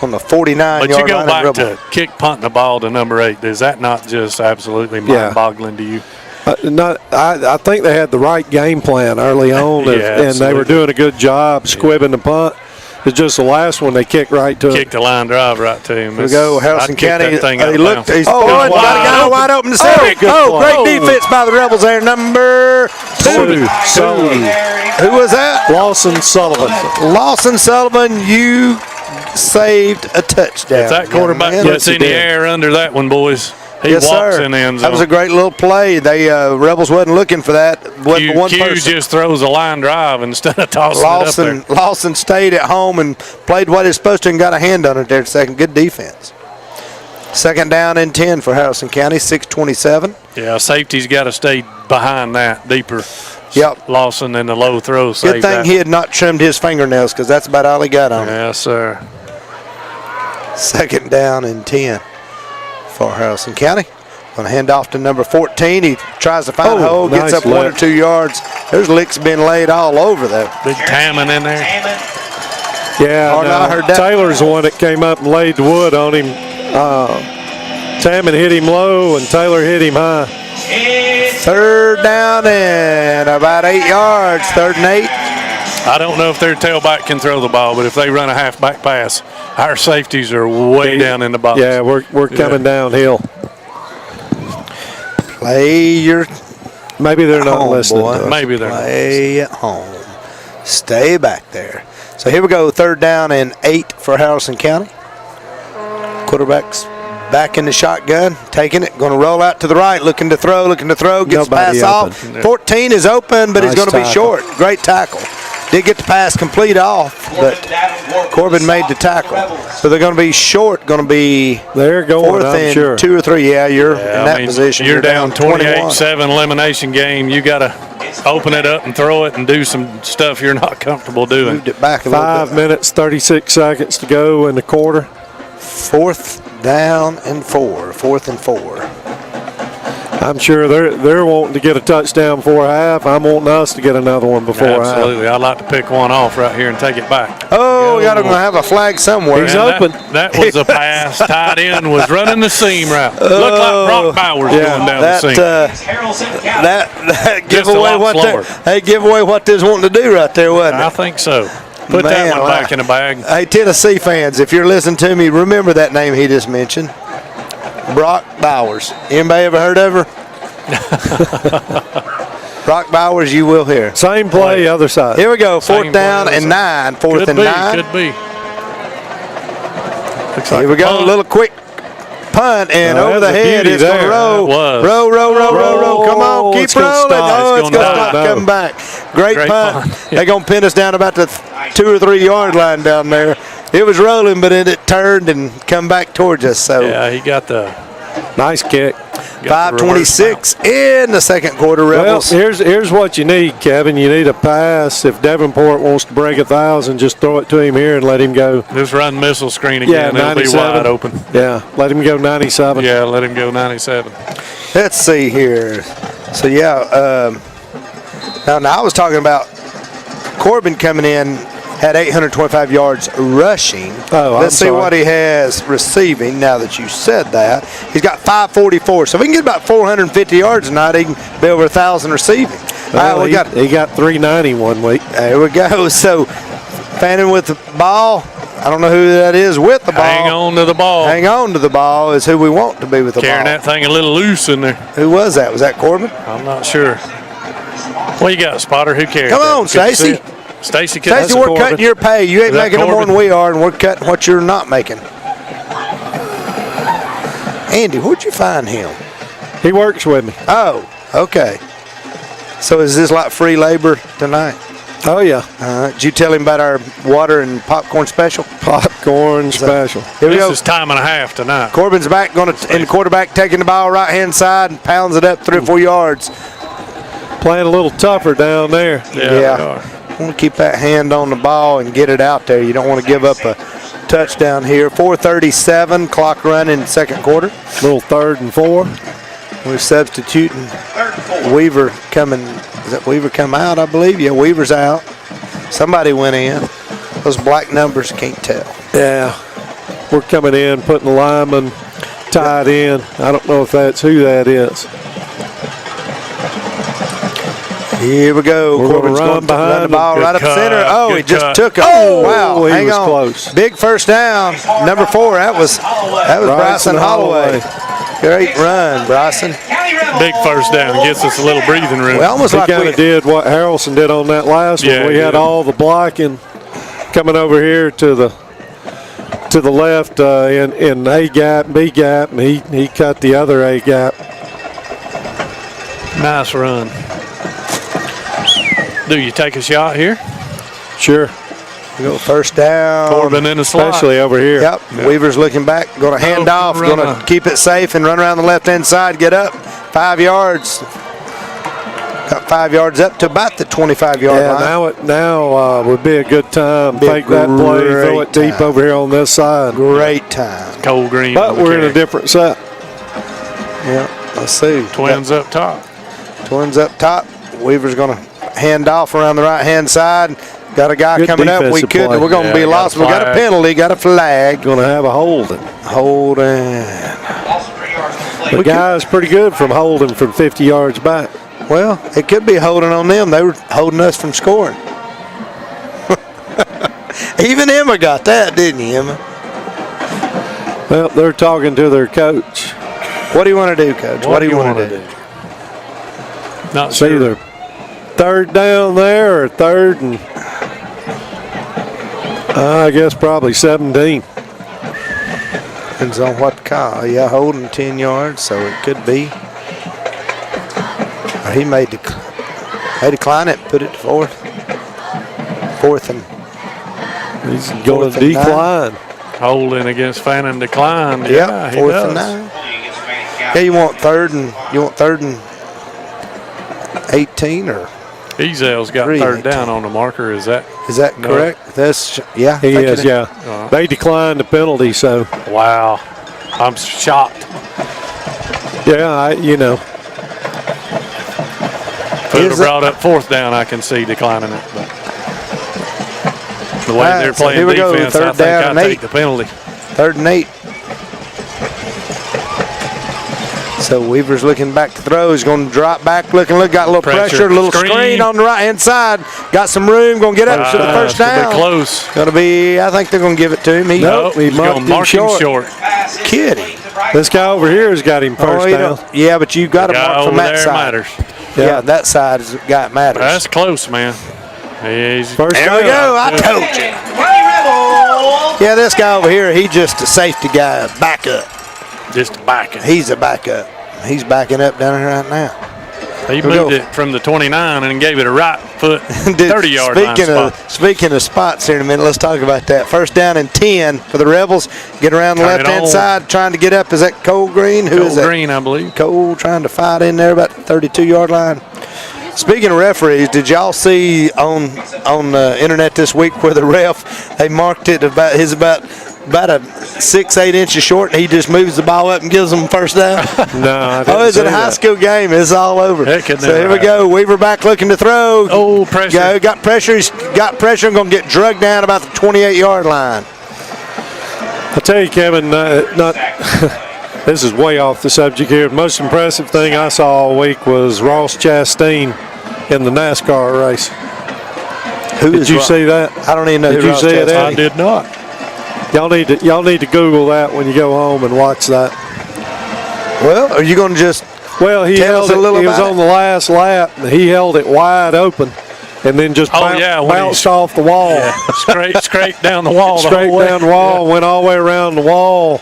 on the 49-yard But line. you go back Rebel. to kick punting the ball to number 8. Is that not just absolutely Yeah. mind-boggling to you? I think they had the right game plan early on, Yeah, and they were absolutely. doing a good job squibbing the punt. It's just the last one they kicked right to Kick it. the line drive right to him. Here we go. I'd Haralson kick County. that thing out He of looked. bounds. He's got a guy wide open to center. good Oh, play. great defense by the Rebels there. Number 2. Sullivan. Who was that? Lawson Sullivan. Lawson Sullivan. You saved a touchdown. If that quarterback young man. gets in the air under that one, boys, he Yes, walks sir. in the end zone. That was a great little play. They Rebels wasn't looking for that. Wasn't Q, one Q person. just throws a line drive instead of tossing it up there. Lawson stayed at home and played what he's supposed to and got a hand on it there. Second, good defense. 2nd down and 10 for Haralson County. 6:27. Yeah, safety's got to stay behind that deeper. Yep. Lawson and the low throw saved Good thing that. he had not trimmed his fingernails because that's about all he got on him. Yes, sir. 2nd down and 10 for Haralson County. Going to hand off to number 14. He tries to find a hole, gets nice up 1 or lick. 2 yards. There's licks been laid all over that. Big Tammon in there. Yeah, Oh, no, I heard that. Taylor's the one that came up and laid the wood on him. Tammon hit him low and Taylor hit him high. 3rd down and about 8 yards. 3rd and 8. I don't know if their tailback can throw the ball, but if they run a halfback pass, our safeties are way down in the box. Yeah, we're coming downhill. Play your Maybe they're not home, listening boy. to us. Maybe they're not. Play at home. Stay back there. So here we go. 3rd down and 8 for Haralson County. Quarterback's back in the shotgun, taking it, going to roll out to the right, looking to throw, gets Nobody pass off. open. 14 is open, but Nice he's going to be tackle. short. Great tackle. Did get the pass complete off, but Corbin made the tackle. So they're going to be short, going to be They're going, 4th I'm and sure. 2 or 3. Yeah, you're in I that mean, position. You're down 21. 28-7 elimination game. You got to open it up and throw it and do some stuff you're not comfortable doing. Moved it back a little 5 bit. minutes, 36 seconds to go in the quarter. 4th down and 4. 4th and 4. I'm sure they're wanting to get a touchdown before half. I'm wanting us to get another one before half. Absolutely. I'd like to pick one off right here and take it back. Oh, we got to have a flag somewhere. He's And open. That was a pass. Tight end was running the seam route. Looked like Brock Bowers Yeah, going down That, the seam. that give Just a away lot slower. they give away what they was wanting to do right there, wasn't I it? think so. Put that Man, one wow. back in the bag. Hey, Tennessee fans, if you're listening to me, remember that name he just mentioned. Brock Bowers. Anybody ever heard of her? Brock Bowers, you will hear. Same play, other side. Here we go. Same 4th down play, and 9. 4th Could and be. 9. Could be. Looks Here like we go. punt. A little quick punt and Oh, over the that's a head. beauty It's going to there. roll. That was. Roll. Come on. Oh, Keep it's gonna rolling. stop. Oh, It's it's going to gonna stop no. coming back. Great punt. punt. They're going to pin us down about the 2 or 3 yard line down there. It was rolling, but then it turned and come back towards us. So Yeah, he got the Nice kick. got the reverse 5:26 in the 2nd quarter. Well, Rebels. here's what you need, Kevin. You need a pass. If Davenport wants to break 1,000, just throw it to him here and let him go. Just run missile screen Yeah, again. It'll be 97. wide open. Yeah, let him go 97. Yeah, let him go 97. Let's see here. So now I was talking about Corbin coming in, had 825 yards rushing. Oh, Let's see I'm sorry. what he has receiving now that you said that. He's got 544. So if he can get about 450 yards tonight, he can be over 1,000 receiving. All Well, right, he got 390 one week. there we go. So Fannin with the ball. I don't know who that is with the ball. Hang on to the ball. Hang on to the ball is who we want to be with the Carrying ball. that thing a little loose in there. Who was that? Was that Corbin? I'm not sure. What you got, Spotter? Who carried Come that? on, Good to see Stacy. it. Stacy, Stacey, we're Corbin. cutting your pay. You ain't Is that making no more than Corbin? we are, and we're cutting what you're not making. Andy, where'd you find him? He works with me. Oh, okay. So is this like free labor tonight? Oh, yeah. Did you tell him about our water and popcorn special? Popcorn special. Here we This go. is time and a half tonight. Corbin's back, going to, and the quarterback taking the ball right-hand side and pounds it up 3 or 4 yards. Playing a little tougher down there. Yeah. Yeah. they are. Want to keep that hand on the ball and get it out there. You don't want to give up a touchdown here. 4:37, clock running, 2nd quarter. Little 3rd and 4. We're substituting. 3rd and 4. Weaver coming. Is that Weaver come out, I believe? Yeah, Weaver's out. Somebody went in. Those black numbers, can't tell. Yeah. We're coming in, putting the lineman tied in. I don't know if that's who that is. Here we go. We're gonna Corbin's run going to behind run the ball him. right Good up center. cut. Oh, Good he just cut. took it. Oh, wow. he Hang was on. close. Big first down. Number 4. That was Bryson Holloway. Great run, Bryson. Big first down gets us a little breathing room. We almost He like kind we of did what Haralson did on that last Yeah, one. We he had did. all the blocking coming over here to the left in A gap, B gap, and he cut the other A gap. Nice run. Do you take a shot here? Sure, we go first down. Corbin in the slot. especially over here. Yep. Weaver's looking back. Going to hand off. run Going a- to keep it safe and run around the left-hand side. Get up. 5 yards. about 5 yards up to about the 25-yard line. Now would be a good time. Be a Fake that play, throw it great deep time. over here on this side. Great time. Cole Green. But on the we're in carry. a different set. Yeah, let's see. Twins up top. Twins up top. Weaver's going to hand off around the right-hand side. Got a guy Good coming up. defensive play. We're going to be got lost. a We got a flag. penalty. Got a flag. Going to have a holding. Holding. Lost 3 yards on the play. The guy's pretty good from holding from 50 yards back. Well, it could be holding on them. They were holding us from scoring. Even Emma got that, didn't you, Emma? Well, they're talking to their coach. What do you want to do, Coach? What do you want to do? Not It's sure. either third down there or third and I guess probably 17. Depends on what call. Yeah, holding 10 yards, so it could be. Or he may decline it, put it to fourth. Fourth and He's going Fourth to and decline. Holding against Fannin declined. yeah, Yeah, he fourth does. and 9. He gets back out. Yeah, you want third and 18, or Ezel's got 3 and third 18. down on the marker. Is that? is that No. correct? That's yeah. He thinking is, it- yeah. They declined the penalty, so Wow. I'm shocked. yeah, If it Is have it- brought up fourth down, I can see declining it. But the way All right, they're so playing here we go, defense, third I think down I and take 8. the penalty. 3rd and 8. So Weaver's looking back to throw. He's going to drop back, got a little pressure, a little screen on the right-hand side. Got some room, going to get up to the first It's gonna down. be close. Going to be, I think they're going to give it to him. Nope, he he's marked going him to mark him short. short. Pass is Kidding. complete to Bryce this guy over here has got him Oh, first you down. don't- yeah, but you've got to Guy mark over from that there side. matters. Yeah, that side is the guy that matters. That's close, man. He's First There down. we go. I told you. County Rebels. Yeah, this guy over here, he's just a safety guy, backup. just backing. He's a backup. He's backing up down here right now. He we moved go. it from the 29 and gave it a right foot 30-yard line spot. Speaking of spots here in a minute, let's talk about that. First down and 10 for the Rebels. Get around the Turn it left-hand on. side, trying to get up. Is that Cole Green? Who is Cole that? Green, I believe. Cole trying to fight in there about the 32-yard line. Speaking of referees, did y'all see on the internet this week where the ref, they marked it about a 6-8 inches short, and he just moves the ball up and gives them first down? No, I didn't Oh, it's see a high that. school game. It's all over. Heck, it So never here we go. Weaver back looking to throw. Oh, pressure. Go. Got pressure. He's got pressure. I'm going to get drugged down about the 28-yard line. I'll tell you, Kevin, this is way off the subject here. The most impressive thing I saw all week was Ross Chastain in the NASCAR race. Did you see that? I don't even know Did who you Ross see it, Chastain I is. did not. Y'all need to Google that when you go home and watch that. Well, are you going to just Well, he Tell us held a little it. He was about on the last lap. And he held it wide open, and then just Oh, yeah, when bounced he- off the wall. Scrape down the wall. the Straight whole way. down the wall, went all the way around the wall,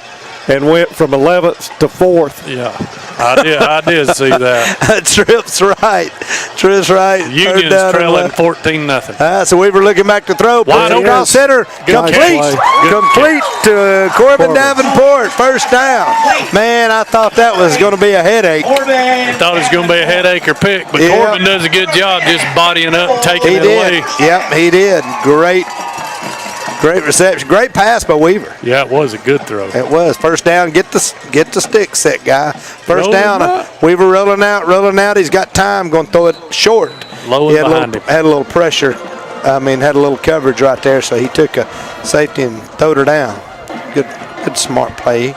and went from 11th to 4th. Yeah, I did see that. Tripp's right. Tripp's right. Third Union's down and trailing left. 14-0. So Weaver looking back to throw. Wide Puts it open. across center. Good Complete. catch. Complete to Corbin Corbin. Davenport. First down. Man, I thought that was going to be a headache. Corbin. Thought it was going to be a headache or pick, but Yeah. Corbin does a good job just bodying up, taking He it did. away. Yep, he did. Great reception. Great pass by Weaver. Yeah, it was a good throw. It was. First down. Get the stick set, guy. First Rolling down. out. Weaver rolling out. He's got time. Going to throw it short. Low He and had behind him. had a little pressure. Had a little coverage right there, so he took a safety and throwed her down. Good smart play.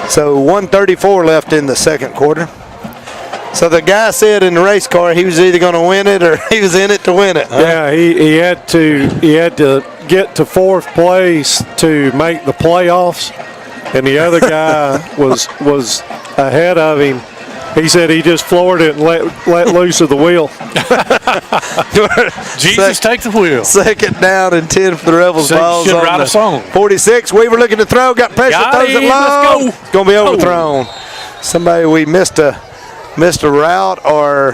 So 1:34 left in the second quarter. So the guy said in the race car he was either going to win it or he was in it to win it. Huh? Yeah, he had to get to 4th place to make the playoffs, and the other guy was ahead of him. He said he just floored it and let loose of the wheel. Jesus, take the wheel. Second down and 10 for the Rebels. So you Balls should on write the a song. 46. Weaver looking to throw. Got pressure. Got Throws it him. Let's long. go. It's going to be overthrown. Somebody we missed a route or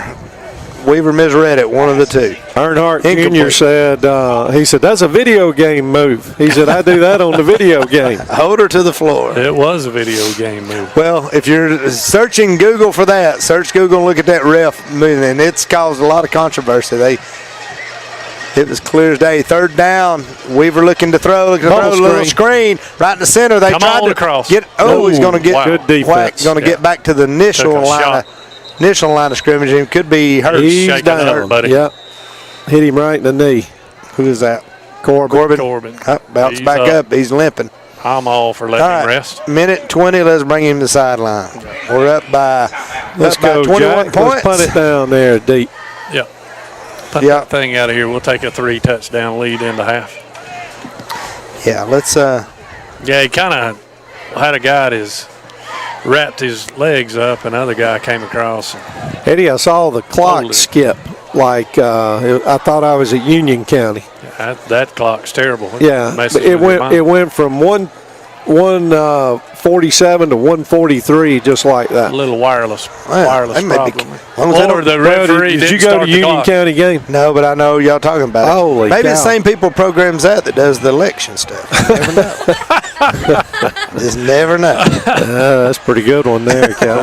Weaver misread it, one of the two. Earnhardt Jr. Incomplete. said, he said, that's a video game move. He said, I do that on the video game. Hold her to the floor. It was a video game move. Well, if you're searching Google for that, search Google and look at that ref moving, and it's caused a lot of controversy. It was clear as day. Third down. Weaver looking to throw. Little screen right in the center. They Come tried on to across. get. Oh, he's going to get Wow. Good defense. Going to get back to the initial Took a line. shot. Initial line of scrimmage. It could be hurt. He's shaking down, up, buddy. Yep. Hit him right in the knee. Who is that? Corbin. Corbin. Bounce He's back up. He's limping. I'm all for letting All him right, rest. minute 20. Let's bring him to the sideline. We're up by, Let's up by go, 21 Jack. points. Let's punt it down there deep. Yep. Put Yeah. that thing out of here. We'll take a 3-touchdown lead into half. Yeah, let's. Yeah, he kind of had a guy wrapped his legs up, and another guy came across. Eddie, I saw the clock Totally. skip. Like, I thought I was at Union County. That clock's terrible. Yeah, Messes but it with your went mind. it went from 147 to 143 just like that. A little wireless Well, they may be- problem. as long as they Or don't- the referee Did didn't you go start to the Union clock. County game? No, but I know y'all talking about it. Holy Maybe the cow. same people programs that does the election stuff. You never know. Just never know. That's a pretty good one there, Cal.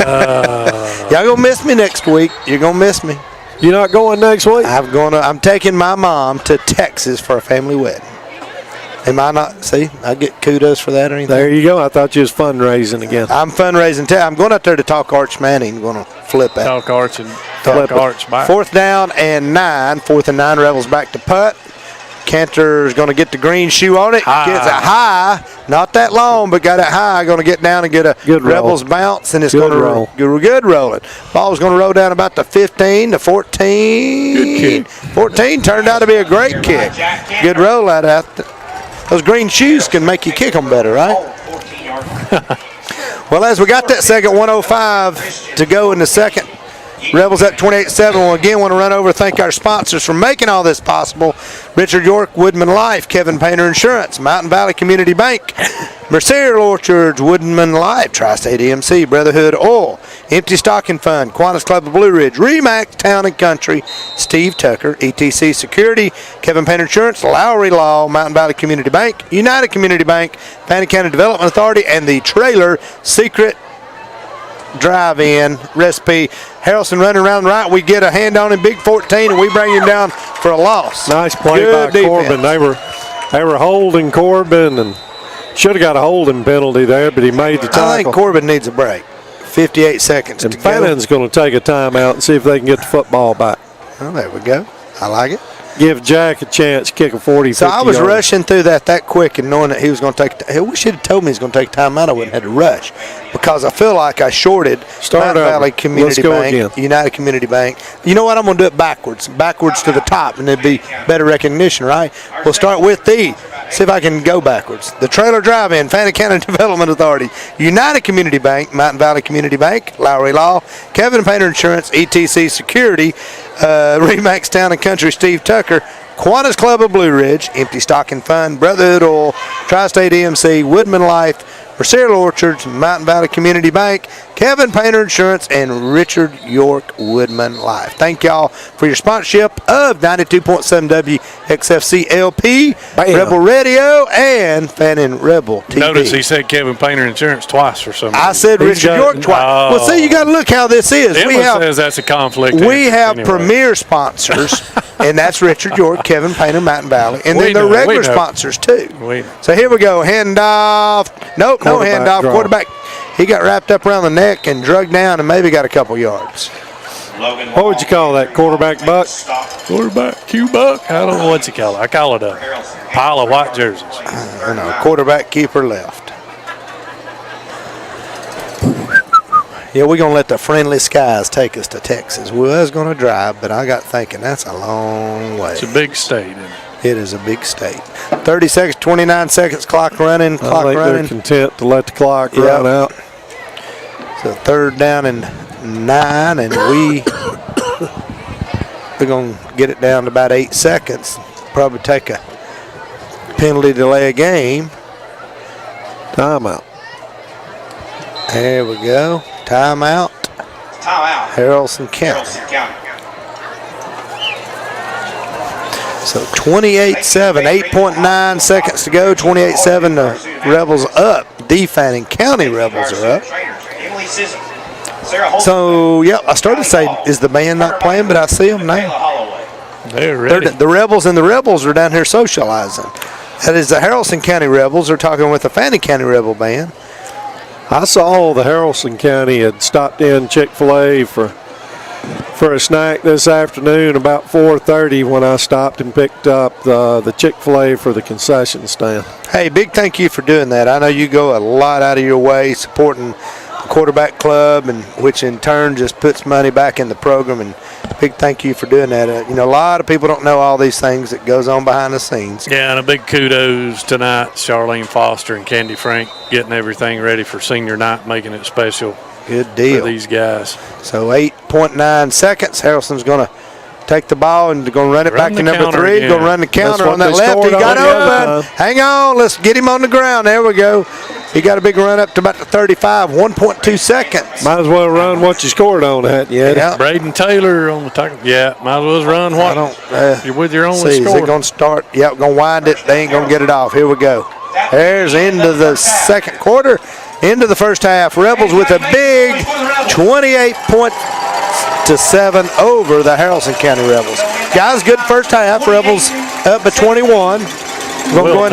Y'all gonna miss me next week. You're gonna miss me. You not going next week? I'm taking my mom to Texas for a family wedding. Am I not? See, I get kudos for that or anything. There you go. I thought you was fundraising again. I'm fundraising. I'm going out there to talk Arch Manning. Going to flip it. Talk Arch and Flip talk it. Arch back. 4th down and 9. 4th and 9. Rebels back to punt. Cantor's going to get the green shoe on it. High. Gets it high. Not that long, but got it high. Going to get down and get a Good roll. Rebels bounce, and it's Good going to roll. Good rolling. Ball's going to roll down about the 15, the 14. Good kick. 14 turned out to be a great kick. Good roll out of that. Those green shoes can make you kick them better, right? 14 yard. Well, as we got that second, 1:05 to go in the second. Rebels at 28-7. We'll again want to run over, thank our sponsors for making all this possible. Richard York, Woodman Life, Kevin Painter Insurance, Mountain Valley Community Bank, Mercier Orchards, Woodman Life, Tri-State EMC, Brotherhood Oil, Empty Stocking Fund, Kiwanis Club of Blue Ridge, Remax Town and Country, Steve Tucker, ETC Security, Kevin Painter Insurance, Lowry Law, Mountain Valley Community Bank, United Community Bank, Fannin County Development Authority, and the Trailer Secret Drive-In Recipe. Haralson running around right. We get a hand on him, big 14, and we bring him down for a loss. Nice play Good by defense. Corbin. They were holding Corbin and should have got a holding penalty there, but he made the tackle. I think Corbin needs a break. 58 seconds and to go. Fannin's going to take a timeout and see if they can get the football back. Oh, there we go. I like it. Give Jack a chance to kick a 40, So 50 I was yard. rushing through that quick and knowing that he was going to take. I wish he'd have told me he was going to take time out. I wouldn't have had to rush because I feel like I shorted Start Mountain over. Valley Community Let's go Bank, again. United Community Bank. You know what? I'm going to do it backwards to the top, and it'd be better recognition, right? We'll start with the. See if I can go backwards. The Trailer Drive-In, Fannin County Development Authority, United Community Bank, Mountain Valley Community Bank, Lowry Law, Kevin Painter Insurance, ETC Security, Remax Town and Country, Steve Tucker, Kiwanis Club of Blue Ridge, Empty Stocking Fund, Brotherhood Oil, Tri-State EMC, Woodman Life, Mercier Orchards, Mountain Valley Community Bank, Kevin Painter Insurance, and Richard York Woodman Life. Thank y'all for your sponsorship of 92.7 WXFC LP, Bam. Rebel Radio, and Fannin Rebel TV. Notice he said Kevin Painter Insurance twice for some reason. I said He's Richard got- York twice. Well, see, you got to look how this is. Emma says that's a conflict. We have anyway. premier sponsors, and that's Richard York, Kevin Painter, Mountain Valley, and We then the know, we regular know. sponsors too. We- So here we go, handoff. Nope, no Quarterback handoff. draw. Quarterback. He got wrapped up around the neck and drugged down, and maybe got a couple yards. Logan What would you call that, quarterback buck? Stop. Quarterback, Q-Buck. I don't know what you call it. I call it a pile of white jerseys. I know, quarterback keeper left. Yeah, we're going to let the friendly skies take us to Texas. We was going to drive, but I got thinking that's a long way. It's a big state, isn't it? It is a big state. 30 seconds, 29 seconds, clock running, I clock think running. they're content to let the clock Yep. run out. So 3rd down and 9, and we're going to get it down to about 8 seconds. Probably take a penalty delay a game. Timeout. There we go. Timeout. Timeout. Haralson County. Haralson County. So 28-7, 8.9 seconds to go. 28-7, the Rebels up. D Fannin County Rebels are up. So, yeah, I started to say, is the band not playing? But I see them now. They're ready. The Rebels and the Rebels are down here socializing. That is the Haralson County Rebels are talking with the Fannin County Rebel band. I saw the Haralson County had stopped in Chick-fil-A for a snack this afternoon about 4:30 when I stopped and picked up the Chick-fil-A for the concession stand. Hey, big thank you for doing that. I know you go a lot out of your way supporting the quarterback club, and which in turn just puts money back in the program. And big thank you for doing that. A lot of people don't know all these things that goes on behind the scenes. Yeah, and a big kudos tonight, Charlene Foster and Candy Frank getting everything ready for senior night, making it special. Good deal for these guys. So 8.9 seconds. Harrelson's going to take the ball and going to run it back to number 3. Going to run the counter on that left. He got open. Hang on. Let's get him on the ground. There we go. He got a big run up to about the 35. 1.2 seconds. Might as well run what you scored on that. Yeah. Braden Taylor on the tackle. Yeah, might as well run what you're with your only score. Is it going to start? Yep, going to wind it. They ain't going to get it off. Here we go. There's into the second quarter. Into the first half. Rebels with a big 28-7 over the Haralson County Rebels. Guys, good first half. Rebels up by 21. We'll go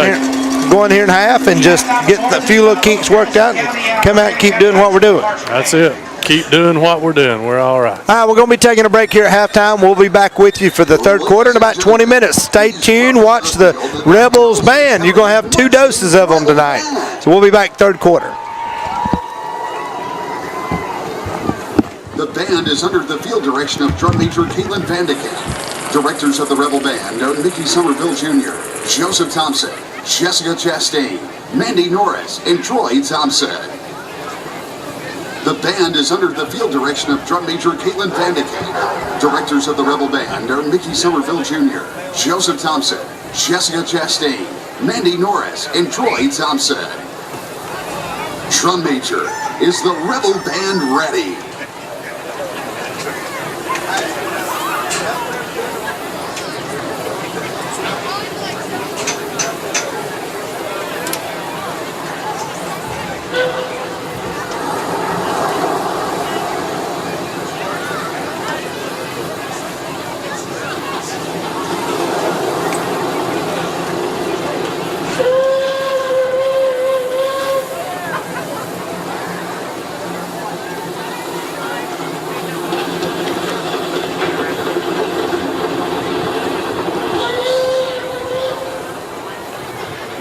in here in half and just get a few little kinks worked out and come out and keep doing what we're doing. That's it. Keep doing what we're doing. We're all right. All right, we're going to be taking a break here at halftime. We'll be back with you for the third quarter in about 20 minutes. Stay tuned. Watch the Rebels band. You're going to have 2 doses of them tonight. So we'll be back third quarter. The band is under the field direction of drum major Caitlin Vandekamp. Directors of the Rebel Band are Mickey Somerville Jr., Joseph Thompson, Jessica Chastain, Mandy Norris, and Troy Thompson. The band is under the field direction of drum major Caitlin Vandekamp. Directors of the Rebel Band are Mickey Somerville Jr., Joseph Thompson, Jessica Chastain, Mandy Norris, and Troy Thompson. Drum major, is the Rebel Band ready?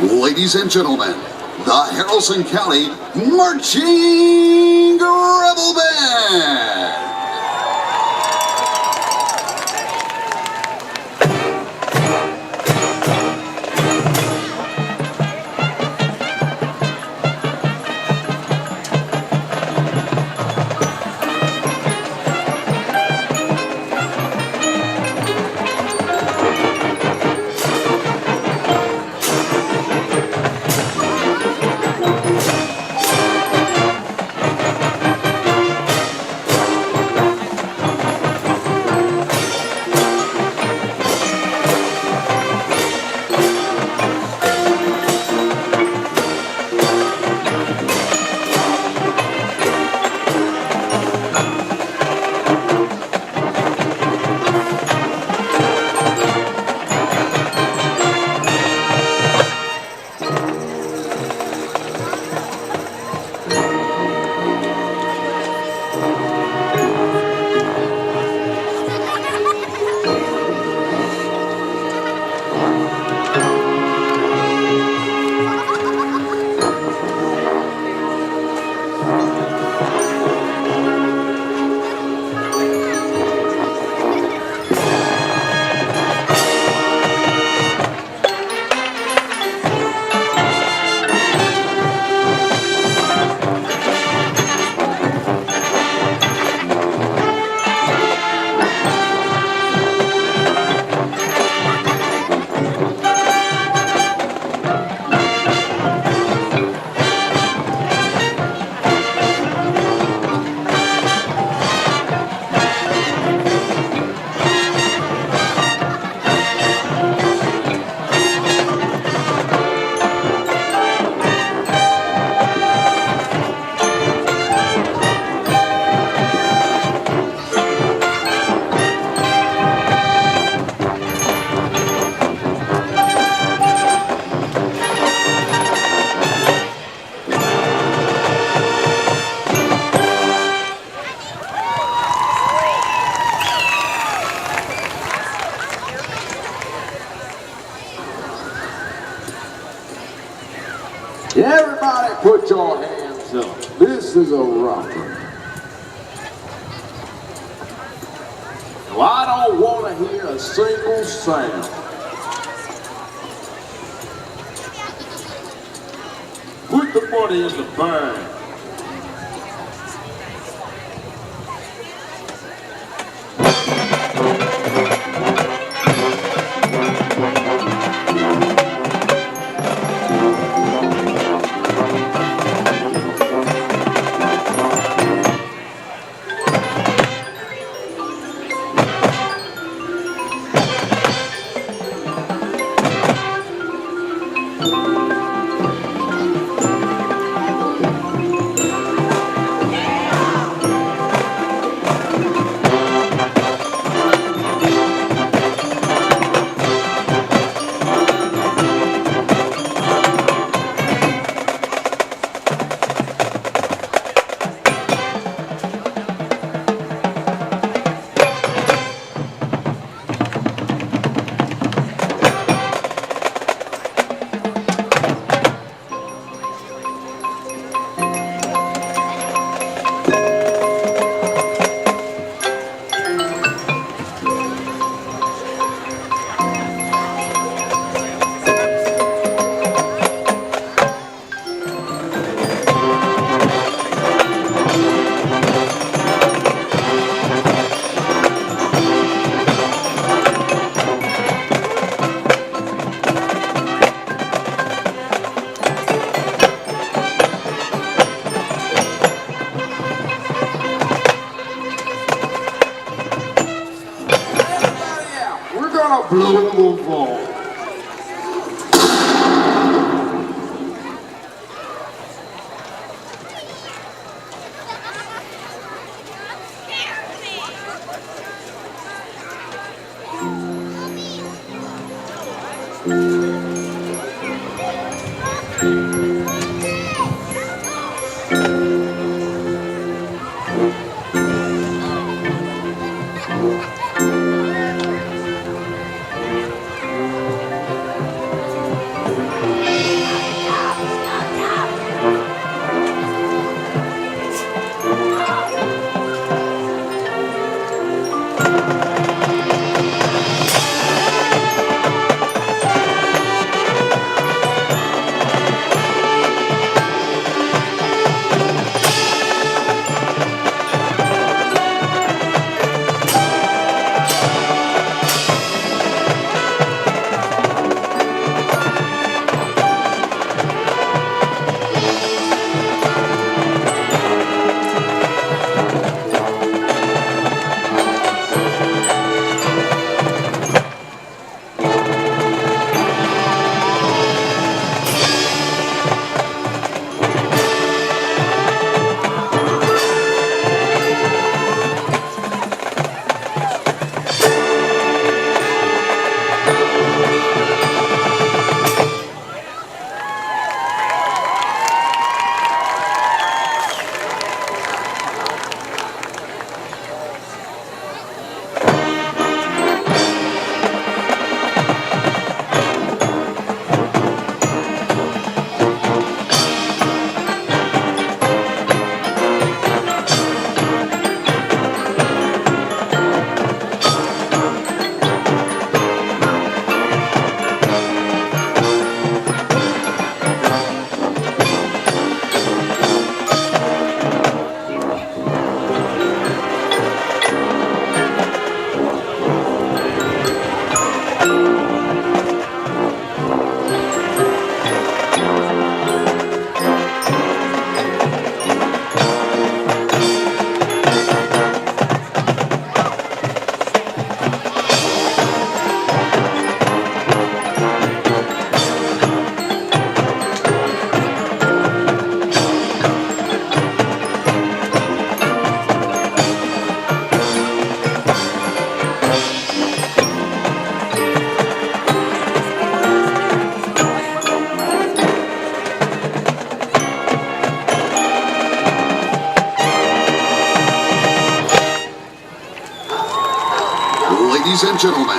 Ladies and gentlemen, the Haralson County Marching Rebel Band. Everybody put your hands up. This is a rocker. Well, I don't want to hear a single sound. Put the money in the bag. Blow the ball. Ladies and gentlemen,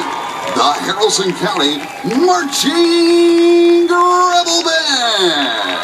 the Haralson County Marching Rebel Band.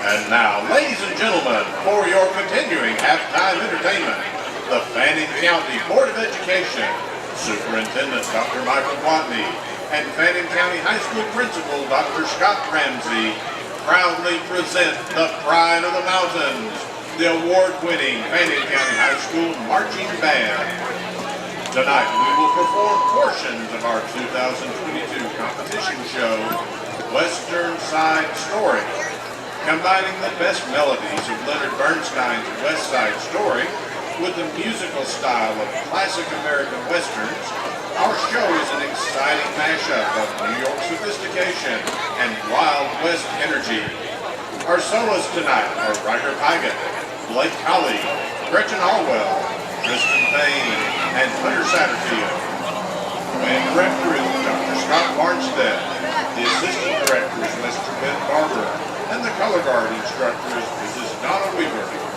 And now, ladies and gentlemen, for your continuing halftime entertainment, the Fannin County Board of Education, Superintendent Dr. Michael Watney, and Fannin County High School Principal Dr. Scott Ramsey proudly present the Pride of the Mountains, the award-winning Fannin County High School Marching Band. Tonight, we will perform portions of our 2022 competition show, Western Side Story. Combining the best melodies of Leonard Bernstein's West Side Story with the musical style of classic American westerns, our show is an exciting mashup of New York sophistication and Wild West energy. Our soloists tonight are Riker Pygott, Blake Colley, Gretchen Allwell, Kristen Payne, and Hunter Satterfield. Band director is Dr. Scott Barnstead. The assistant director is Mr. Ben Barber. And the color guard instructor is Mrs. Donna Weaver.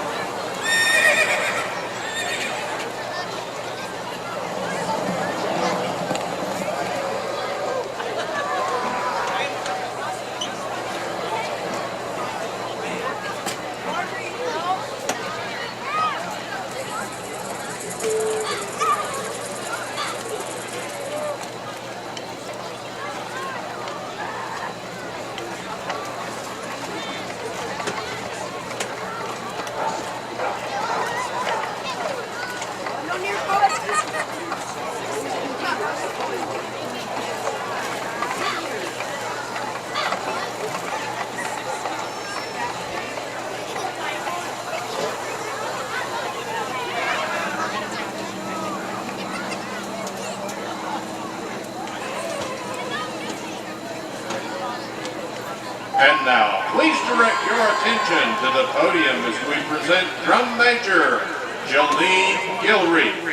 And now, please direct your attention to the podium as we present Drum Major, Jolene Gilreath.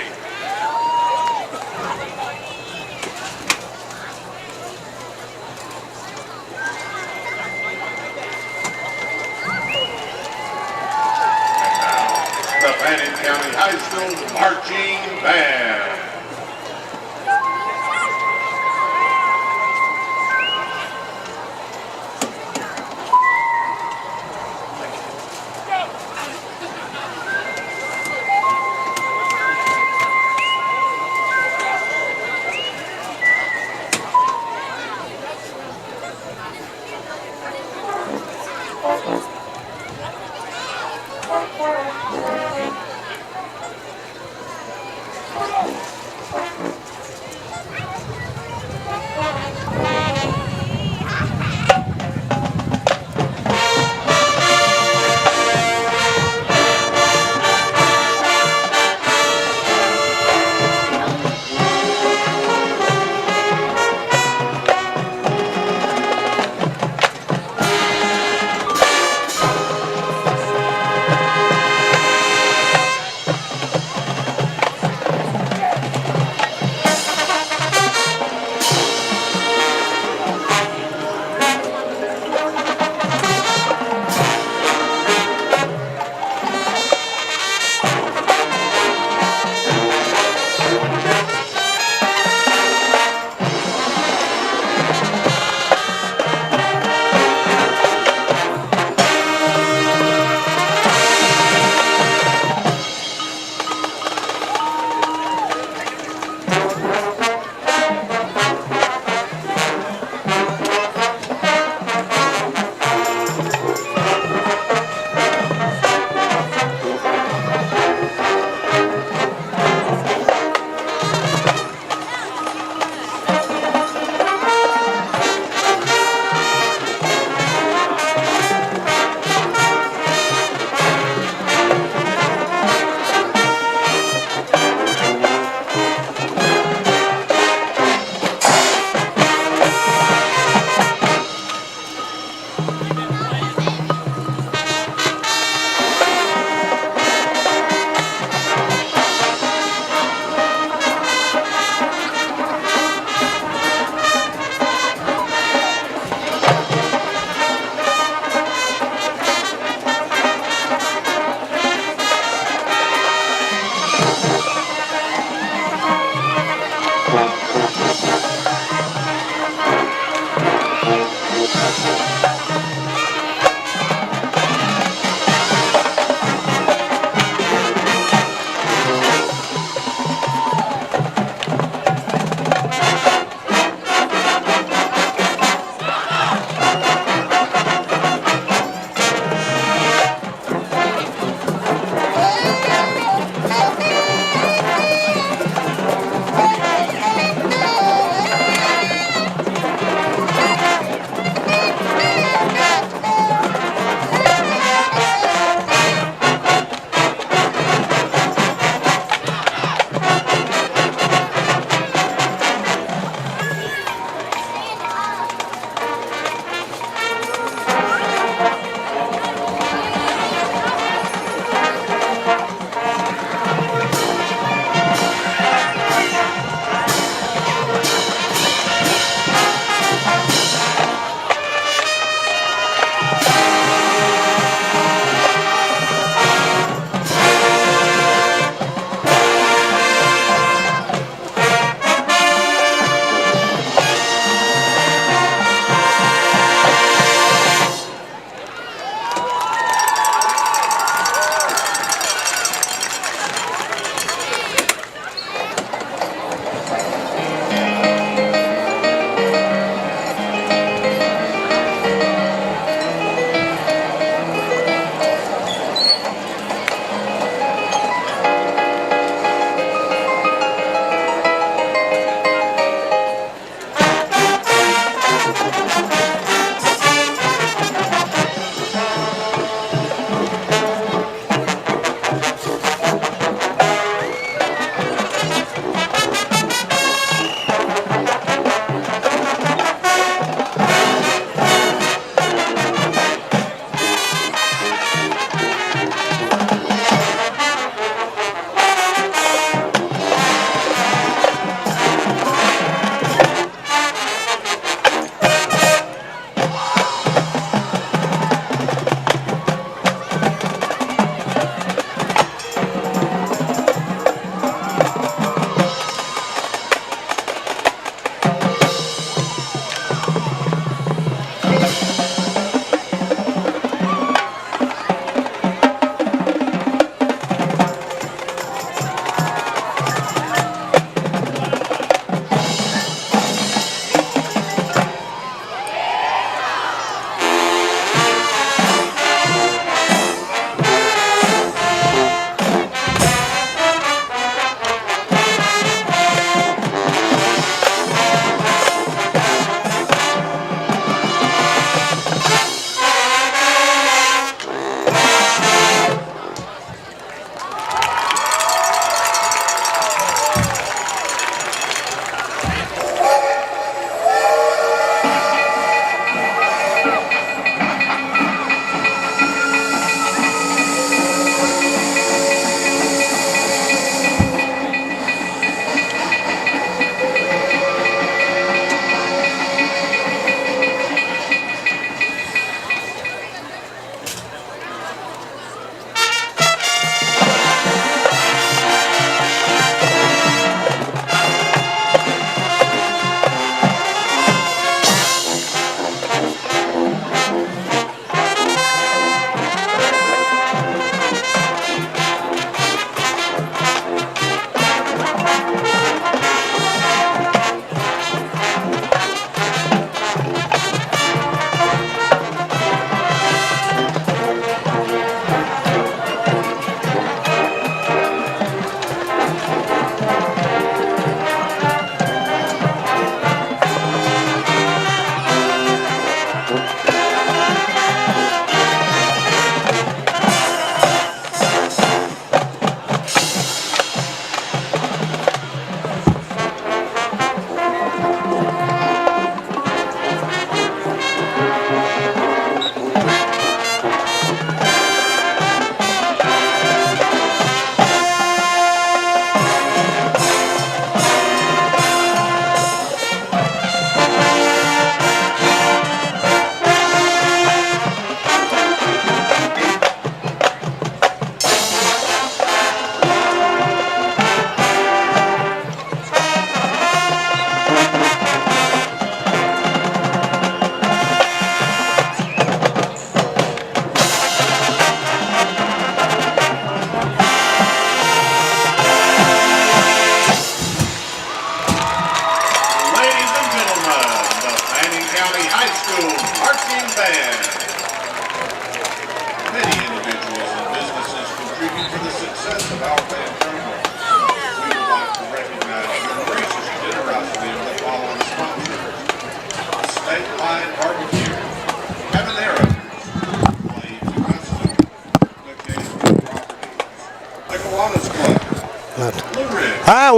And now, the Fannin County High School Marching Band.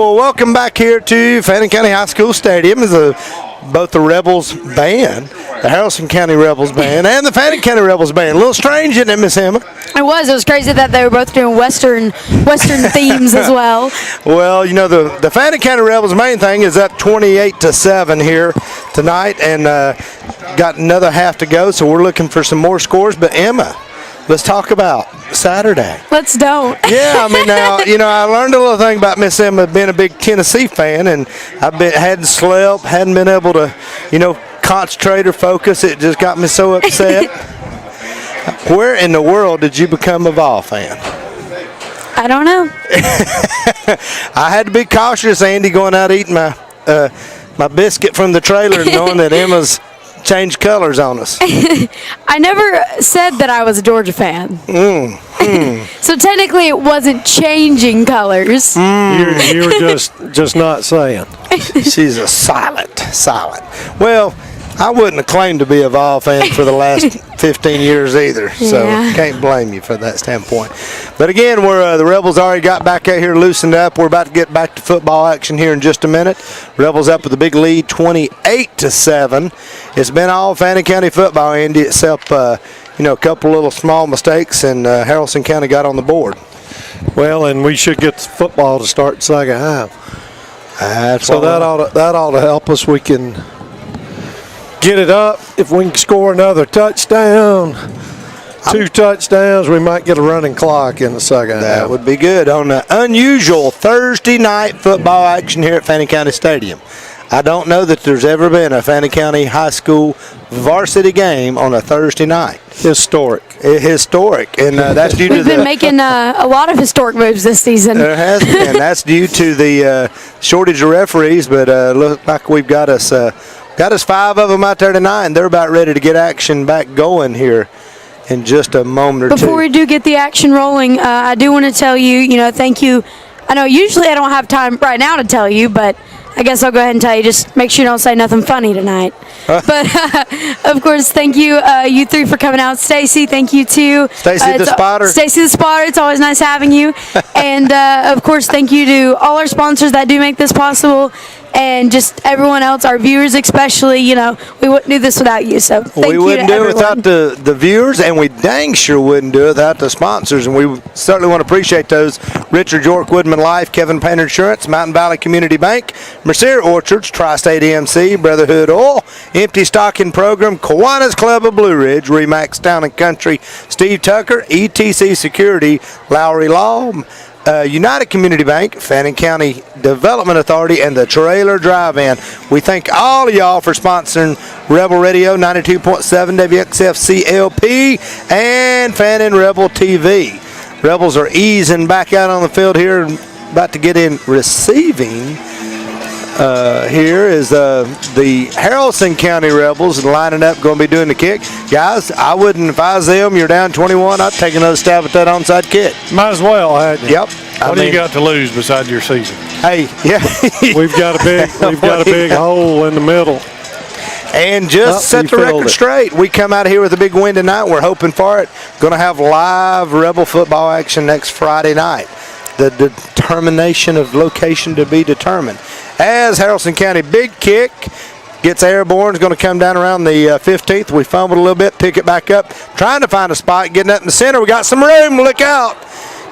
well, welcome back here to Fannin County High School Stadium. Is both the Rebels band, the Haralson County Rebels band, and the Fannin County Rebels band. A little strange, isn't it, Miss Emma? It was crazy that they were both doing Western themes as well. Well, you know, the Fannin County Rebels' main thing is up 28-7 here tonight, and got another half to go, so we're looking for some more scores. But Emma, let's talk about Saturday. Let's don't. Yeah, I mean, now, you know, I learned a little thing about Miss Emma being a big Tennessee fan, and hadn't slept, hadn't been able to, you know, concentrate or focus. It just got me so upset. Where in the world did you become a Vol fan? I don't know. I had to be cautious, Andy, going out eating my biscuit from the trailer, knowing that Emma's changed colors on us. I never said that I was a Georgia fan. So technically it wasn't changing colors. You were just not saying. She's a silent. Well, I wouldn't have claimed to be a Vol fan for the last 15 years either, so can't blame you for that standpoint. But again, the Rebels already got back out here loosened up. We're about to get back to football action here in just a minute. Rebels up with a big lead, 28-7. It's been all Fannin County football, Andy, except you know, a couple little small mistakes, and Haralson County got on the board. Well, and we should get football to start the second half. So that ought to help us. We can get it up. If we can score another touchdown, 2 touchdowns, we might get a running clock in the second half. That would be good on the unusual Thursday night football action here at Fannin County Stadium. I don't know that there's ever been a Fannin County High School varsity game on a Thursday night. Historic, and that's due to We've been making a lot of historic moves this season. There has been. That's due to the shortage of referees, but look like we've got us 5 of them out there tonight, and they're about ready to get action back going here in just a moment or two. Before we do get the action rolling, I do want to tell you, thank you. I know usually I don't have time right now to tell you, but I guess I'll go ahead and tell you. Just make sure you don't say nothing funny tonight. But, of course, thank you, you three, for coming out. Stacy, thank you, too. Stacy the Spotter. Stacy the Spotter. It's always nice having you. And, of course, thank you to all our sponsors that do make this possible. And just everyone else, our viewers especially, we wouldn't do this without you. So thank you. We wouldn't to do it everyone. without the viewers, and we dang sure wouldn't do it without the sponsors. And we certainly want to appreciate those: Richard York Woodman Life, Kevin Painter Insurance, Mountain Valley Community Bank, Mercier Orchards, Tri-State EMC, Brotherhood Oil, Empty Stocking Program, Kiwanis Club of Blue Ridge, Remax Town and Country, Steve Tucker, ETC Security, Lowry Law, United Community Bank, Fannin County Development Authority, and the Trailer Drive-In. We thank all of y'all for sponsoring Rebel Radio 92.7 WXF CLP and Fannin Rebel TV. Rebels are easing back out on the field here, about to get in receiving. Here is the Haralson County Rebels lining up, going to be doing the kick. Guys, I wouldn't, if I was them, you're down 21, I'd take another stab at that onside kick. Might as well, hadn't you? Yep. What do you got to lose besides your season? Hey, yeah. We've got a big hole in the middle. And just set the record straight, we come out of here with a big win tonight. We're hoping for it. Going to have live Rebel football action next Friday night. The determination of location to be determined. As Haralson County, big kick, gets airborne, is going to come down around the 15th. We fumbled a little bit, pick it back up, trying to find a spot, getting up in the center. We got some room, look out.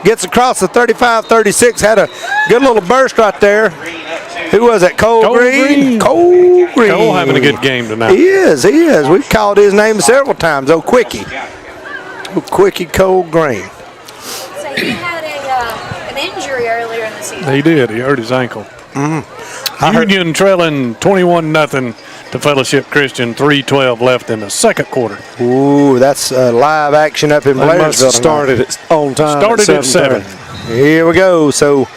Gets across the 35-36, had a good little burst right there. Who was it? Cole Green? Cole Green. Cole having a good game tonight. He is. We've called his name several times. Quickie. Quickie Cole Green. So he had an injury earlier in the season. He did. He hurt his ankle. Union trailing 21-0 to Fellowship Christian. 3:12 left in the second quarter. Ooh, that's live action up in They must Blairsville. have started it on time. Started at 7. Here we go. So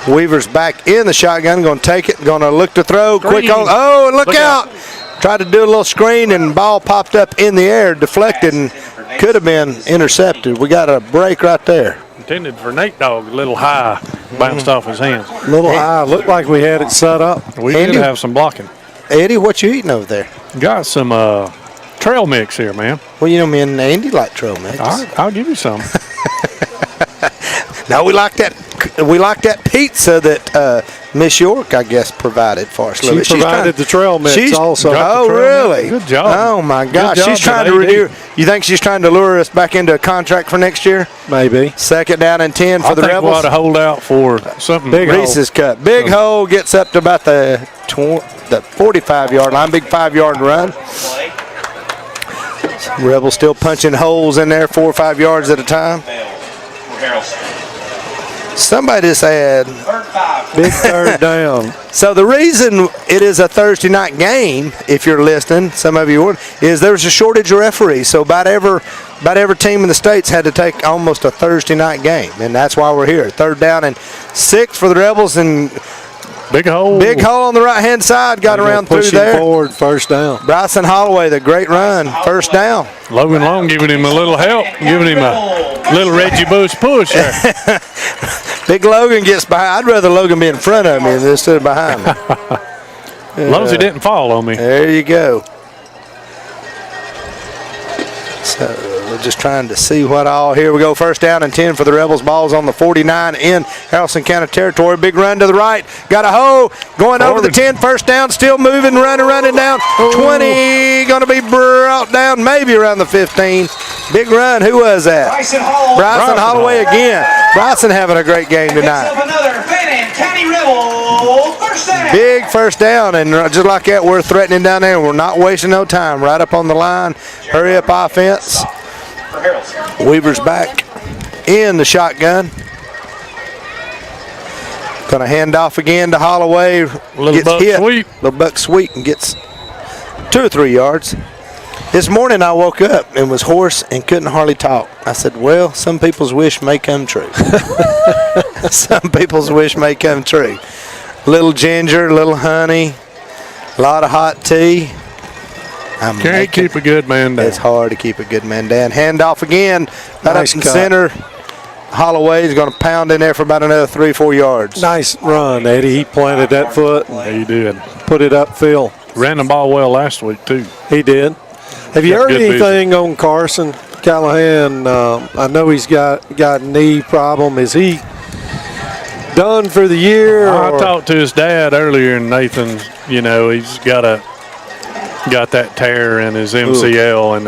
Weaver's back in the shotgun, going to take it, going to look to throw. Quick on. Oh, and look out. Tried to do a little screen, and ball popped up in the air, deflected, and could have been intercepted. We got a break right there. Intended for Nate Dogg, a little high, bounced off his hands. A little high. Looked like we had it set up. We did have some blocking. Eddie, what you eating over there? Got some trail mix here, man. Well, me and Andy like trail mix. I'll give you some. Now we like that we like that pizza that Miss York, I guess, provided for us. She provided the trail mix also. Oh, really? Good job. Oh, my gosh. Good job She's trying to AD. renew. You think she's trying to lure us back into a contract for next year? Maybe. Second down and 10 for the I think we ought Rebels. to hold out for something. Big hole. Reese's Cup. Big hole gets up to about the 45-yard line. Big 5-yard run. Play. Rebels still punching holes in there 4 or 5 yards at a time. Fails for Haralson. Somebody just had. 3rd and 5. Big third down. So the reason it is a Thursday night game, if you're listening, some of you would, is there's a shortage of referees. So about every team in the States had to take almost a Thursday night game, and that's why we're here. 3rd down and 6 for the Rebels, and Big hole. big hole on the right-hand side. Got around through Pushing there. forward, first down. Bryson Holloway, the great run, 1st down. Logan Long giving him a little help, giving him a little Reggie Bush push there. Big Logan gets behind. I'd rather Logan be in front of me than instead of behind me. As long as he didn't fall on me. There you go. So we're just trying to see what all. Here we go. 1st down and 10 for the Rebels. Ball's on the 49 in Haralson County territory. Big run to the right. Got a hole. Going over the 10. 1st down. Still moving. Running down. 20. Going to be brought down maybe around the 15. Big run. Who was that? Bryson Holloway again. Bryson having a great game tonight. Another Fannin County Rebel 1st down. Big 1st down, and just like that, we're threatening down there. We're not wasting no time. Right up on the line. Hurry up offense. For Haralson. Weaver's back in the shotgun. Going to hand off again to Holloway. Little Gets buck hit. sweep. Little buck sweep and gets 2 or 3 yards. This morning I woke up and was hoarse and couldn't hardly talk. I said, well, some people's wish may come true. Some people's wish may come true. Little ginger, little honey, a lot of hot tea. Can't keep a good man down. It's hard to keep a good man down. Hand off again. Right Nice up in cut. center. Holloway's going to pound in there for about another 3 or 4 yards. Nice run, Eddie. He planted that foot and He did. put it upfield. Ran the ball well last week, too. He did. Have you Got heard good anything on Carson Callahan? I know he's got a knee problem. Is he done for the year? I or- talked to his dad earlier, and Nathan, he's got that tear in his MCL, and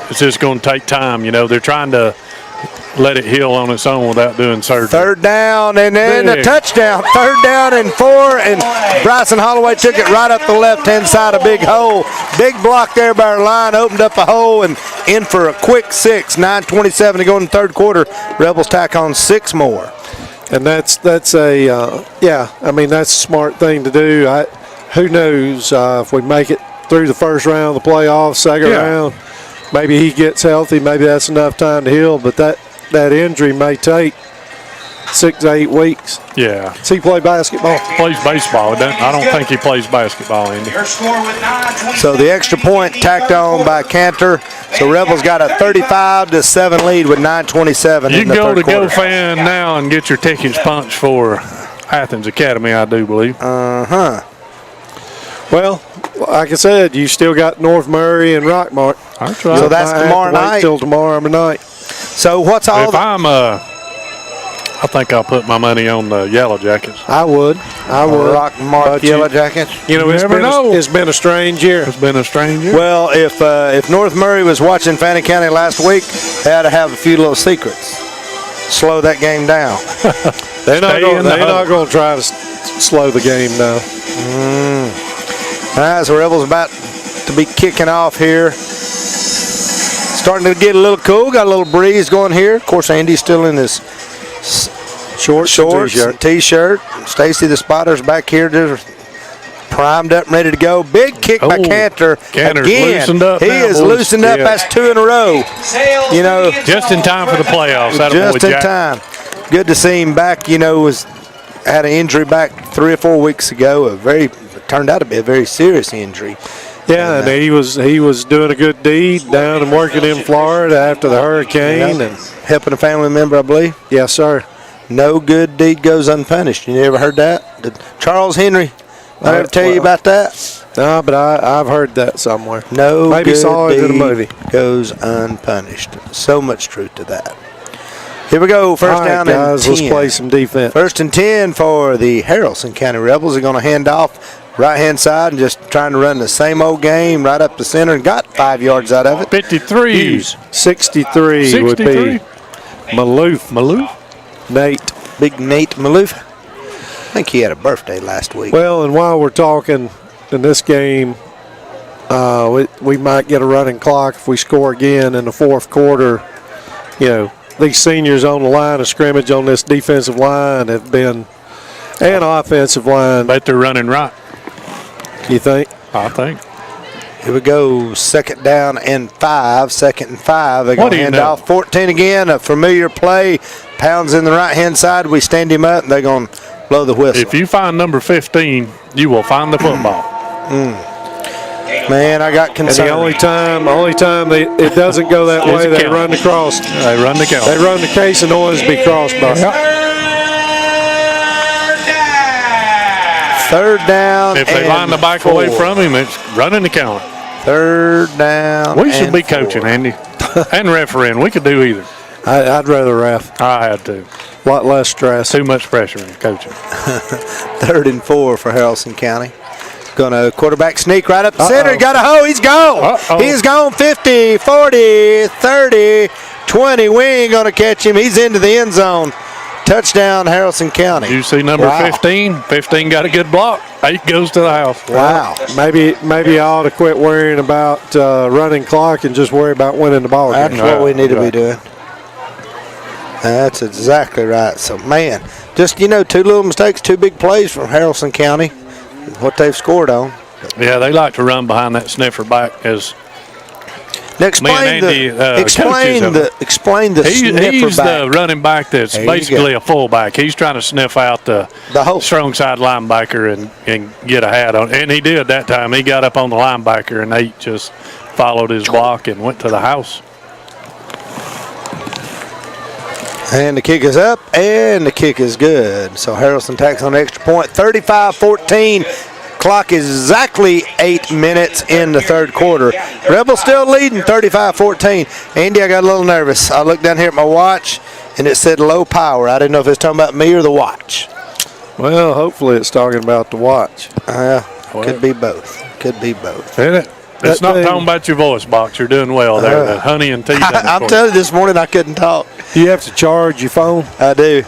it's just going to take time. They're trying to let it heal on its own without doing surgery. 3rd down and then a Big. touchdown. 3rd down and 4, and Bryson Holloway took it right up the left-hand side, a big hole. Big block there by our line, opened up a hole and in for a quick 6. 9:27 to go in the 3rd quarter. Rebels tack on 6 more. And that's a that's a smart thing to do. Who knows if we make it through the first round of the playoffs, second round, maybe he gets healthy. Maybe that's enough time to heal. But that injury may take 6 to 8 weeks. Yeah. Does he play basketball? Plays baseball. I don't think he plays basketball, Andy. Your score with 9:27. So the extra point tacked on by Cantor. So Rebels got a 35-7 lead with 9:27 You in can the go 3rd to quarter. GoFan now and get your tickets punched for Athens Academy, I do believe. Well, like I said, you still got North Murray and Rockmart. That's right. So that's Might have to tomorrow wait night. till tomorrow night. So what's all If the I think I'll put my money on the Yellow Jackets. I would. Rock Mark But Yellow Jackets? You know, You it's never been know. it's been a strange year. It's been a strange year. Well, if North Murray was watching Fannin County last week, they had to have a few little secrets. Slow that game down. They're not Stay going. in the They're not huddle. going to try to slow the game down. All right, so Rebels about to be kicking off here. Starting to get a little cool. Got a little breeze going here. Of course, Andy's still in his shorts, T-shirt. T-shirt. Stacy the Spotter's back here, just primed up and ready to go. Big kick by Oh, Cantor. Cantor's Again, loosened up he now, is boys. loosened up. Yeah. That's 2 in a row. Sales You know, Just in time for the playoffs. That Just boy in Jack. time. Good to see him back. Had an injury back 3 or 4 weeks ago. Turned out to be a very serious injury. Yeah, and he was doing a good deed down and working in Florida after the hurricane, and Helping a family member, I believe. yes, sir. No good deed goes unpunished. You ever heard that? Did Charles Henry I ever tell you about that? No, but I've heard that somewhere. No Maybe good saw it in a deed movie. goes unpunished. So much truth to that. Here we go. First All right, down guys, and 10. let's play some defense. First and 10 for the Haralson County Rebels. They're going to hand off right-hand side and just trying to run the same old game right up the center and got 5 yards out of it. 53. 63 would be Maloof. Nate. Big Nate Maloof. I think he had a birthday last week. Well, and while we're talking in this game, we might get a running clock if we score again in the fourth quarter. You know, these seniors on the line of scrimmage on this defensive line have been, and offensive line. Bet they're running right. You think? I think. Here we go. Second down and 5. Second and 5. They're going to hand off 14 again. A familiar play. Pounds in the right-hand side. We stand him up, and they're going to blow the whistle. If you find number 15, you will find the football. Man, I got concerned. And the only time it doesn't go that way, they run the cross. They run the count. They run the case and Owensby crossbar. Third down. If they line the back away from him, it's running the count. Third down. We should be coaching, Andy, and refereeing. We could do either. I'd rather ref. I had to. A lot less stress. Too much pressure in coaching. 3rd and 4 for Haralson County. Going to quarterback sneak right up the center. Got a hole. He's gone. He's gone 50, 40, 30, 20. We ain't going to catch him. He's into the end zone. Touchdown, Haralson County. You see number 15? 15 got a good block. 8 goes to the house. Wow. Maybe I ought to quit worrying about running clock and just worry about winning the ball game. That's what we need to be doing. That's exactly right. So, man, just, 2 little mistakes, 2 big plays from Haralson County, what they've scored on. Yeah, they like to run behind that sniffer back as explain the sniffer he's back. the running back that's basically a fullback. He's trying to sniff out the strong side linebacker and get a hat on. And he did that time. He got up on the linebacker, and they just followed his block and went to the house. And the kick is up, and the kick is good. So Haralson tacks on an extra point. 35-14. Clock is exactly 8 minutes in the third quarter. Rebels still leading 35-14. Andy, I got a little nervous. I looked down here at my watch, and it said low power. I didn't know if it was talking about me or the watch. Well, hopefully it's talking about the watch. Could be both. Could be both. It's not talking about your voice box. You're doing well there. The honey and tea. I'm telling you, this morning I couldn't talk. Do you have to charge your phone? I do.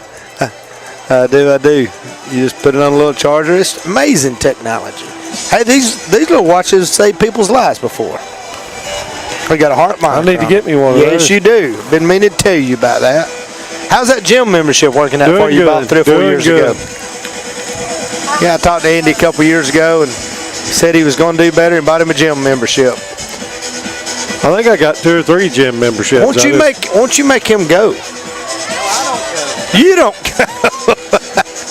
I do. You just put it on a little charger. It's amazing technology. Hey, these little watches saved people's lives before. We got a heart monitor. I need to get me one of those. Yes, you do. Been meaning to tell you about that. How's that gym membership working out for you about 3 or 4 years ago? Yeah, I talked to Andy a couple years ago and said he was going to do better and bought him a gym membership. I think I got 2 or 3 gym memberships. Won't you make him go? No, I don't go. You don't go.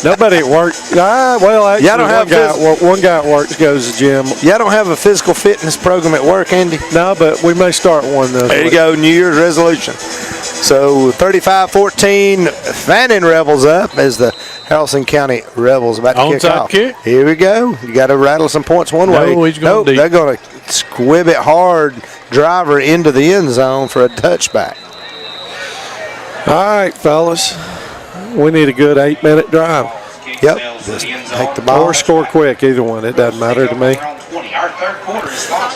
Nobody at work. Well, actually, one guy at work goes to the gym. Y'all don't have a physical fitness program at work, Andy? No, but we may start one this There you go, New Year's resolution. So 35-14, Fannin Rebels up as the Haralson County Rebels about to kick off. Kick. Here we go. You got to rattle some points one way. Nope, they're going to squib it hard, driver into the end zone for a touchback. All right, fellas. We need a good 8-minute drive. Yep. Just take the ball. Or score quick, either one. It doesn't matter to me.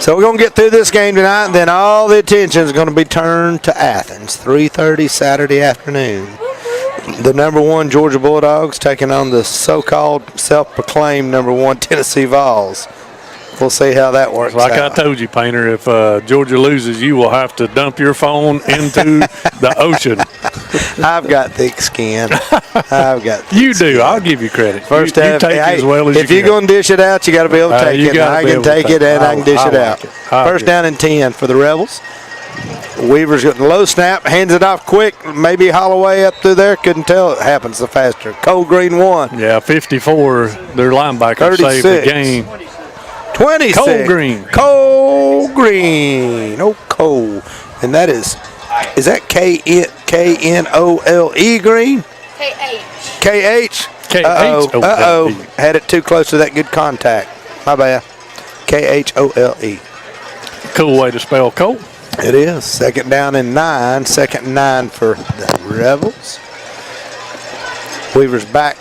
So we're going to get through this game tonight, and then all the attention is going to be turned to Athens, 3:30 Saturday afternoon. The #1 Georgia Bulldogs taking on the so-called self-proclaimed #1 Tennessee Vols. We'll see how that works Like out. I told you, Painter, if Georgia loses, you will have to dump your phone into the ocean. I've got thick skin. You do. I'll give you credit. First you half, take it as well as if you you're can. going to dish it out, you got to be able to take it. I can take it, and I can dish it out. First down and 10 for the Rebels. Weaver's got the low snap, hands it off quick. Maybe Holloway up through there. Couldn't tell. It happens the faster. Cole Green won. Yeah, 54. Their linebacker saved the game. 26. Cole Green. Oh, Cole. And that is that K-N-O-L-E Green? K-H. Uh-oh. Had it too close to that good contact. My bad. K-H-O-L-E. Cool way to spell Cole. It is. 2nd down and 9. 2nd and 9 for the Rebels. Weaver's back.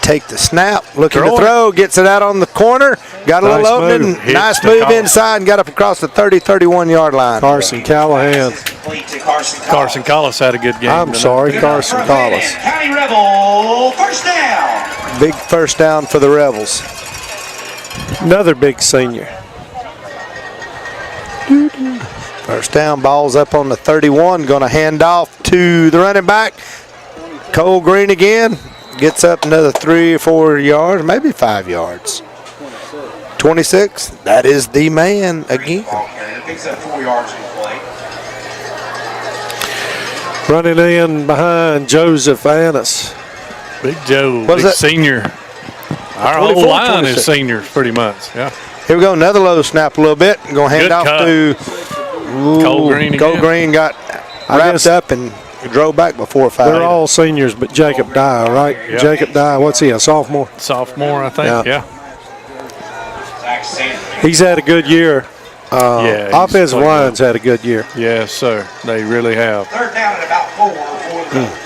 Take the snap. Looking to throw. Gets it out on the corner. Got a little opening. Nice move inside and got up across the 30-31-yard line. Carson Callahan. Carson Collis had a good game. I'm sorry, Carson Collis. County Rebel, first down. Big first down for the Rebels. Another big senior. First down, ball's up on the 31. Going to hand off to the running back. Cole Green again. Gets up another 3 or 4 yards, maybe 5 yards. 26. That is the man again. Picks up 4 yards in play. Running in behind Joseph Annis. Big Joe, What is big that? senior. Our 24, whole line 26. is seniors pretty much. Yeah. Here we go, another low snap a little bit. Going to hand Good off cut. to Cole Green Cole again. Green got I wrapped guess up and drove back before 5. They're all seniors, but Jacob Dye, right? Yeah. Jacob Dye, what's he, a sophomore? Sophomore, I think. Yeah. Yeah. Zach Sanders. He's had a good year. Yeah, he's Offensive played line's had a good year. Yes, sir. They really have. Third down at about 4 for the Rebels.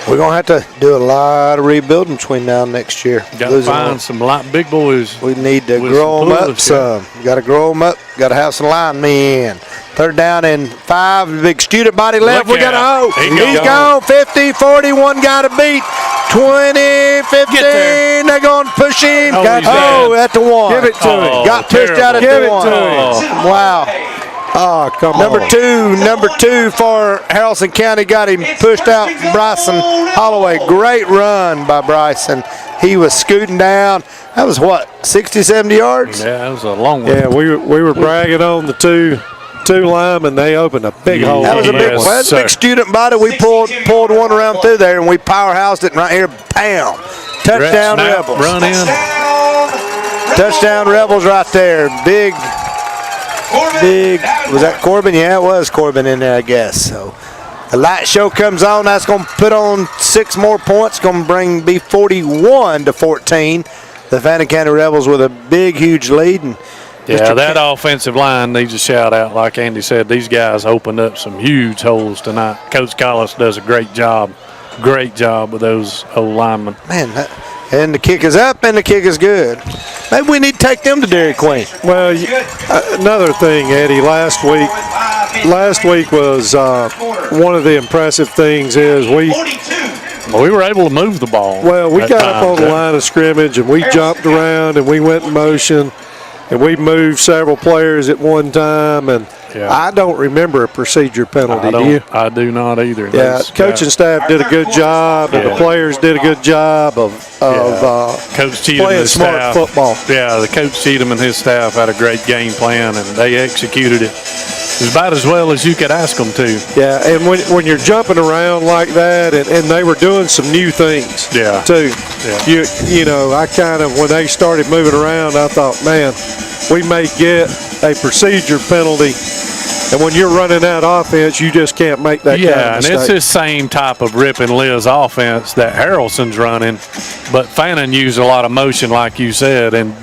We're going to have to do a lot of rebuilding between now and next year. Got to find some big boys. We need to with grow some them up pullers, some. Got to grow them up. Got to have some linemen. 3rd down and 5. Big student body left. Look We got out. to He He's gone. 50, 40. One guy to beat. 20, 15. there. They're going to push him. Oh, he's At the 1. Give it to him. Got pushed out at Give the it 1. to him. Wow. Oh, come Number on. two for Haralson County got him pushed out. Bryson Holloway. Great run by Bryson. He was scooting down. That was what, 60, 70 yards? Yeah, that was a long one. Yeah, we were bragging on the two linemen. They opened a big hole. That was a big, Yes, well, that's a big sir. student body. We pulled one around through there, and we powerhoused it right here. Bam! Touchdown Snap, Rebels. Run in. Touchdown Rebels right there. Big. Was that Corbin? Yeah, it was Corbin in there, I guess. So the light show comes on. That's going to put on 6 more points. Going to be 41-14. The Fannin County Rebels with a big, huge lead. And Yeah, that offensive line needs a shout out. Like Andy said, these guys opened up some huge holes tonight. Coach Collis does a great job with those old linemen. man, and the kick is up and the kick is good. Maybe we need to take them to Dairy Queen. Well, another thing, Eddie, last week was one of the impressive things is we were able to move the ball. Well, we at got up on times, the yeah. line of scrimmage and we jumped around and we went in motion and we moved several players at one time. And Yeah. I don't remember a procedure penalty. Do you? I do not either. Yeah, coaching staff did a good job, and the players did a good job of Coach Cheatham and playing his smart staff. football. Yeah, the Coach Cheatham and his staff had a great game plan, and they executed it about as well as you could ask them to. Yeah, and when you're jumping around like that, and they were doing some new things, Yeah. too. Yeah. You know, I kind of, when they started moving around, I thought, man, we may get a procedure penalty. And when you're running that offense, you just can't make that kind of Yeah, and mistake. it's the same type of rip and Liz offense that Haralson's running, but Fannin used a lot of motion, like you said, and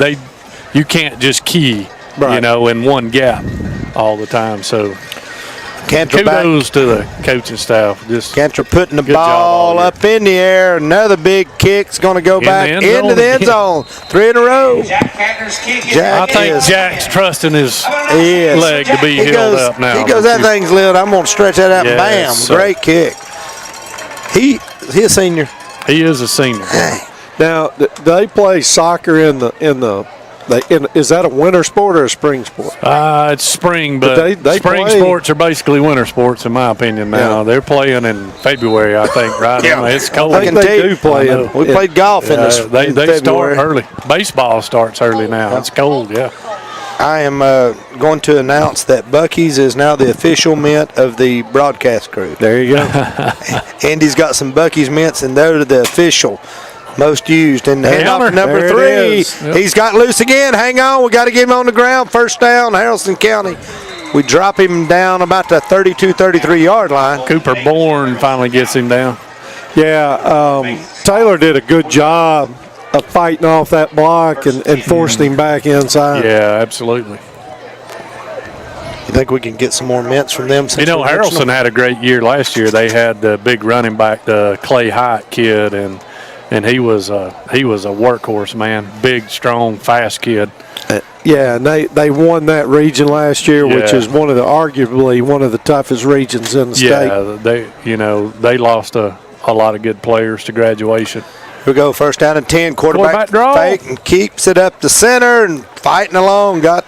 you can't just key, Right. in one gap all the time. So Cantor back. kudos to the coaching staff. Just Cantor putting the Good job all ball year. up in the air. Another big kick's going to go the back end into zone the end again. zone. 3 in a row. Jack Katner's kick is Jack I think is- Jack's trusting his He is. leg to be He healed goes, up now. He goes, that thing's lit. I'm going to stretch that out and Yes, bam. sir. Great kick. He a senior. He is a senior. Now, do they play soccer is that a winter sport or a spring sport? It's spring, but they spring play- sports are basically winter sports, in my opinion. Now Yeah. they're playing in February, I think. Right? Yeah. I mean, it's cold. I think can they tell do you- play I in. know. We played golf in this. They in start February. early. Baseball starts early now. It's cold. Yeah. I am going to announce that Buc-ee's is now the official mint of the broadcast crew. There you go. Andy's got some Buc-ee's mints, and they're the official most used. And hand off to number There it 3. is. Yep. He's got loose again. Hang on. We got to get him on the ground. First down, Haralson County. We drop him down about the 32, 33-yard line. Cooper Bourne finally gets him down. Yeah, Taylor did a good job of fighting off that block and forced him back inside. Yeah, absolutely. You think we can get some more mints from them? You know, Haralson had a great year last year. They had the big running back, the Clay Hyatt kid, and he was a workhorse, man. Big, strong, fast kid. Yeah, and they won that region last year, which is arguably one of the toughest regions in the state. Yeah, they lost a lot of good players to graduation. Here we go, first down and 10. Quarterback draw. fake and keeps it up the center and fighting along. Got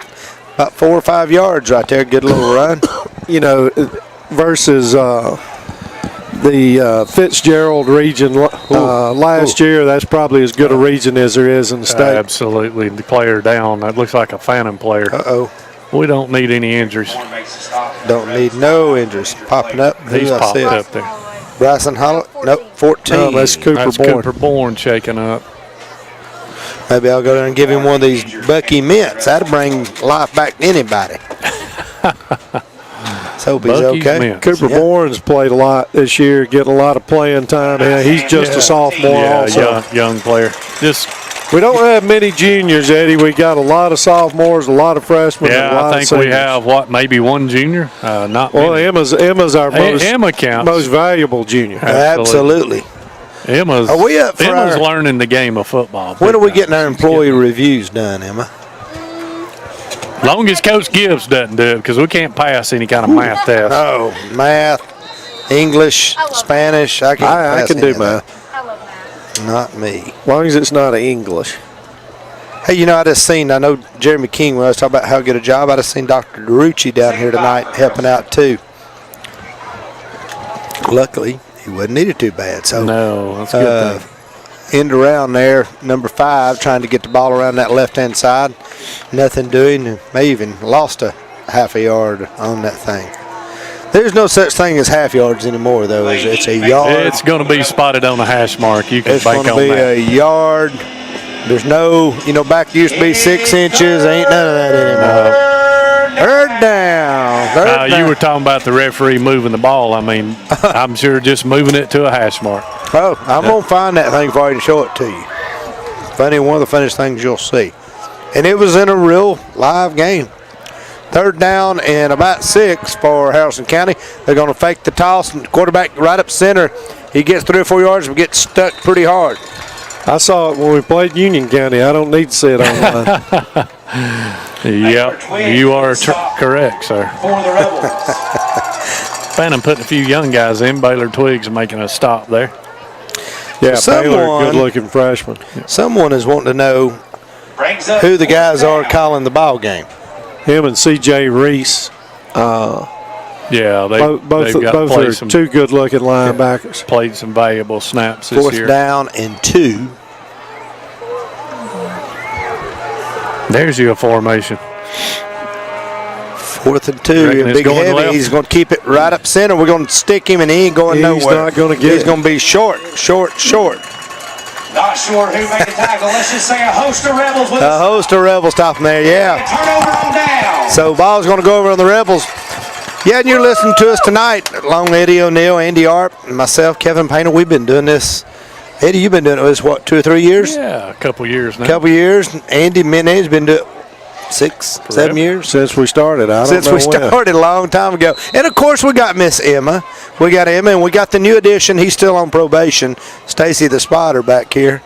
about 4 or 5 yards right there. Good little run. You know, versus the Fitzgerald region last year, that's probably as good a region as there is in the state. Absolutely. The player down. That looks like a Fannin player. Uh-oh. We don't need any injuries. Don't need no injuries. Popping up. He's popped up there. Bryson Hollow. Nope, 14. No, that's Cooper Bourne shaking up. Maybe I'll go down and give him one of these Bucky mints. That'll bring life back to anybody. So he's okay. Mints. Cooper Bourne's played a lot this year, getting a lot of playing time. Yeah, he's just a sophomore also. Young player. We don't have many juniors, Eddie. We got a lot of sophomores, a lot of freshmen. Yeah, and a lot I think of we have maybe one junior. Not well, many. Emma's our most valuable junior. Absolutely. Emma's learning the game of football. When are we getting our employee reviews done, Emma? Long as Coach Gibbs doesn't do it, because we can't pass any kind of math test. No, math, English, Spanish. I can do math. Not me. As long as it's not English. Hey, I know Jeremy King, when I was talking about how good a job, I just seen Dr. DeRucci down here tonight helping out too. Luckily, he wasn't needed too bad. So no, that's a good thing. End around there, number 5, trying to get the ball around that left-hand side. Nothing doing. May even lost a half a yard on that thing. There's no such thing as half yards anymore, though. It's a yard. It's going to be spotted on the hash mark. You can bank on that. It's going to be a yard. There's no, back used to be 6 inches. Ain't none of that anymore. Third down. You were talking about the referee moving the ball. I mean, I'm sure just moving it to a hash mark. Oh, I'm going to find that thing for you and show it to you. Funny, one of the funniest things you'll see. And it was in a real live game. Third down and about 6 for Haralson County. They're going to fake the toss, and the quarterback right up center. He gets 3 or 4 yards and gets stuck pretty hard. I saw it when we played Union County. I don't need to see it online. Yep, you are correct, sir. For the Rebels. Fannin putting a few young guys in. Baylor Twiggs making a stop there. Yeah, Baylor, good-looking freshman. Someone is wanting to know who the guys are calling the ball game. Him and C.J. Reese. Yeah, both are 2 good-looking linebackers. Played some valuable snaps this year. 4th down and 2. There's your formation. 4th and 2. Big heavy. Left. He's going to keep it right up center. We're going to stick him, and he ain't going nowhere. He's not going to get He's going to be short. Not sure who made the tackle. Let's just say a host of Rebels. A host of Rebels stopping there, yeah. Turnover on down. So ball's going to go over on the Rebels. Yeah, and you're listening to us tonight, along with Eddie O'Neill, Andy Arp, and myself, Kevin Painter. We've been doing this. Eddie, you've been doing this, 2 or 3 years? Yeah, a couple years now. Couple years. Andy Minnie's been doing it 6, 7 years? Since we started. Since we started a long time ago. And, of course, we got Miss Emma. We got Emma, and we got the new addition. He's still on probation, Stacy the Spotter back here.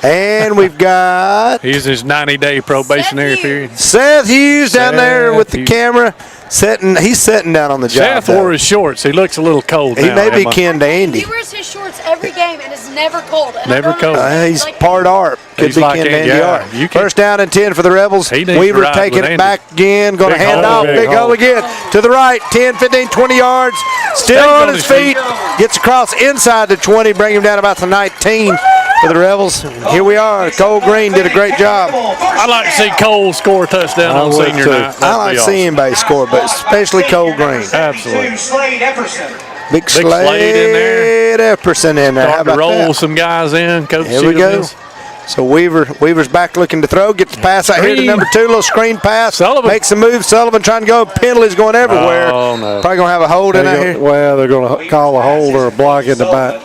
And we've got... He's his 90-day probationary period. Seth Hughes down there with the camera. He's sitting down on the job. Seth wore his shorts. He looks a little cold He now, may be Emma. kin to Andy. He wears his shorts every game and is never cold. And Never cold. He's part Arp. Could be kin to Andy Arp. First down and 10 for the Rebels. Weaver taking it back again. Going to hand off. Big hole again. To the right. 10, 15, 20 yards. Still on his feet. Gets across inside the 20. Bring him down about the 19 for the Rebels. Here we are. Cole Green did a great job. I'd like to see Cole score a touchdown on senior night. I like to see anybody score, but especially Cole Green. Absolutely. Slade Epperson. Big Slade in there. Epperson in there. Start to roll some guys in. Coach Here we go. So Weaver's back looking to throw. Gets the pass out here to number 2. Little screen pass. Sullivan. Makes a move. Sullivan trying to go. Penalty's going everywhere. Oh, no. Probably going to have a hold in there. Well, they're going to call a hold or a block in the back.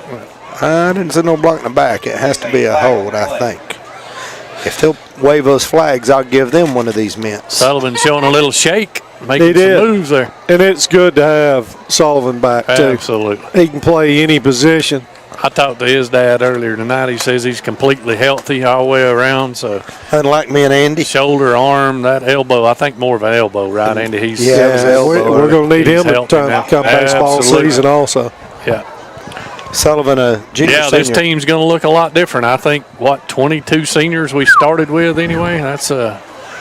I didn't see no block in the back. It has to be a hold, I think. If they'll wave those flags, I'll give them one of these mints. Sullivan showing a little shake. making some moves there. And it's good to have Sullivan back, too. Absolutely. He can play any position. I talked to his dad earlier tonight. He says he's completely healthy all the way around. So, unlike me and Andy, shoulder, arm, that elbow. I think more of an elbow, right, Andy? He's we're going to need him to come baseball season also. Yeah. Sullivan, a junior. Yeah, this team's going to look a lot different. I think 22 seniors we started with anyway. That's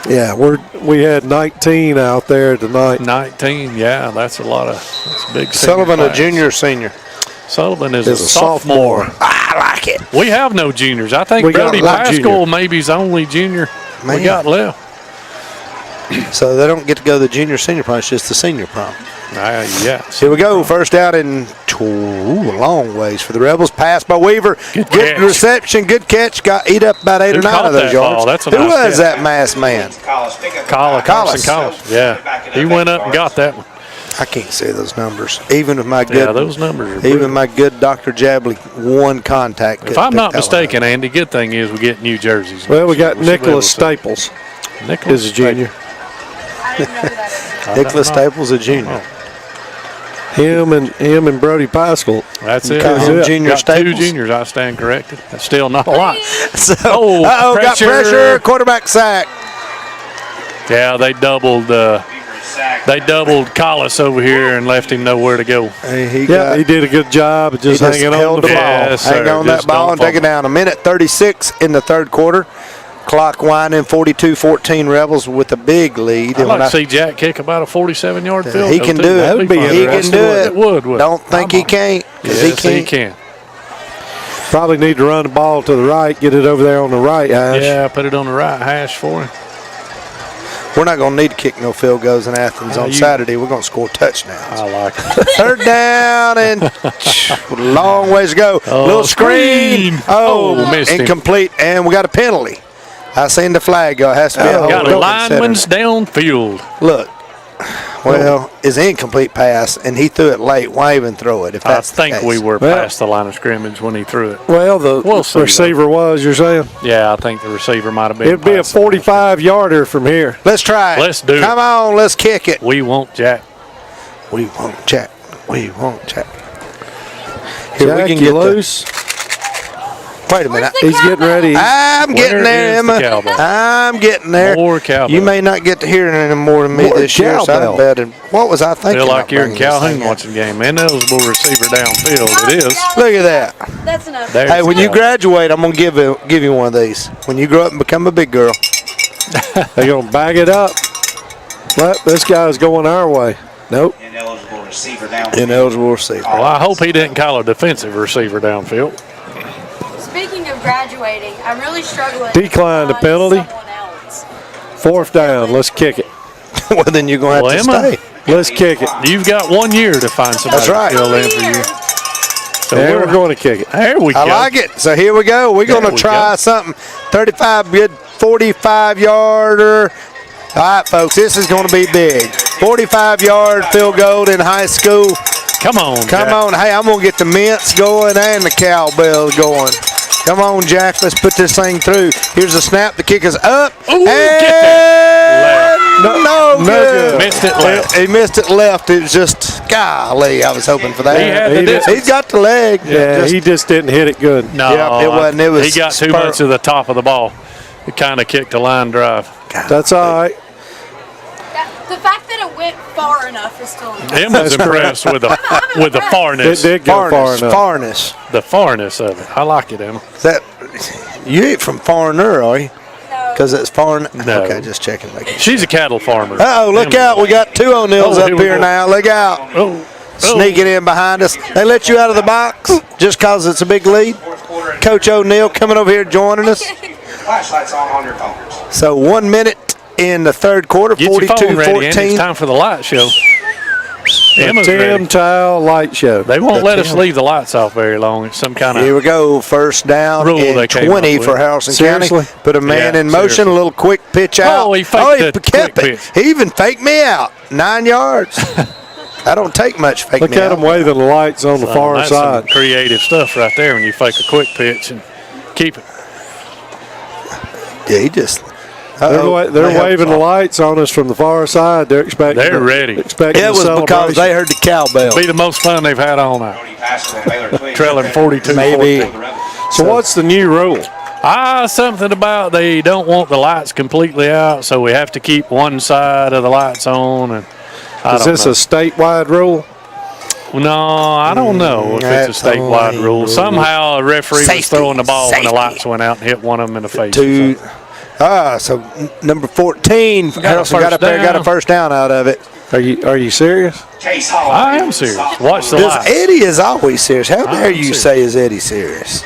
Yeah, we had 19 out there tonight. 19, yeah, that's a lot of that's big. Sullivan, a junior, senior. Sullivan is a sophomore. I like it. We have no juniors. I think Brody Pascal maybe is the only junior we got left. So they don't get to go to the junior senior prom. It's just the senior prom. Yeah. Here we go. First out in a long ways for the Rebels. Pass by Weaver. Good reception. Good catch. Got eat up about 8 or 9 of those yards. Who was that masked man? Collis. Yeah. He went up and got that one. I can't say those numbers. Even with my good, those numbers. Even my good Dr. Jabley one contact. If I'm not mistaken, Andy, good thing is we get new jerseys. Well, we got Nicholas Staples. Nicholas is a junior. Nicholas Staples, a junior. Him and Brody Pascal. That's it. Junior got Staples. 2 juniors. I stand corrected. That's still not a lot. So, got pressure. Quarterback sack. Yeah, they doubled Collis over here and left him nowhere to go. He did a good job of just hanging on the ball. Hang on that ball and take it down. 1:36 in the third quarter. Clock winding, 42-14 Rebels with a big lead. I'd like to see Jack kick about a 47-yard field goal. He can do it. He can do it. It would. Don't think he can't. Yes, he can. Probably need to run the ball to the right, get it over there on the right hash. Yeah, put it on the right hash for him. We're not going to need to kick no field goals in Athens on Saturday. We're going to score touchdowns. I like it. Third down and long ways to go. Little screen. Missed incomplete. And we got a penalty. I seen the flag go. It has to be got a lineman's downfield. Look. Well, it's an incomplete pass, and he threw it late. Why even throw it if that's I think we were past the line of scrimmage when he threw it. Well, the receiver was, you're saying? Yeah, I think the receiver might have been. It'd be a 45-yarder from here. Let's try it. Let's do it. Come on, let's kick it. We won't Jack. We won't Jack. We won't Jack. Here, Jack, we can get loose. Wait a minute. He's getting ready. I'm getting there, Emma. I'm getting there. More cowbell. You may not get to hear it any more than me this year. So what was I thinking? Feel like you're in Calhoun watching the game. Ineligible receiver downfield. It is. Look at that. That's enough. Hey, when you graduate, I'm gonna give you one of these. When you grow up and become a big girl, they're gonna bag it up. Well, this guy's going our way. Nope. Ineligible receiver downfield. Ineligible receiver. Well, I hope he didn't call a defensive receiver downfield. Speaking of graduating, I'm really struggling. Decline the penalty. 4th down. Let's kick it. Well, then you're going to have to Emma, stay. Let's kick it. You've got 1 year to find somebody to fill in for you. So we're going to kick it. There we go. I like it. So here we go. We're going to try something. 35, good 45-yarder. All right, folks, this is going to be big. 45-yard field goal in high school. Come on, Come on. Hey, I'm going to get the mints going and the cowbells going. Come on, Jack. Let's put this thing through. Here's the snap. The kick is up. Ooh, get that. No good. Missed it left. He missed it left. It was just, golly, I was hoping for that. He's got the leg. Yeah, he just didn't hit it good. No, it wasn't. It was he got too much of the top of the ball. It kind of kicked a line drive. That's all right. The fact that it went far enough is still impressive. Emma's impressed with the farness. It did go far enough. Farness. The farness of it. I like it, Emma. You ain't from Foreigner, are you? No. Because it's foreign. No. Okay, just checking. She's a cattle farmer. Uh-oh, look out. We got 2 O'Neills up here now. Look out. Oh. Sneaking in behind us. They let you out of the box just because it's a big lead. Coach O'Neill coming over here joining us. Flashlights on your phones. So 1 minute in the third quarter, 42-14. It's time for the light show. The Tim Tile Light Show. They won't let us leave the lights off very long. It's some kind of Here we go. First down and 20 for Haralson County. Put a man in motion. A little quick pitch out. Oh, he kept it. He even faked me out. 9 yards. I don't take much fake Look me at out. him waving the lights on the far that's side. Some creative stuff right there when you fake a quick pitch and keep it. Yeah, They're waving the lights on us from the far side. They're expecting. They're ready. Expecting It was because they heard the cowbell. Be the most fun they've had all night. Trailing 42. Maybe. So what's the new rule? Something about they don't want the lights completely out, so we have to keep one side of the lights on. And Is this a statewide rule? No, I don't know if it's a statewide rule. Somehow a referee was throwing the ball when the lights went out and hit one of them in the face. So number 14, Haralson got up there, got a first down out of it. Are you serious? I am serious. Watch the lights. Eddie is always serious. How dare you say is Eddie serious?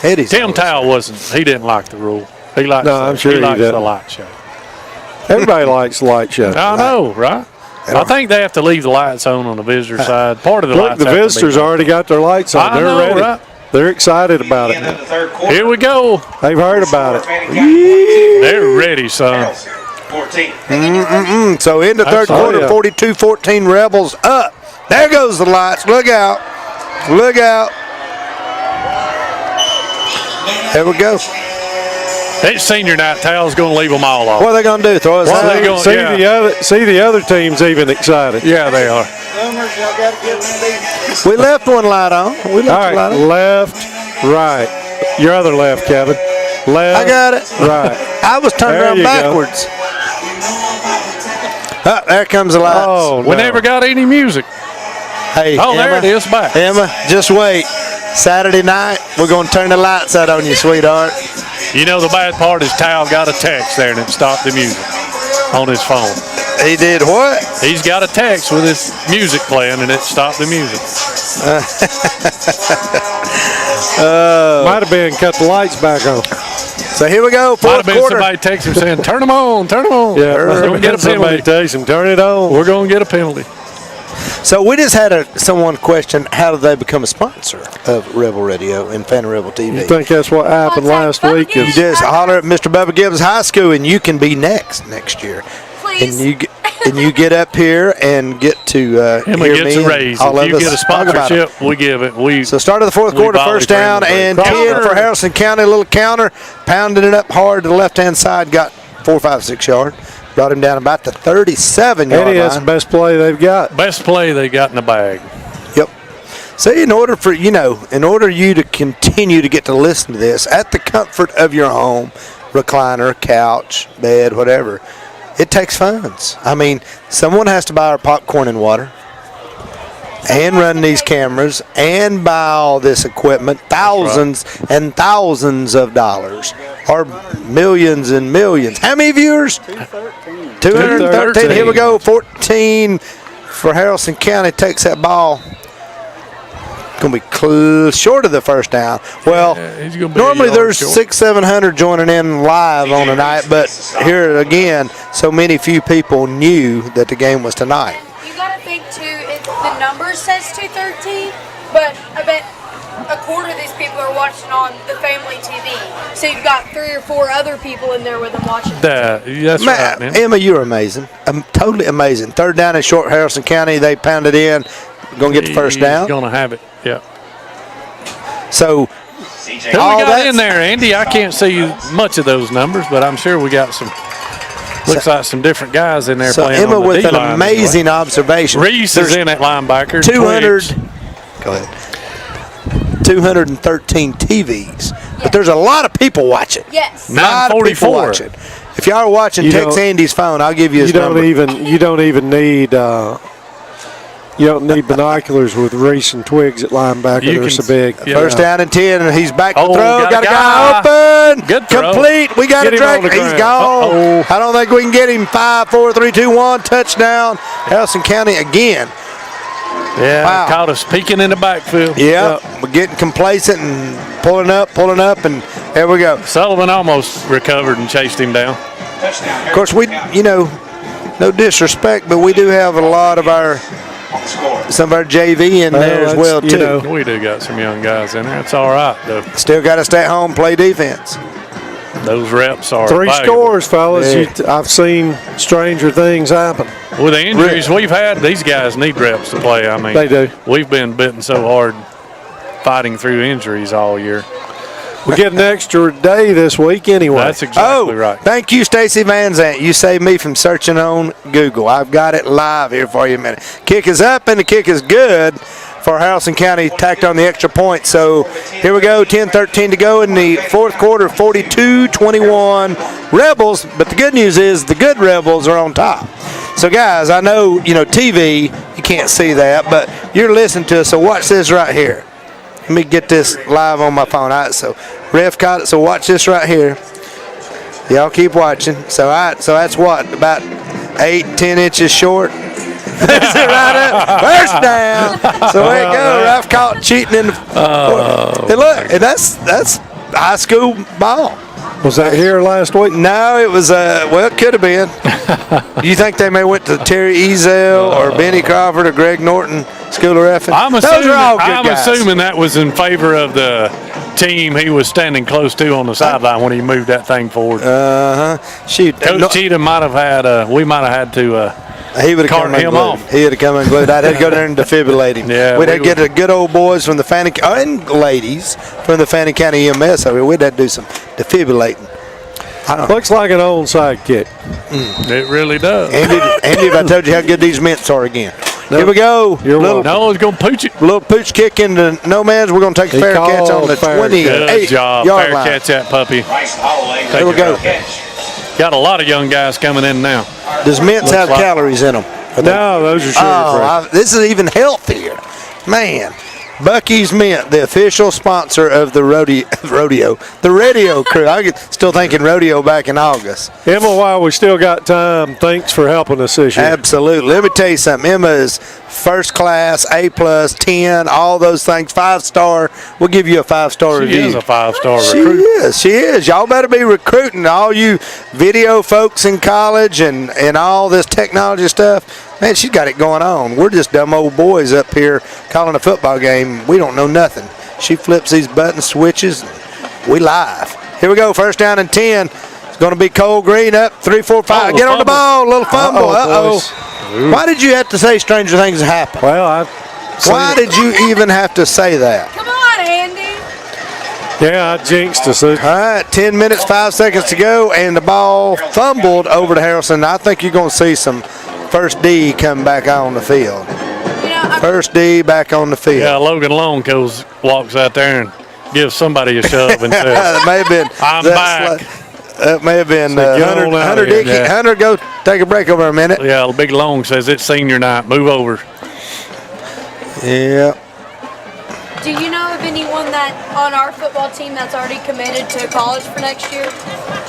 Eddie's Tim Towle wasn't. He didn't like the rule. He likes. I'm sure he he likes doesn't. the light show. Everybody likes the light show. I know, right? I think they have to leave the lights on the visitor side. Part of the Look, lights. the visitors already got their lights on. They're ready. Right? They're excited about it. Here we go. They've heard about it. They're ready, son. 14. So in the third quarter, 42-14 Rebels up. There goes the lights. Look out. Look out. There we go. It's senior night. Towel's going to leave them all off. What are they going to do? Throw us out? See the other team's even excited. Yeah, they are. We left one light on. All right, left, right. Your other left, Kevin. Left. I got it. Right. I was turned around backwards. There comes the lights. Oh, We never got any music. Hey, Oh, Emma, there it is back. Emma, just wait. Saturday night, we're going to turn the lights out on you, sweetheart. You know, the bad part is Towel got a text there and it stopped the music on his phone. He did what? He's got a text with his music playing and it stopped the music. Might have been cut the lights back on. So here we go, Might fourth have been quarter. somebody text him saying, turn them on, turn them on. Yeah, We're going to get a somebody penalty. takes him, turn it on. We're going to get a penalty. So we just had someone question, how did they become a sponsor of Rebel Radio and Fannin Rebel TV? You think that's what happened last week? You just holler at Mr. Bubba Gibbs High School, and you can be next year. Please. And you get up here and get to Emma hear gets me a raise. and all If of you us get a talk about it. sponsorship, we give it. So start of the fourth we quarter, volley first down for and everybody. 10 for Haralson County. A little counter, pounding it up hard to the left-hand side, got 4, 5, 6 yard. Brought him down about the 37-yard Eddie, that's the line. best play they've got. Best play they got in the bag. Yep. See, in order you to continue to get to listen to this at the comfort of your home, recliner, couch, bed, whatever, it takes funds. I mean, someone has to buy our popcorn and water and run these cameras and buy all this equipment, thousands and thousands of dollars, or millions and millions. How many viewers? 213. Here we go. 14 for Haralson County. Takes that ball. Going to be short of the first down. Well, he's gonna be normally a yard there's short. 600-700 joining in live on the night, but here again, so few people knew that the game was tonight. You gotta think too, the number says 213, but I bet a quarter of these people are watching on the family TV. So you've got 3 or 4 other people in there with them watching. That's right, man. Emma, you're amazing. Totally amazing. Third down and short, Haralson County. They pounded in. Going to get the first down. He's going to have it, yeah. So, Who we got in there, Andy? I can't see much of those numbers, but I'm sure we got some. Looks like some different guys in there so playing Emma on the with an D-line amazing observation. Reese is in at linebacker. 200. Twiggs. Go ahead. 213 TVs, but there's a lot of people watching. Yes. A lot of people 944. watching. If y'all are watching, text Andy's phone. I'll give you his number. You don't even need. You don't need binoculars with Reese and Twiggs at linebacker. They're so big. Yeah. First down and 10, and he's back to Oh, throw. got Got a a guy open. Good throw. Complete. We got Get a him on track. the He's ground. gone. Uh-oh. I don't think we can get him. 5, 4, 3, 2, 1. Touchdown. Haralson County again. Yeah, Wow. caught us peeking in the backfield. Yeah, we're getting complacent and pulling up, and there we go. Sullivan almost recovered and chased him down. Of course, no disrespect, but we do have a lot of some of our JV in there as well, too. We do got some young guys in there. It's all right, though. Still got to stay at home, play defense. Those reps are 3 valuable. scores, fellas. Yeah. I've seen stranger things happen. With the injuries we've had, these guys need reps to play. I mean, They do. We've been bitten so hard fighting through injuries all year. We get an extra day this week anyway. That's exactly right. Thank you, Stacy Van Zant. You saved me from searching on Google. I've got it live here for you in a minute. Kick is up, and the kick is good for Haralson County, tacked on the extra point. So here we go, 10-13 to go in the fourth quarter, 42-21 Rebels. But the good news is the good Rebels are on top. So, guys, I know, TV, you can't see that, but you're listening to us, so watch this right here. Let me get this live on my phone. All right, so ref caught it, so watch this right here. Y'all keep watching. So that's what, about 8-10 inches short. Is it right up? First down. So there you go. Ref caught cheating in the and look, and that's high school ball. Was that here last week? No, it was, well, it could have been. Do you think they may went to Terry Ezel or Benny Crawford or Greg Norton School of Reffing? I'm guys. assuming that was in favor of the team he was standing close to on the sideline when he moved that thing forward. Shoot. Coach Cheatham might have had, we might have had to he would have come him unglued. off. He would have come unglued. I'd have to go there and defibrillate him. Yeah, we'd have to get the good old boys from the Fannin and ladies from the Fannin County EMS over here. We'd have to do some defibrillating. Looks like an onside kick. It really does. Andy, if I told you how good these mints are again. Here we go. No, it's going to pooch it. Little pooch kick into no man's. We're going to take a fair catch on the 28-yard Fair line. catch that puppy. There we go. Got a lot of young guys coming in now. Does mints have calories in them? No, those are sugar-free. This is even healthier. Man. Bucky's Mint, the official sponsor of the radio crew. I was still thinking rodeo back in August. Emma, while we still got time, thanks for helping us this year. Absolutely. Let me tell you something. Emma is first class, A+, 10, all those things, 5-star. We'll give you a 5-star review. She is a 5-star recruit. She is. Y'all better be recruiting all you video folks in college and all this technology stuff. Man, she's got it going on. We're just dumb old boys up here calling a football game. We don't know nothing. She flips these button switches. We live. Here we go. First down and 10. It's going to be Cole Green up. 3, 4, 5. Get on the ball. Little fumble. Uh-oh. Why did you have to say stranger things happen? Well, why did you even have to say that? Come on, Andy. Yeah, I jinxed us. All right, 10 minutes, 5 seconds to go, and the ball fumbled over to Haralson. I think you're going to see some first D come back on the field. First D back on the field. Yeah, Logan Long walks out there and gives somebody a shove and says, that may have been, I'm back. That may have been Hunter Dickey. Yeah. Hunter, go take a break over a minute. Yeah, Big Long says it's senior night. Move over. Yeah. Do you know of anyone that on our football team that's already committed to college for next year? Do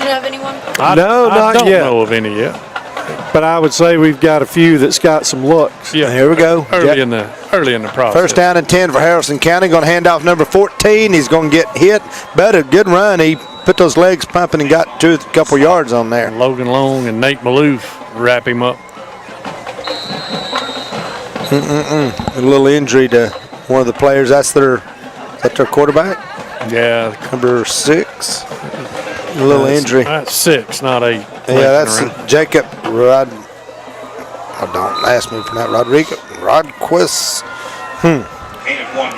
you know of anyone? No, I not yet. don't know of any yet. But I would say we've got a few that's got some looks. Yeah, here we go. Early in the process. First down and 10 for Haralson County. Going to hand off number 14. He's going to get hit, but a good run. He put those legs pumping and got a couple yards on there. Logan Long and Nate Maloof wrap him up. A little injury to one of the players. Is that their quarterback? Yeah. Number 6. A little injury. That's 6, not 8. Yeah, that's Jacob Rod. Oh, don't ask me for that. Rodquist.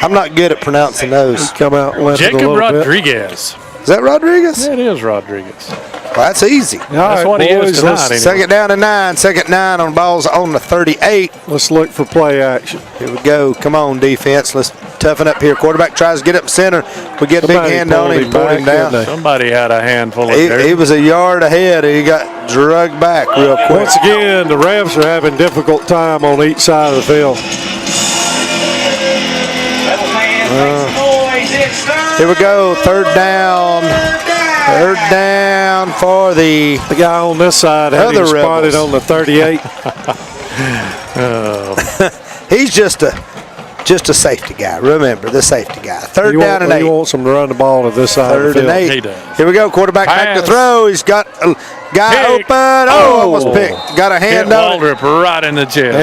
I'm not good at pronouncing those. Come out Jacob Rodriguez. Is that Rodriguez? Yeah, it is Rodriguez. Well, that's easy. That's what he is tonight. Anyway. Second down and 9. Second 9 on balls on the 38. Let's look for play action. Here we go. Come on, defense. Let's toughen up here. Quarterback tries to get up center. We get a big hand on him, pulled him down. Somebody had a handful of dirt. He was a yard ahead. He got drugged back real quick. Once again, the refs are having difficult time on each side of the field. Here we go. Third down. Third down for the guy on this side had him spotted on the 38. He's just a safety guy. Remember, the safety guy. Third down and 8. He wants him to run the ball to this side of the field. 3rd and 8. He does. Here we go. Quarterback back to throw. He's got a guy open. Oh, almost picked. Got a hand on it. Waldrop right in the chest.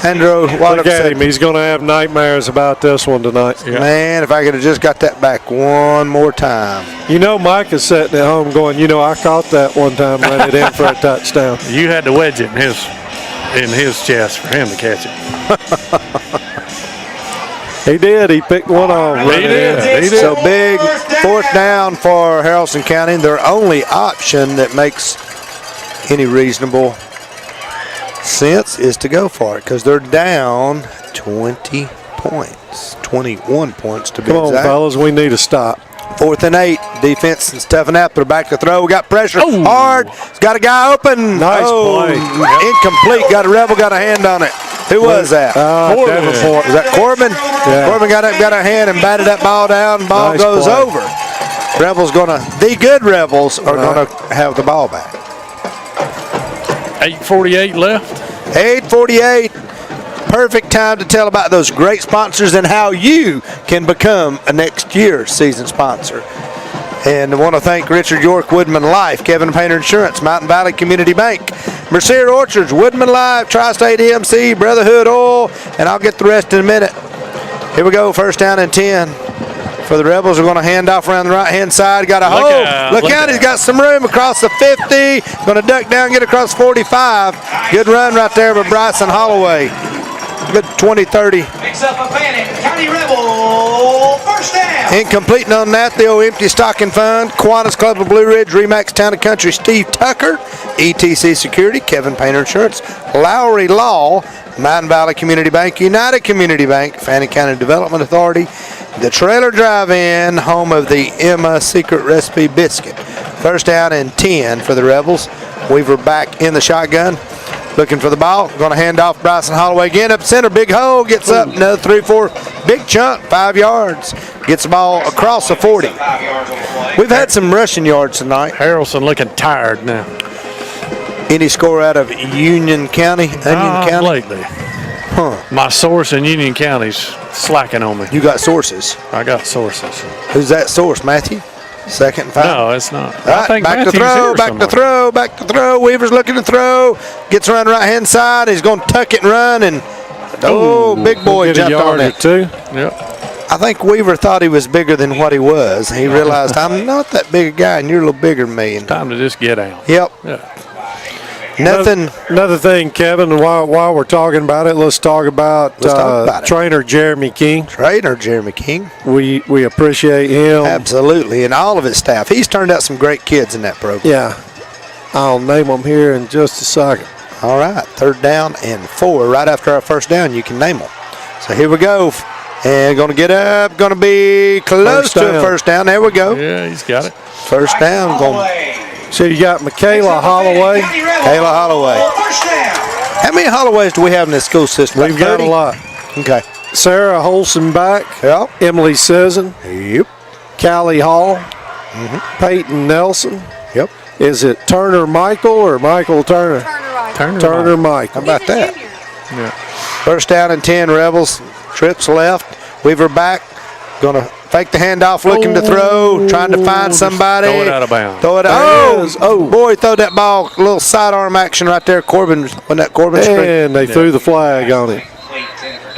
Andrew Waldrop. Look at him. He's going to have nightmares about this one tonight. Yeah. Man, if I could have just got that back one more time. You know, Mike is sitting at home going, I caught that one time, ran it in for a touchdown. You had to wedge it in his chest for him to catch it. He did. He picked one off. He did. So big fourth down for Haralson County. Their only option that makes any reasonable sense is to go for it because they're down 20 points, 21 points to be Come on, exact. fellas. We need to stop. 4th and 8. Defense is toughen up. They're back to throw. We got pressure. Oh. Hard. He's got a guy open. Nice play. Incomplete. Got a Rebel. Got a hand on it. Who was that? Davenport. Was that Corbin? Yeah. Corbin got up, got a hand, and batted that ball down. Ball Nice goes play. over. The good Rebels are going to have the ball back. 8:48 left. 8:48. Perfect time to tell about those great sponsors and how you can become a next year's season sponsor. And I want to thank Richard York, Woodman Life, Kevin Painter Insurance, Mountain Valley Community Bank, Mercier Orchards, Woodman Life, Tri-State EMC, Brotherhood Oil, and I'll get the rest in a minute. Here we go, first down and 10. For the Rebels, we're going to hand off around the right-hand side. Got a hole. Look out, he's got some room across the 50. Going to duck down, get across 45. Good run right there by Bryson Holloway. Good 20-30. Picks up a Fannin County Rebel first down. Incomplete on that, the old empty stocking fund. Kiwanis Club of Blue Ridge, Remax Town and Country, Steve Tucker, ETC Security, Kevin Painter Insurance, Lowry Law, Mountain Valley Community Bank, United Community Bank, Fannin County Development Authority, the Trailer Drive-In, home of the Emma Secret Recipe Biscuit. First down and 10 for the Rebels. Weaver back in the shotgun. Looking for the ball. Going to hand off Bryson Holloway again. Up center. Big hole. Gets up. Another 3-4. Big chunk. 5 yards. Gets the ball across the 40. We've had some rushing yards tonight. Haralson looking tired now. Any score out of Union County? County? Lately. My source in Union County's slacking on me. You got sources. I got sources. Who's that source? Matthew? 2nd and 5. No, it's not. All right, back to throw, back to throw, back to throw. Weaver's looking to throw. Gets around the right-hand side. He's going to tuck it and run. And, big boy jumped on it. Too. Yep. I think Weaver thought he was bigger than what he was. He realized, I'm not that big a guy, and you're a little bigger than me. And, Time to just get out. yep. Yeah. Nothing. Another thing, Kevin, and while we're talking about it, let's talk about, trainer Jeremy King. Trainer Jeremy King. We appreciate him. Absolutely, and all of his staff. He's turned out some great kids in that program. Yeah. I'll name them here in just a second. All right, 3rd down and 4. Right after our first down, you can name them. So here we go. And going to get up. Going to be close to a first down. There we go. Yeah, he's got it. First down. So you got Michaela Holloway. Kayla Holloway. How many Holloways do we have in this school system? We've got a lot. Okay. Sarah Holson back. Yep. Emily Sisson. Yep. Callie Hall. Peyton Nelson. Yep. Is it Turner Michael or Michael Turner? Turner Michael. How about that? Yeah. First down and 10, Rebels. Trips left. Weaver back. Going to fake the handoff, looking to throw, trying to find somebody. Throw it out of bounds. Throw it out. Oh, boy, throw that ball. A little sidearm action right there. Corbin, wasn't that Corbin's screen? And they threw the flag on it.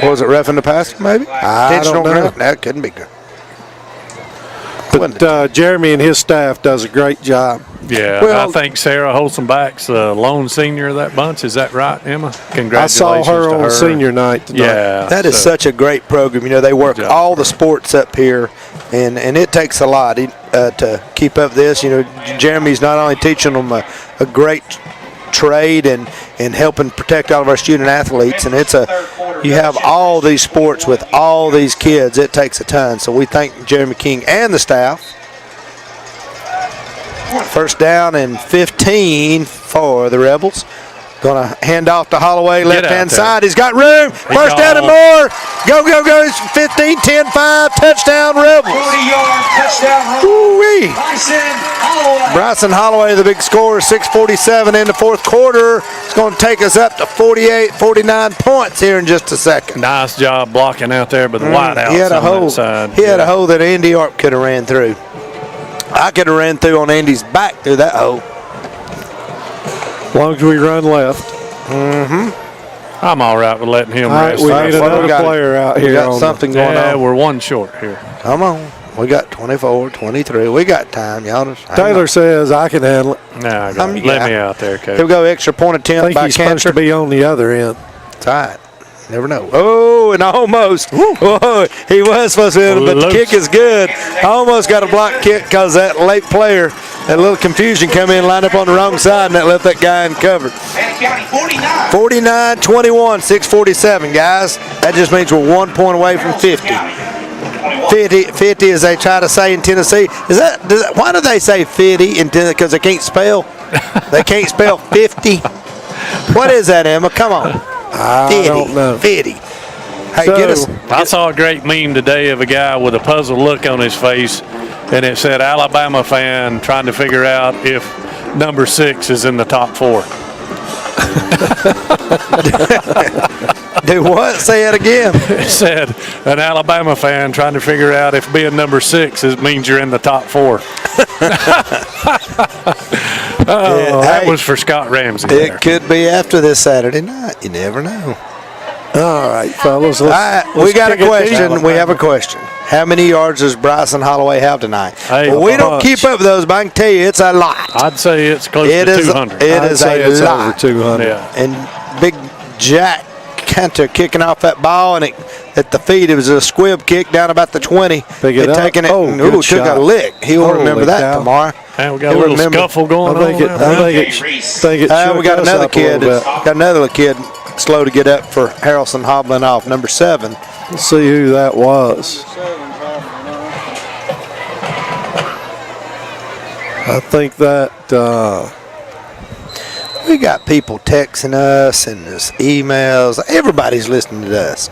Was it roughing the passer, maybe? I don't know. Ground? That couldn't be good. But Jeremy and his staff does a great job. Yeah, Well, I think Sarah Holzenbach's the lone senior of that bunch. Is that right, Emma? I Congratulations saw her to on senior night tonight. Yeah. That is such a great program. You know, they work all the sports up here, and it takes a lot to keep up this. You know, Jeremy's not only teaching them a great trade and helping protect all of our student athletes, and you have all these sports with all these kids. It takes a ton. So we thank Jeremy King and the staff. First down and 15 for the Rebels. Going to hand off to Holloway, left-hand side. He's got room. First down and more. Go, go, go. 15, 10, 5. Touchdown, Rebels. 40-yard touchdown run. Woo-wee. Bryson Holloway. Bryson Holloway, the big scorer, 6:47 in the fourth quarter. It's going to take us up to 49 points here in just a second. Nice job blocking out there by the wideouts. He had a hole. Side. He had a hole that Andy Arp could have ran through. I could have ran through on Andy's back through that hole. As long as we run left. I'm all right with letting him All right, rest. we need another player out here. We got something going on. We're one short here. Come on. We got 24, 23. We got time, y'all. Just hang Taylor on. says I can handle it. Nah, let me out there, Coach. Here we go. Extra point I attempt think by he's supposed Cantor. to be on the other end. That's right. Never know. Oh, and almost. Whoa, he was supposed to hit it, but the kick is good. Almost got a block kick because that late player, that little confusion come in, lined up on the wrong side, and that left that guy uncovered. Fannin County 49-21, 6:47, guys. That just means we're 1 point away from 50. 50 as they try to say in Tennessee. Why do they say 50 in Tennessee? Because they can't spell? They can't spell 50? What is that, Emma? Come on. I don't know. 50. Hey, So, get us. I saw a great meme today of a guy with a puzzled look on his face, and it said Alabama fan trying to figure out if number 6 is in the top 4. Do what? Say it again. It said an Alabama fan trying to figure out if being number 6 means you're in the top 4. That was for Scott Ramsey. It could be after this Saturday night. You never know. All right, fellas. All right, we got a question. We have a question. How many yards does Bryson Holloway have tonight? Hey, well, we a don't bunch. keep up with those, but I can tell you it's a lot. I'd say it's close It to is. 200. It I'd is say a it's lot. over 200. Yeah. And Big Jack Cantor kicking off that ball, and at the feet, it was a squib kick down about the 20. Pick it up. Taking it, Oh, and, good took shot. a lick. He'll Holy remember that cow. tomorrow. And we got He'll a little remember. scuffle going I think on. it We got shook us another up a kid. little bit. Got another little kid slow to get up for Haralson hobbling off. Number 7. Let's see who that was. I think that We got people texting us and there's emails. Everybody's listening to us.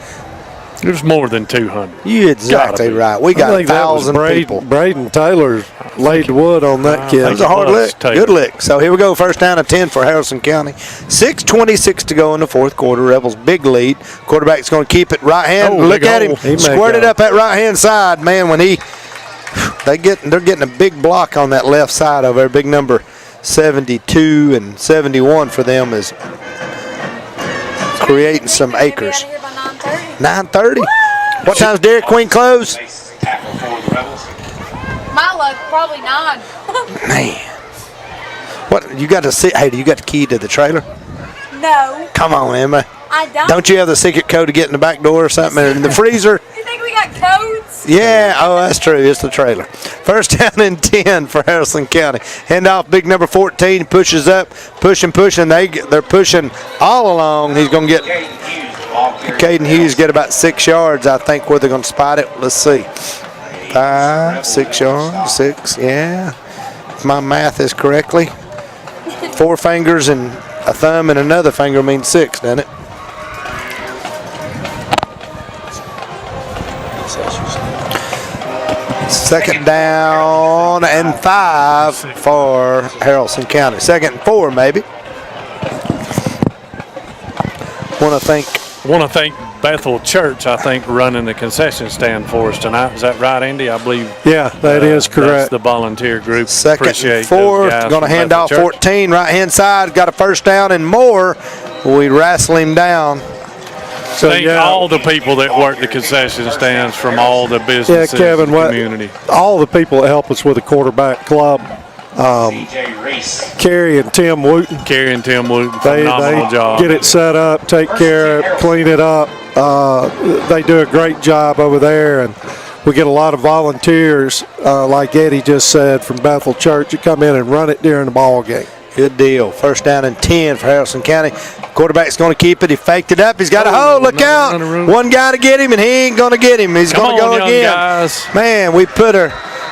There's more than 200. You exactly be. right. We I got think that was 1,000 people. Braden Taylor laid the wood on that kid. That was a hard was lick. Taylor. Good lick. So here we go. First down and 10 for Haralson County. 6:26 to go in the fourth quarter. Rebels big lead. Quarterback's going to keep it right hand. Oh, Look big at him. hole. He may Squirted go. up that right hand side. Man, when they're getting a big block on that left side over there. Big number 72 and 71 for them is creating some acres. 9:30. What time's Dairy Queen close? tackle for the Rebels. My luck, probably 9. Man. What, you got to see, hey, do you got the key to the trailer? No, Come on, Emma. I don't. Don't you have the secret code to get in the back door or something? Or in the freezer? You think we got codes? Yeah, oh, that's true. It's the trailer. First down and 10 for Haralson County. Hand off big number 14, pushes up, pushing. They're pushing all along. He's going to get, Caden Hughes get about 6 yards, I think, where they're going to spot it. Let's see. 5, 6 yards, 6, yeah. If my math is correctly. 4 fingers and a thumb and another finger means 6, doesn't it? Second down and 5 for Haralson County. Second and 4, maybe. Want to thank Bethel Church, I think, running the concession stand for us tonight. Is that right, Andy? I believe. Yeah, that is That's correct. the volunteer group. second Appreciate and 4. those guys Going to from hand Bethel off Church. 14. Right hand side. Got a first down and more. We wrestle him down. So, Thank yeah, all the people that work the concession stands from all the businesses Kevin, in the what- community. all the people that help us with the quarterback club, DJ Reese. Kerry and Tim Wooten, Kerry and Tim Wooten, they phenomenal job. get it set up, take care of it, clean it up. They do a great job over there, and we get a lot of volunteers, like Eddie just said, from Bethel Church that come in and run it during the ball game. Good deal. First down and 10 for Haralson County. Quarterback's going to keep it. He faked it up. He's got a hole. Look out. One guy to get him, and he ain't going to get him. He's going to go young again. guys. Man, we put our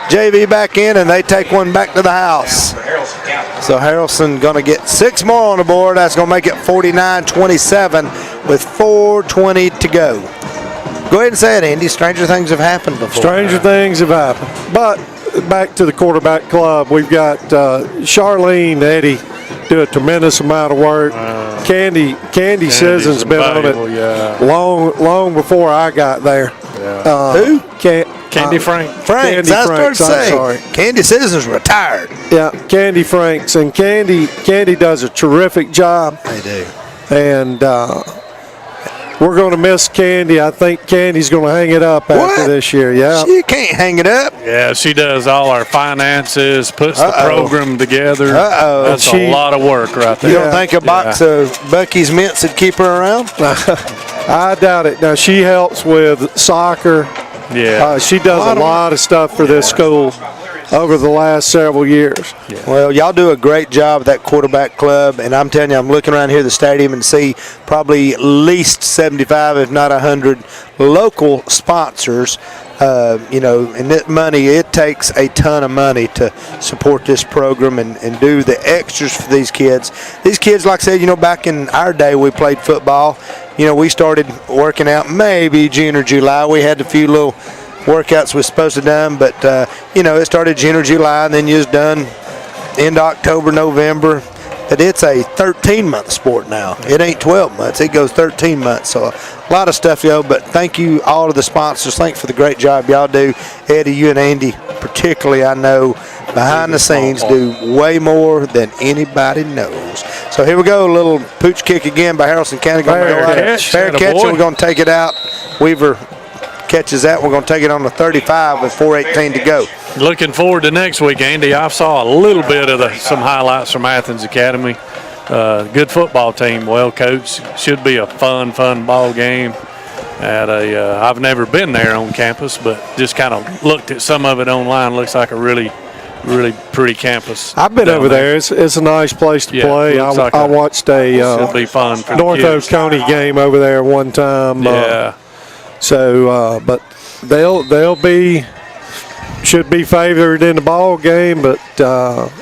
JV back in, and they take one back to the house. For Haralson County. So Haralson going to get 6 more on the board. That's going to make it 49-27 with 4:20 to go. Go ahead and say it, Andy. Stranger things have happened before. Stranger things have happened. But back to the quarterback club, we've got Charlene and Eddie do a tremendous amount of work. Candy Sisson's been on it long before I got there. Who? Candy Frank. Franks. That's what I was I'm saying. sorry. Candy Citizens retired. Yeah, Candy Franks, and Candy does a terrific job. They do. And we're going to miss Candy. I think Candy's going to hang it up after this year. Yeah. She can't hang it up. Yeah, she does all our finances, puts the program together. That's She- a lot of work right You there. don't think a box of Bucky's mints would keep her around? I doubt it. Now, she helps with soccer. Yeah. She does a lot of stuff for this school over the last several years. Well, y'all do a great job at that quarterback club, and I'm telling you, I'm looking around here at the stadium and see probably at least 75, if not 100, local sponsors. And that money, it takes a ton of money to support this program and do the extras for these kids. These kids, like I said, back in our day, we played football. We started working out maybe June or July. We had a few little workouts we're supposed to done, but it started June or July, and then you was done end of October, November. But it's a 13-month sport now. It ain't 12 months. It goes 13 months. So a lot of stuff, but thank you all of the sponsors. Thanks for the great job y'all do. Eddie, you and Andy particularly, I know, behind the scenes do way more than anybody knows. So here we go, a little pooch kick again by Haralson County. Fair catch, and we're going to take it out. Weaver catches that. We're going to take it on the 35 with 4:18 to go. Looking forward to next week, Andy. I saw a little bit of some highlights from Athens Academy. Good football team, well coached. Should be a fun ball game. I've never been there on campus, but just kind of looked at some of it online. Looks like a really pretty campus. I've been over there. It's a nice place to play. I watched a should be fun for North the kids. Oconee game over there one time. But they'll should be favored in the ball game, but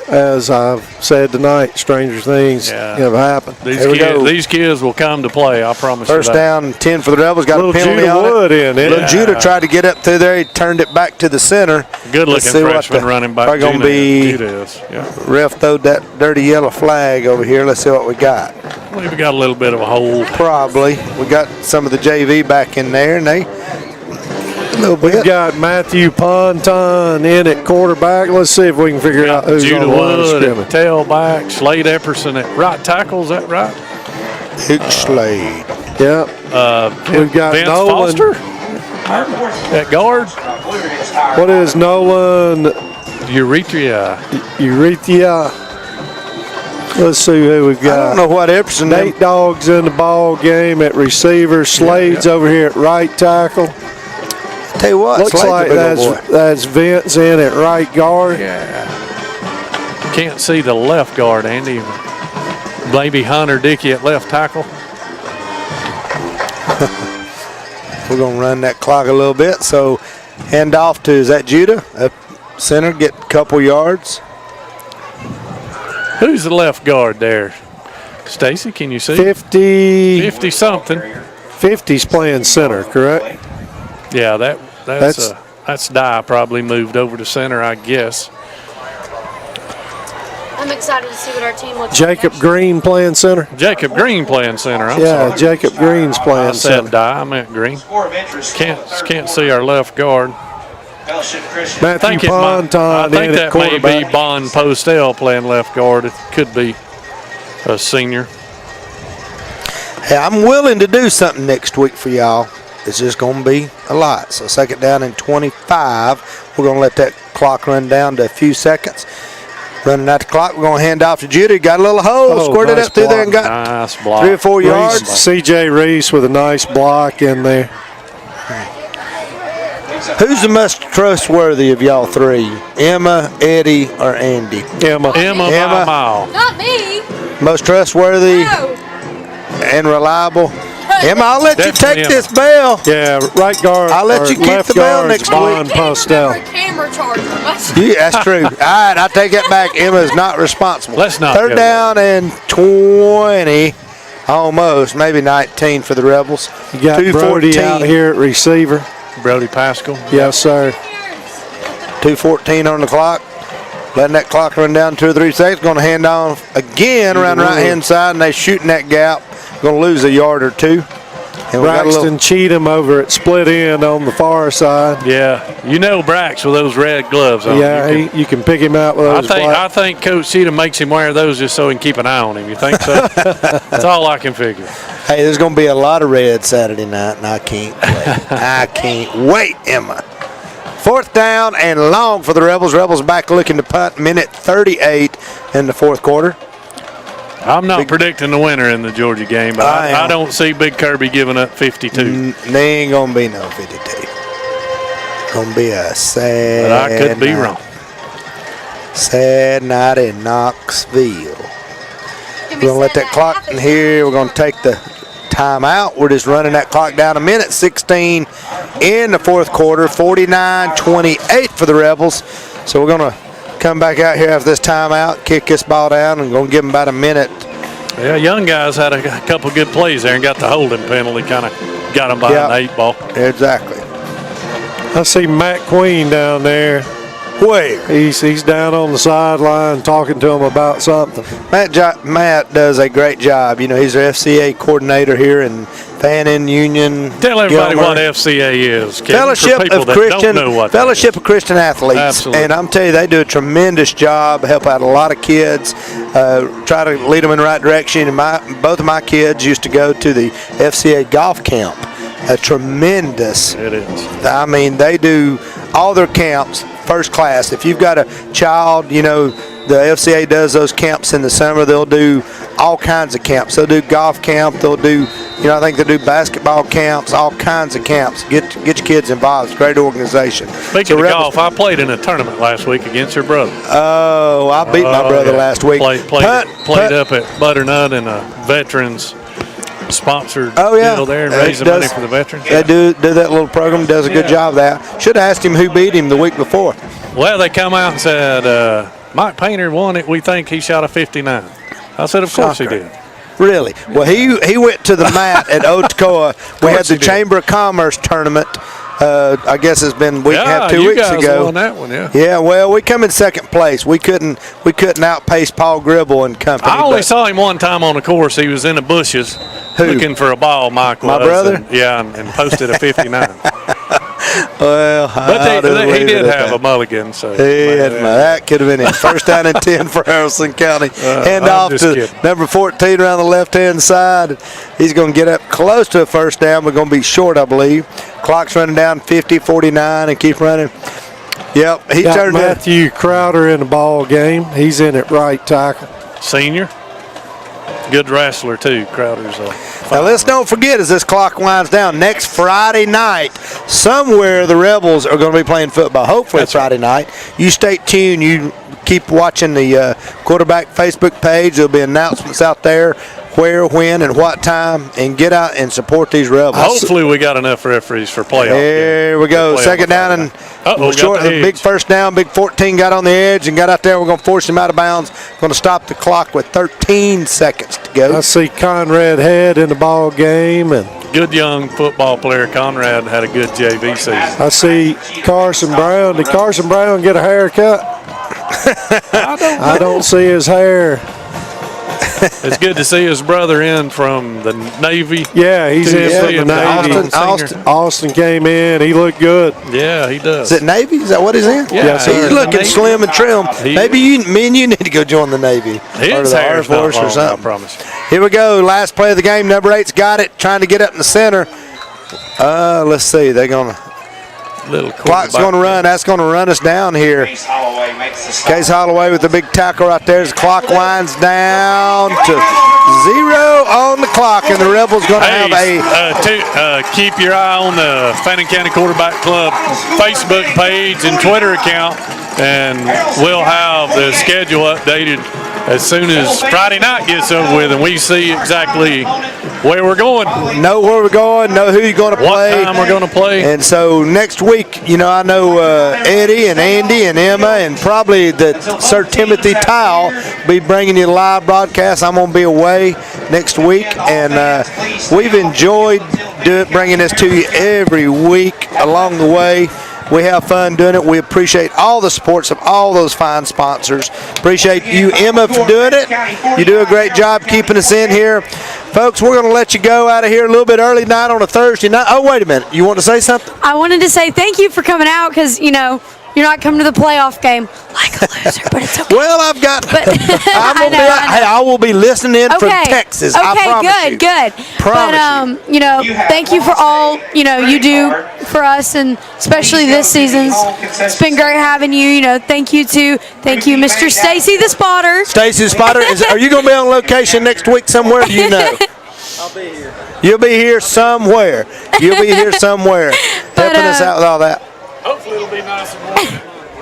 as I've said tonight, stranger things have happened. These kids will come to play, I promise you that. First down, 10 for the Rebels. Got a penalty Judah on Wood it. in it. Judah tried to get up through there. He turned it back to the center. Good-looking freshman running back. Probably going to be Judah is. Yeah. ref throwed that dirty yellow flag over here. Let's see what we got. I believe we got a little bit of a hold. Probably. We got some of the JV back in there, and they a little bit. We've got Matthew Ponton in at quarterback. Let's see if we can figure out who's Judah on the line of Wood at scrimmage. tailback, Slade Epperson at right tackle. Is that right? Luke Slade. Yep. We've got Vince Nolan. Foster at guard. What is Nolan Urethria. Let's see who we've I got. don't know what Epperson. Nate Dogg's in the ball game at receiver. Slade's over here at right tackle. Tell you what, Looks Slade's like a big old boy. that's Vince in at right guard. Yeah. Can't see the left guard, Andy. Maybe Hunter Dickey at left tackle. We're going to run that clock a little bit. So hand off to, is that Judah? Up center, get a couple yards. Who's the left guard there? Stacy, can you see? 50 something. 50's playing center, correct? Yeah, that's Dye probably moved over to center, I guess. I'm excited to see what our team looks Jacob like. Green playing center. Jacob Green playing center. I'm Yeah, sorry. Jacob Green's I playing said center. Dye. I meant Green. Can't see our left guard. Matthew Ponton I think in at that may be quarterback. Bon Postel playing left guard. It could be a senior. Hey, I'm willing to do something next week for y'all. It's just going to be a lot. So second down and 25. We're going to let that clock run down to a few seconds. Running out the clock, we're going to hand off to Judy. Got a little hole, squirted nice up through there and got Nice block. 3 or 4 yards. C.J. Reese with a nice block in there. Who's the most trustworthy of y'all three? Emma, Eddie, or Andy? Emma. Emma by a mile. Not me. Most trustworthy No. and reliable. Emma, I'll let Definitely you take Emma. this bell. Yeah, right guard. I'll let or you keep left the bell guard's next Bon week. Postel. A camera charger. Yeah, that's true. All right, I take that back. Emma's not responsible. Let's not Third go down and 20, almost, maybe 19 for the Rebels. You got Brody out here at receiver. Brody Pascal. Yes, sir. 2:14 on the clock. Letting that clock run down 2 or 3 seconds. Going to hand off again around the right-hand side, and they shooting that gap. Going to lose a yard or two. And we got a Braxton little, Cheatham over at split end on the far side. Yeah, you know Brax with those red gloves on. Yeah, you can pick him out with those black. I think Coach Cheatham makes him wear those just so he can keep an eye on him. You think so? That's all I can figure. Hey, there's going to be a lot of red Saturday night, and I can't wait. I can't wait, Emma. 4th down and long for the Rebels. Rebels back looking to punt. Minute 38 in the 4th quarter. I'm not predicting the winner in the Georgia game, but I don't see Big Kirby giving up 52. They ain't going to be no 52. Going to be a sad But I could be wrong. Sad night in Knoxville. We're going to let that clock in here. We're going to take the timeout. We're just running that clock down a minute 16 in the 4th quarter. 49-28 for the Rebels. So we're going to come back out here after this timeout, kick this ball down, and going to give them about a minute. Yeah, young guys had a couple good plays there and got the holding penalty. Kind of got them behind the 8 ball. Exactly. I see Matt Queen down there. Where? He's down on the sideline talking to him about something. Matt does a great job. You know, he's our FCA coordinator here in Fannin, Union. Tell everybody Gilmer. what FCA is, Kevin, Fellowship of Christian Athletes. Absolutely. And I'm telling you, they do a tremendous job, help out a lot of kids, try to lead them in the right direction. And both of my kids used to go to the FCA golf camp. A tremendous. It is. I mean, they do all their camps first class. If you've got a child, you know, the FCA does those camps in the summer. They'll do all kinds of camps. They'll do golf camp. They'll do, you know, I think they'll do basketball camps, all kinds of camps. Get your kids involved. It's a great organization. Speaking of golf, I played in a tournament last week against your brother. Oh, I beat my brother last week. Played up at Butternut in a veterans sponsored deal there and raising money for the veterans. They do that little program, does a good job of that. Should have asked him who beat him the week before. Well, they come out and said, Mike Painter won it. We think he shot a 59. I said, of course he did. Really? Well, he went to the mat at Otokoa. We had the Chamber of Commerce tournament. I guess it's been a week and a half, 2 weeks ago. You guys won that one, yeah. Yeah, well, we come in second place. We couldn't outpace Paul Gribble and company. I only saw him one time on the course. He was in the bushes looking for a ball, Mike was. My brother? And posted a 59. Well, but he did have a mulligan. So that could have been it. First down and 10 for Haralson County. Hand off to number 14 around the left-hand side. He's going to get up close to a first down. We're going to be short, I believe. Clock's running down 50-49 and keep running. Yep, he turned Matthew Crowder in the ball game. He's in at right tackle. Senior. Good wrestler, too. Crowder's now, let's don't forget, as this clock winds down, next Friday night, somewhere the Rebels are going to be playing football. Hopefully Friday night. You stay tuned. You keep watching the quarterback Facebook page. There'll be announcements out there where, when, and what time, and get out and support these Rebels. Hopefully we got enough referees for playoff. There we go. Second down and short. Big first down. Big 14 got on the edge and got out there. We're going to force him out of bounds. Going to stop the clock with 13 seconds to go. I see Conrad Head in the ball game. And good young football player. Conrad had a good JV season. I see Carson Brown. Did Carson Brown get a haircut? I don't see his hair. It's good to see his brother in from the Navy. Yeah, he's in from the Navy. Austin came in. He looked good. Yeah, he does. Is it Navy? Is that what he's in? Yeah, he's looking slim and trim. Maybe me and you need to go join the Navy. His hair's not long, I promise. Here we go. Last play of the game. Number 8's got it. Trying to get up in the center. Let's see. They're going to. Clock's going to run. That's going to run us down here. Case Holloway with the big tackle right there. As the clock winds down to 0 on the clock, and the Rebels going to have keep your eye on the Fannin County Quarterback Club Facebook page and Twitter account, and we'll have the schedule updated as soon as Friday night gets over with, and we see exactly where we're going. Know where we're going, know who you're going to play. What time we're going to play. And so next week, you know, I know Eddie and Andy and Emma and probably the Sir Timothy Tile be bringing you a live broadcast. I'm going to be away next week, and we've enjoyed bringing this to you every week along the way. We have fun doing it. We appreciate all the supports of all those fine sponsors. Appreciate you, Emma, for doing it. You do a great job keeping us in here. Folks, we're going to let you go out of here a little bit early night on a Thursday night. Oh, wait a minute. You want to say something? I wanted to say thank you for coming out because, you know, you're not coming to the playoff game like a loser, but it's okay. Well, I've got. I know. Hey, I will be listening in from Texas. Okay, I promise you. good. Promise But thank you for all you do for us, and especially this season. It's been great having you. Thank you, Mr. Stacy the Spotter. Stacy the Spotter, are you going to be on location next week somewhere? Do you know? I'll be here. You'll be here somewhere. Helping us out with all that. Hopefully it'll be nice and warm.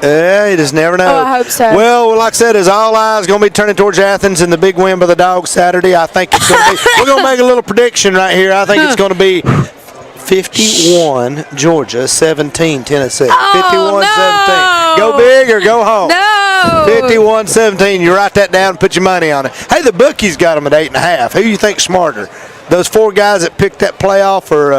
Yeah, you just never know. Oh, I hope so. Well, like I said, as all eyes going to be turning towards Athens in the big win by the Dogs Saturday, I think it's going to be. We're going to make a little prediction right here. I think it's going to be 51 Georgia, 17 Tennessee. 51-17. Go big or go home. No. 51-17. You write that down and put your money on it. Hey, the bookies got them at 8.5. Who you think smarter? Those 4 guys that picked that playoff or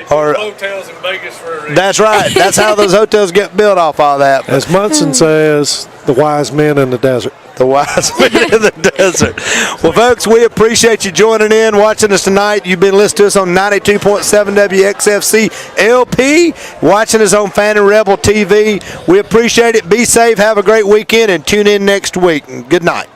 hotels in Vegas for a reason. That's right. That's how those hotels get built off all that. As Munson says, the wise men in the desert. The wise men in the desert. Well, folks, we appreciate you joining in, watching us tonight. You've been listening to us on 92.7 WXFC LP, watching us on Fannin Rebel TV. We appreciate it. Be safe. Have a great weekend, and tune in next week. Good night.